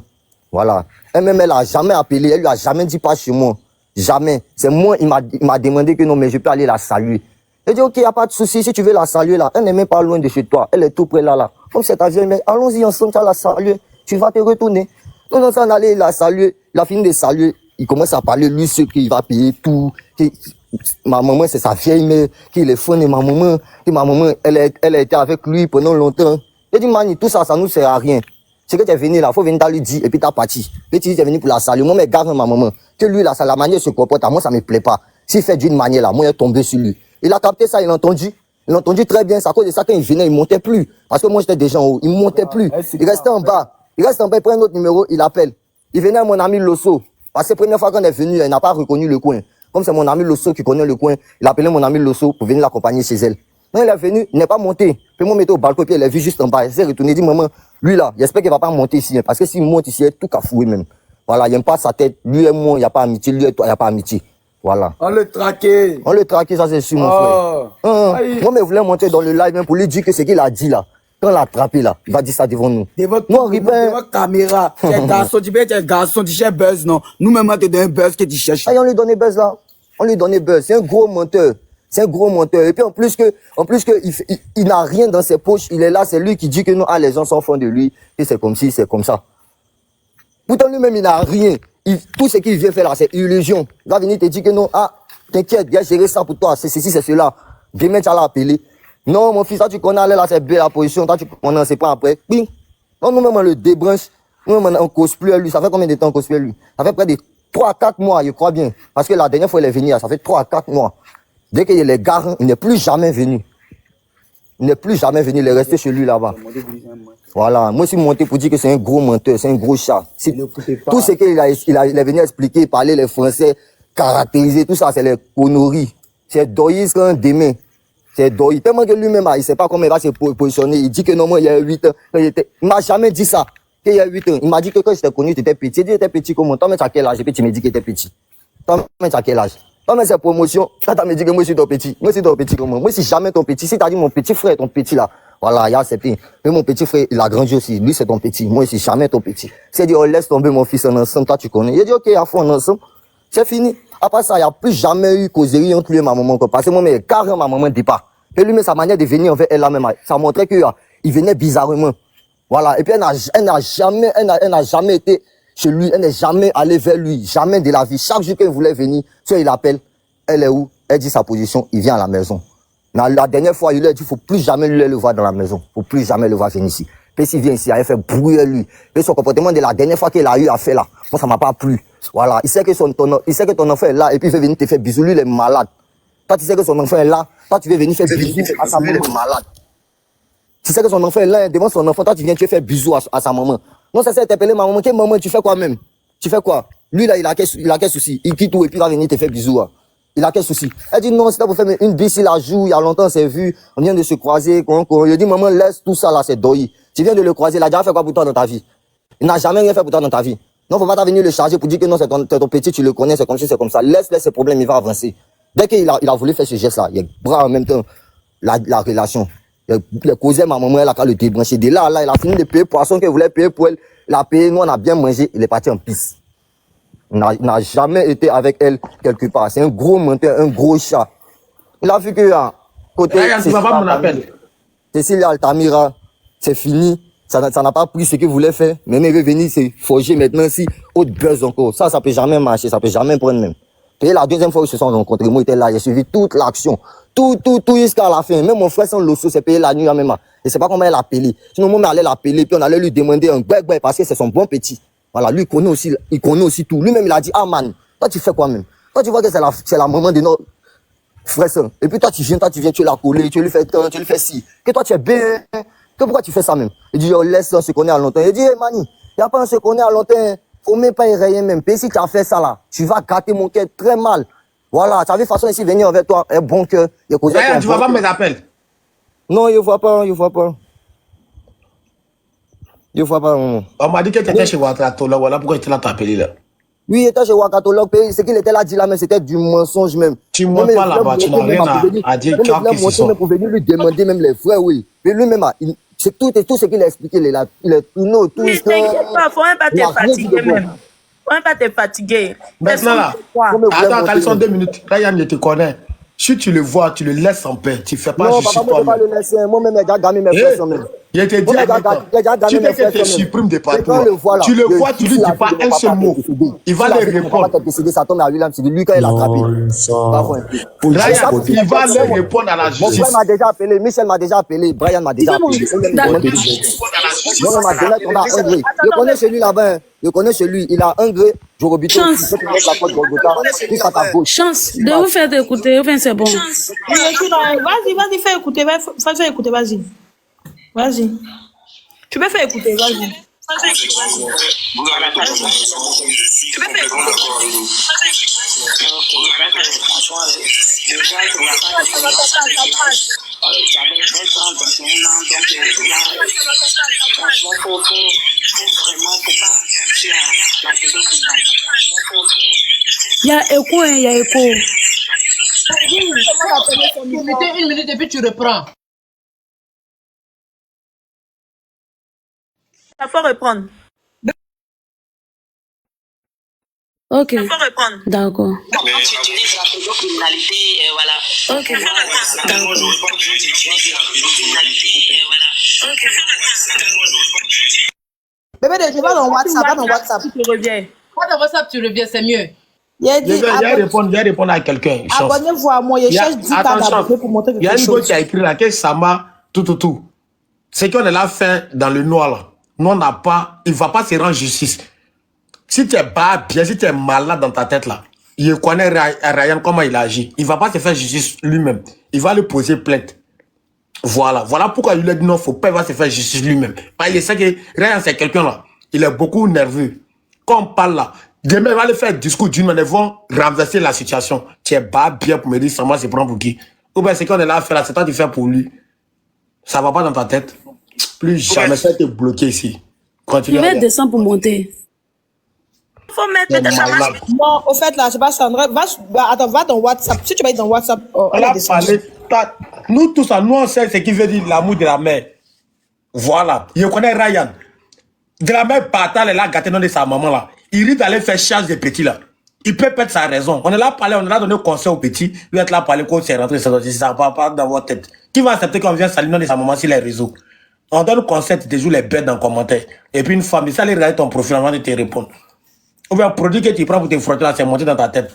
Voilà. Elle-même, elle a jamais appelé, elle lui a jamais dit pas chez moi. Jamais. C'est moi, il m'a demandé que non, mais je peux aller la saluer. Elle dit, ok, il n'y a pas de souci, si tu veux la saluer là, elle n'est même pas loin de chez toi, elle est tout près là. Comme c'est ta vieille, mais allons-y ensemble, tu vas la saluer, tu vas te retourner. Donc, on s'en allait la saluer, il a fini de saluer, il commence à parler, lui, ce qu'il va payer tout. Ma maman, c'est sa vieille mère, qui est fun, et ma maman, elle a été avec lui pendant longtemps. Elle dit, Mani, tout ça, ça nous sert à rien. C'est que tu es venu là, il faut venir lui dire, et puis tu as parti. Puis tu es venu pour la saluer. Moi, mais garde ma maman. Que lui, là, la manière se comporte, à moi, ça me plaît pas. S'il fait d'une manière là, moi, il est tombé sur lui. Il a capté ça, il a entendu. Il a entendu très bien. C'est à cause de ça, quand il venait, il montait plus. Parce que moi, j'étais déjà en haut. Il montait plus. Il restait en bas. Il prend un autre numéro, il appelle. Il venait à mon ami Losso. Parce que la première fois qu'on est venu, elle n'a pas reconnu le coin. Comme c'est mon ami Losso qui connaît le coin, il a appelé mon ami Losso pour venir l'accompagner chez elle. Quand il est venu, il n'est pas monté. Puis moi, mettais au balcon, puis elle est vue juste en bas. Elle s'est retournée, dit, maman, lui là, j'espère qu'il va pas monter ici. Parce que s'il monte ici, il est tout cafoué même. Voilà, il n'aime pas sa tête. Lui et moi, il n'y a pas amitié. Lui et toi, il n'y a pas amitié. Voilà. On le traquait. On le traquait, ça c'est sûr, mon frère. Moi, mais je voulais monter dans le live même pour lui dire que ce qu'il a dit là. Quand on l'a attrapé là, il va dire ça devant nous. Devant caméra. Tu es garçon, tu es garçon, tu cherches buzz, non? Nous-mêmes, on te donne un buzz que tu cherches. On lui donnait buzz là. On lui donnait buzz. C'est un gros menteur. C'est un gros menteur. Et puis en plus que il n'a rien dans ses poches. Il est là, c'est lui qui dit que non, les gens sont fond de lui. Et c'est comme si, c'est comme ça. Pourtant lui-même, il n'a rien. Tout ce qu'il vient faire là, c'est illusion. Il va venir te dire que non, t'inquiète, viens gérer ça pour toi. C'est ceci, c'est cela. Demain, tu vas l'appeler. Non, mon fils, toi, tu connais, là, c'est bien la position. Toi, tu connais, c'est pas après. Bing. Non, nous-mêmes, on le débranche. Nous-mêmes, on cosplay lui. Ça fait combien de temps on cosplay lui? Ça fait près de 3 à 4 mois, je crois bien. Parce que la dernière fois, il est venu, ça fait 3 à 4 mois. Dès qu'il est garé, il n'est plus jamais venu. Il n'est plus jamais venu, il est resté chez lui là-bas. Voilà, moi je suis monté pour dire que c'est un gros menteur, c'est un gros chat. Tout ce qu'il est venu expliquer, parler les Français, caractériser, tout ça, c'est les conneries. C'est Doïs quand demain. C'est Doïs. Tellement que lui-même, il ne sait pas comment il va se positionner. Il dit que non, moi, il y a 8 ans. Il ne m'a jamais dit ça, qu'il y a 8 ans. Il m'a dit que quand j'étais connu, tu étais petit. Il dit, tu étais petit comment? Toi, mais tu as quel âge? Et puis tu me dis que tu étais petit. Toi, mais tu as quel âge? Toi, mais c'est promotion. Toi, tu me dit que moi, je suis ton petit. Moi, je suis ton petit comment? Moi, je suis jamais ton petit. Si tu as dit mon petit frère, ton petit là. Voilà, il a accepté. Mais mon petit frère, il a grandi aussi. Lui, c'est ton petit. Moi, je suis jamais ton petit. C'est dit, on laisse tomber mon fils en ensemble. Toi, tu connais. Il a dit, ok, à fond en ensemble. C'est fini. Après ça, il n'y a plus jamais eu causerie entre lui et ma maman. Parce que moi, mais carrément, ma maman ne dit pas. Et lui, mais sa manière de venir envers elle là-même, ça montrait qu'il venait bizarrement. Voilà. Et puis, elle n'a jamais été chez lui. Elle n'est jamais allée vers lui. Jamais de la vie. Chaque jour qu'elle voulait venir, soit il appelle. Elle est où? Elle dit sa position. Il vient à la maison. La dernière fois, il lui a dit, faut plus jamais le voir dans la maison. Faut plus jamais le voir venir ici. Puis s'il vient ici, il a fait brouiller lui. Puis son comportement de la dernière fois qu'il a eu à faire là, moi, ça m'a pas plu. Voilà. Il sait que ton enfant est là, et puis il veut venir te faire bisous. Lui, il est malade. Toi, tu sais que son enfant est là. Toi, tu veux venir faire bisous à sa maman, malade. Tu sais que son enfant est là, devant son enfant. Toi, tu viens, tu faire bisous à sa maman. Non, ça s'est interpellé ma maman. Quelle maman, tu fais quoi même? Tu fais quoi? Lui, là, il a quel souci? Il quitte tout, et puis il va venir te faire bisous. Il a quel souci? Elle dit non, c'est là pour faire une bise, il la joue, il y a longtemps, on s'est vu, on vient de se croiser, il dit maman, laisse tout ça là, c'est Doyi. Tu viens de le croiser, il a déjà fait quoi pour toi dans ta vie? Il n'a jamais rien fait pour toi dans ta vie. Non, faut pas venir le charger pour dire que non, c'est ton petit, tu le connais, c'est comme si c'est comme ça. Laisse ses problèmes, il va avancer. Dès qu'il a voulu faire ce geste là, il est bras en même temps, la relation. Il a causé ma maman, elle a qu'à le débrancher. De là, il a fini de payer poisson qu'elle voulait payer pour elle. Il a payé, nous on a bien mangé, il est parti en pisse. Il n'a jamais été avec elle quelque part. C'est un gros menteur, un gros chat. Il a vu que côté Cécilia Altamira, c'est fini. Ça n'a pas pris ce qu'il voulait faire. Mais il veut venir se forger maintenant si autre buzz encore. Ça peut jamais marcher, ça peut jamais prendre même. Et la deuxième fois où ils se sont rencontrés, moi j'étais là, j'ai suivi toute l'action. Tout jusqu'à la fin. Même mon frère sans Losso s'est payé la nuit même. Je sais pas comment elle a appelé. Sinon, moi, on allait l'appeler, puis on allait lui demander un gbeg parce que c'est son bon petit. Voilà, lui, il connaît aussi tout. Lui-même, il a dit, ah man, toi, tu fais quoi même? Toi, tu vois que c'est la maman de notre frère. Et puis toi, tu viens, tu l'as collé, tu lui fais tant, tu lui fais ci. Que toi, tu es bien. Que pourquoi tu fais ça même? Il dit, oh, laisse, on se connaît à longtemps. Il dit, hey, Mani, Il n'y a pas un se connaît à longtemps. Il ne faut même pas y rayer même. Et si tu as fait ça là, tu vas gâter mon cœur très mal. Voilà, tu avais façon ici venir avec toi, un bon cœur. Ryan, tu vas pas mes appels? Non, il ne voit pas, il ne voit pas. Il ne voit pas. On m'a dit que tu étais chez Ouattara, voilà pourquoi tu l'as appelé là. Oui, il était chez Ouattara, ce qu'il était là dit là, mais c'était du mensonge même. Tu ne montes pas là-bas, tu n'as rien à dire. Il voulait monter même pour venir lui demander même les vrais, oui. Mais lui-même, c'est tout ce qu'il a expliqué, il est tout. Mais t'inquiète pas, faut même pas te fatiguer même. Faut même pas te fatiguer. Maintenant là, attends, quand ils sont 2 minutes, Ryan, je te connais. Si tu le vois, tu le laisses en paix. Tu ne fais pas justice toi-même. Non, papa, moi, je ne vais pas le laisser. Moi-même, j'ai déjà gagné mes frères même. Je te dis, tu veux que tu supprimes des partout. Tu le vois, tu lui dis pas un seul mot. Il va leur répondre. Ça tombe à lui là, c'est lui quand il a attrapé. Ryan, il va leur répondre à la justice. Mon frère m'a déjà appelé, Michel m'a déjà appelé, Brian m'a déjà appelé. Je connais celui là-bas. Je connais celui, il a un gré. Chance. Chance de vous faire écouter, enfin c'est bon. Vas-y, fais écouter, fais écouter, vas-y. Vas-y. Tu peux faire écouter, vas-y. Vous avez tout compris. Je suis complètement d'accord avec vous. Il y a écho, il y a écho. Une minute et puis tu reprends. Il faut reprendre. Ok. Il faut reprendre. D'accord. Quand tu utilises la pédocriminalité, voilà. Ok. Moi, j'aurais pas dû utiliser la pédocriminalité, voilà. Bébé, je vais dans WhatsApp, Tu reviens. Quand dans WhatsApp, tu reviens, c'est mieux. Il a dit, Je vais répondre à quelqu'un. abonnez-vous à moi, je cherche 10 cas d'abonnés pour montrer Il y a quelque une go chose. qui a écrit là, que Sama, tout. C'est qu'on est là fait dans le noir là. Nous, on n'a pas, il ne va pas se rendre justice. Si tu es bas, bien, si tu es malade dans ta tête là, il connaît Ryan comment il agit. Il ne va pas se faire justice lui-même. Il va lui poser plainte. Voilà pourquoi il lui a dit non, il ne faut pas, il va se faire justice lui-même. Il sait que Ryan, c'est quelqu'un là, il est beaucoup nerveux. Quand on parle là, demain, il va aller faire un discours d'une manière, ils vont renverser la situation. Tu es bas, bien pour me dire, Sama se prend pour qui? Ou bien c'est qu'on est là à faire là, c'est toi qui fais pour lui. Ça ne va pas dans ta tête. Plus jamais ça a été bloqué ici. Continue. Je vais descendre pour monter. Il faut mettre ta chambre. Non, au fait, là, c'est pas Sandra. Va dans WhatsApp. Si tu vas être dans WhatsApp, on a parlé. Nous tous, nous, on sait ce qui veut dire l'amour de la mère. Voilà. Je connais Ryan. De la mère partant, elle a gâté non de sa maman là. Il risque d'aller faire charge des petits là. Il peut perdre sa raison. On est là parler, on est là donner conseil aux petits. Lui être là parler quand c'est rentré, ça ne va pas dans votre tête. Qui va accepter qu'on vient salir non de sa maman sur les réseaux? On donne conseil, tu te joues les bêtes dans le commentaire. Et puis une femme, ça allait regarder ton profil avant de te répondre. Ou bien un produit que tu prends pour te frotter là, c'est monté dans ta tête.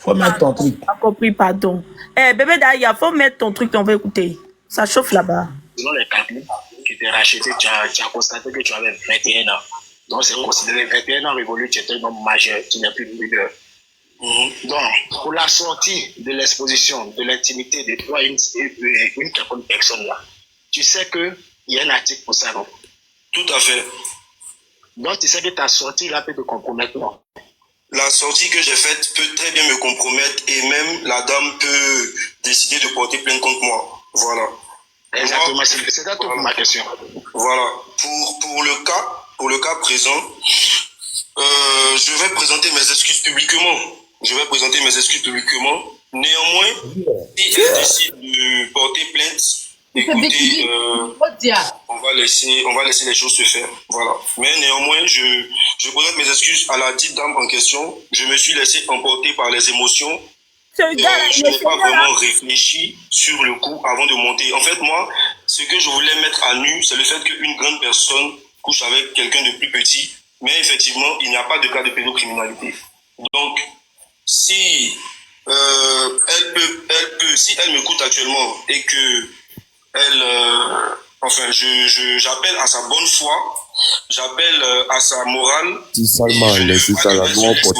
Faut mettre ton truc. Pas compris, pardon. Bébé d'ailleurs, faut mettre ton truc, on va écouter. Ça chauffe là-bas. Selon les calculs qui étaient rachetés, tu as constaté que tu avais 21 ans. Donc c'est considéré 21 ans révolu, tu es un homme majeur, tu n'es plus mineur. Donc, pour la sortie de l'exposition, de l'intimité de toi et une quelconque personne là, tu sais qu'il y a un article pour ça, non? Tout à fait. Donc, tu sais que ta sortie là peut te compromettre, non? La sortie que j'ai faite peut très bien me compromettre et même la dame peut décider de porter plainte contre moi. Voilà. Exactement, c'est ça toute ma question. Voilà. Pour le cas présent, je vais présenter mes excuses publiquement. Néanmoins, si elle décide de porter plainte, écoutez, on va laisser les choses se faire. Voilà. Mais néanmoins, je présente mes excuses à la dite dame en question. Je me suis laissé emporter par les émotions. Je n'ai pas vraiment réfléchi sur le coup avant de monter. En fait, moi, ce que je voulais mettre à nu, c'est le fait qu'une grande personne couche avec quelqu'un de plus petit. Mais effectivement, il n'y a pas de cas de pédocriminalité. Donc, si si elle m'écoute actuellement et que j'appelle à sa bonne foi, j'appelle à sa morale. Si seulement elle est juste à la noix pour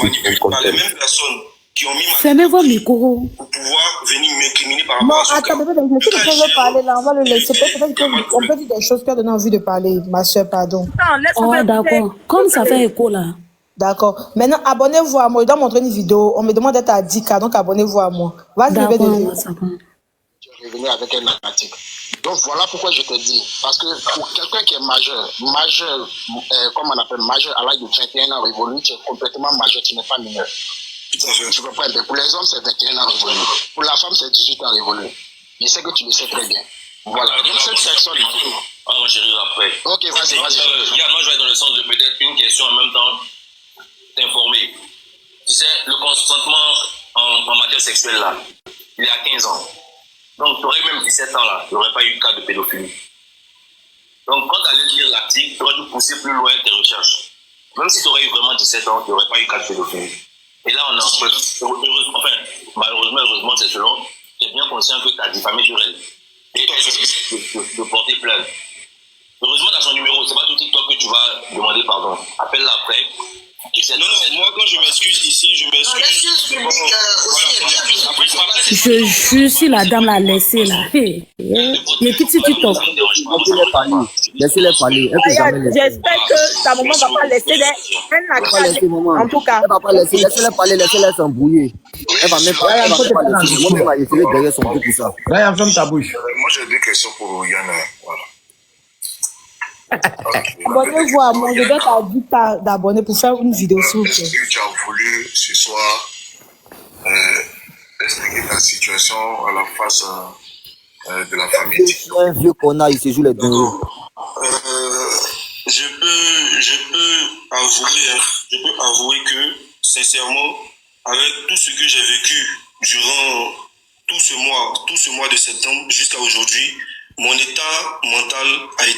par les mêmes personnes qui ont mis ma Fermez vos micros. pour pouvoir venir m'incriminer par Non, rapport à ce attends, bébé, mais si quelqu'un veut parler là, on va le laisser. Peut-être qu'on peut dire des choses qui ont donné envie de parler, ma soeur, pardon. Non, laisse-moi Oh, faire d'accord. Comme ça fait écho là. D'accord. Maintenant, abonnez-vous à moi. Je dois montrer une vidéo. On me demande d'être à 10K, donc abonnez-vous à moi. Vas-y, bébé. D'accord, ça va. Je vais venir avec un article. Donc voilà pourquoi je te dis. Parce que pour quelqu'un qui est majeur, comme on appelle majeur à l'âge de 21 ans révolu, tu es complètement majeur, tu n'es pas mineur. Tu comprends? Pour les hommes, c'est 21 ans révolu. Pour la femme, c'est 18 ans révolu. Je sais que tu le sais très bien. Voilà. Donc cette personne. Ah, moi, j'arrive après. Ok, vas-y. Moi, je vais dans le sens de peut-être une question en même temps t'informer. Tu sais, le consentement en matière sexuelle là, il est à 15 ans. Donc, tu aurais même 17 ans là, il n'y aurait pas eu de cas de pédophilie. Donc, quand tu allais lire l'article, tu aurais dû pousser plus loin tes recherches. Même si tu aurais eu vraiment 17 ans, il n'y aurait pas eu de cas de pédophilie. Et là, on est en train, malheureusement, heureusement, c'est selon, tu es bien conscient que tu as diffamé sur elle. Et de porter plainte. Heureusement, tu as son numéro, c'est pas tout TikTok que tu vas demander pardon. Appelle-la après. Non, moi quand je m'excuse ici, je m'excuse. Je suis la dame la laissée là. Hey, mais qui tu TikTok? Laissez-les parler. J'espère que ta maman ne va pas laisser en tout cas. Elle va pas laisser, laissez-les parler, laissez-les s'embrouiller. Elle va même pas laisser. Moi-même, je serai derrière son dos pour ça. Ryan, ferme ta bouche. Moi j'ai deux questions pour Yann. Voilà. Abonnez-vous à moi. Je dois être à 10K d'abonnés pour faire une vidéo sur vous. Est-ce que tu as voulu ce soir expliquer ta situation à la face de la famille? C'est un vieux connard, il se joue les deux. Je peux avouer que, sincèrement, avec tout ce que j'ai vécu durant tout ce mois de septembre jusqu'à aujourd'hui, mon état mental a été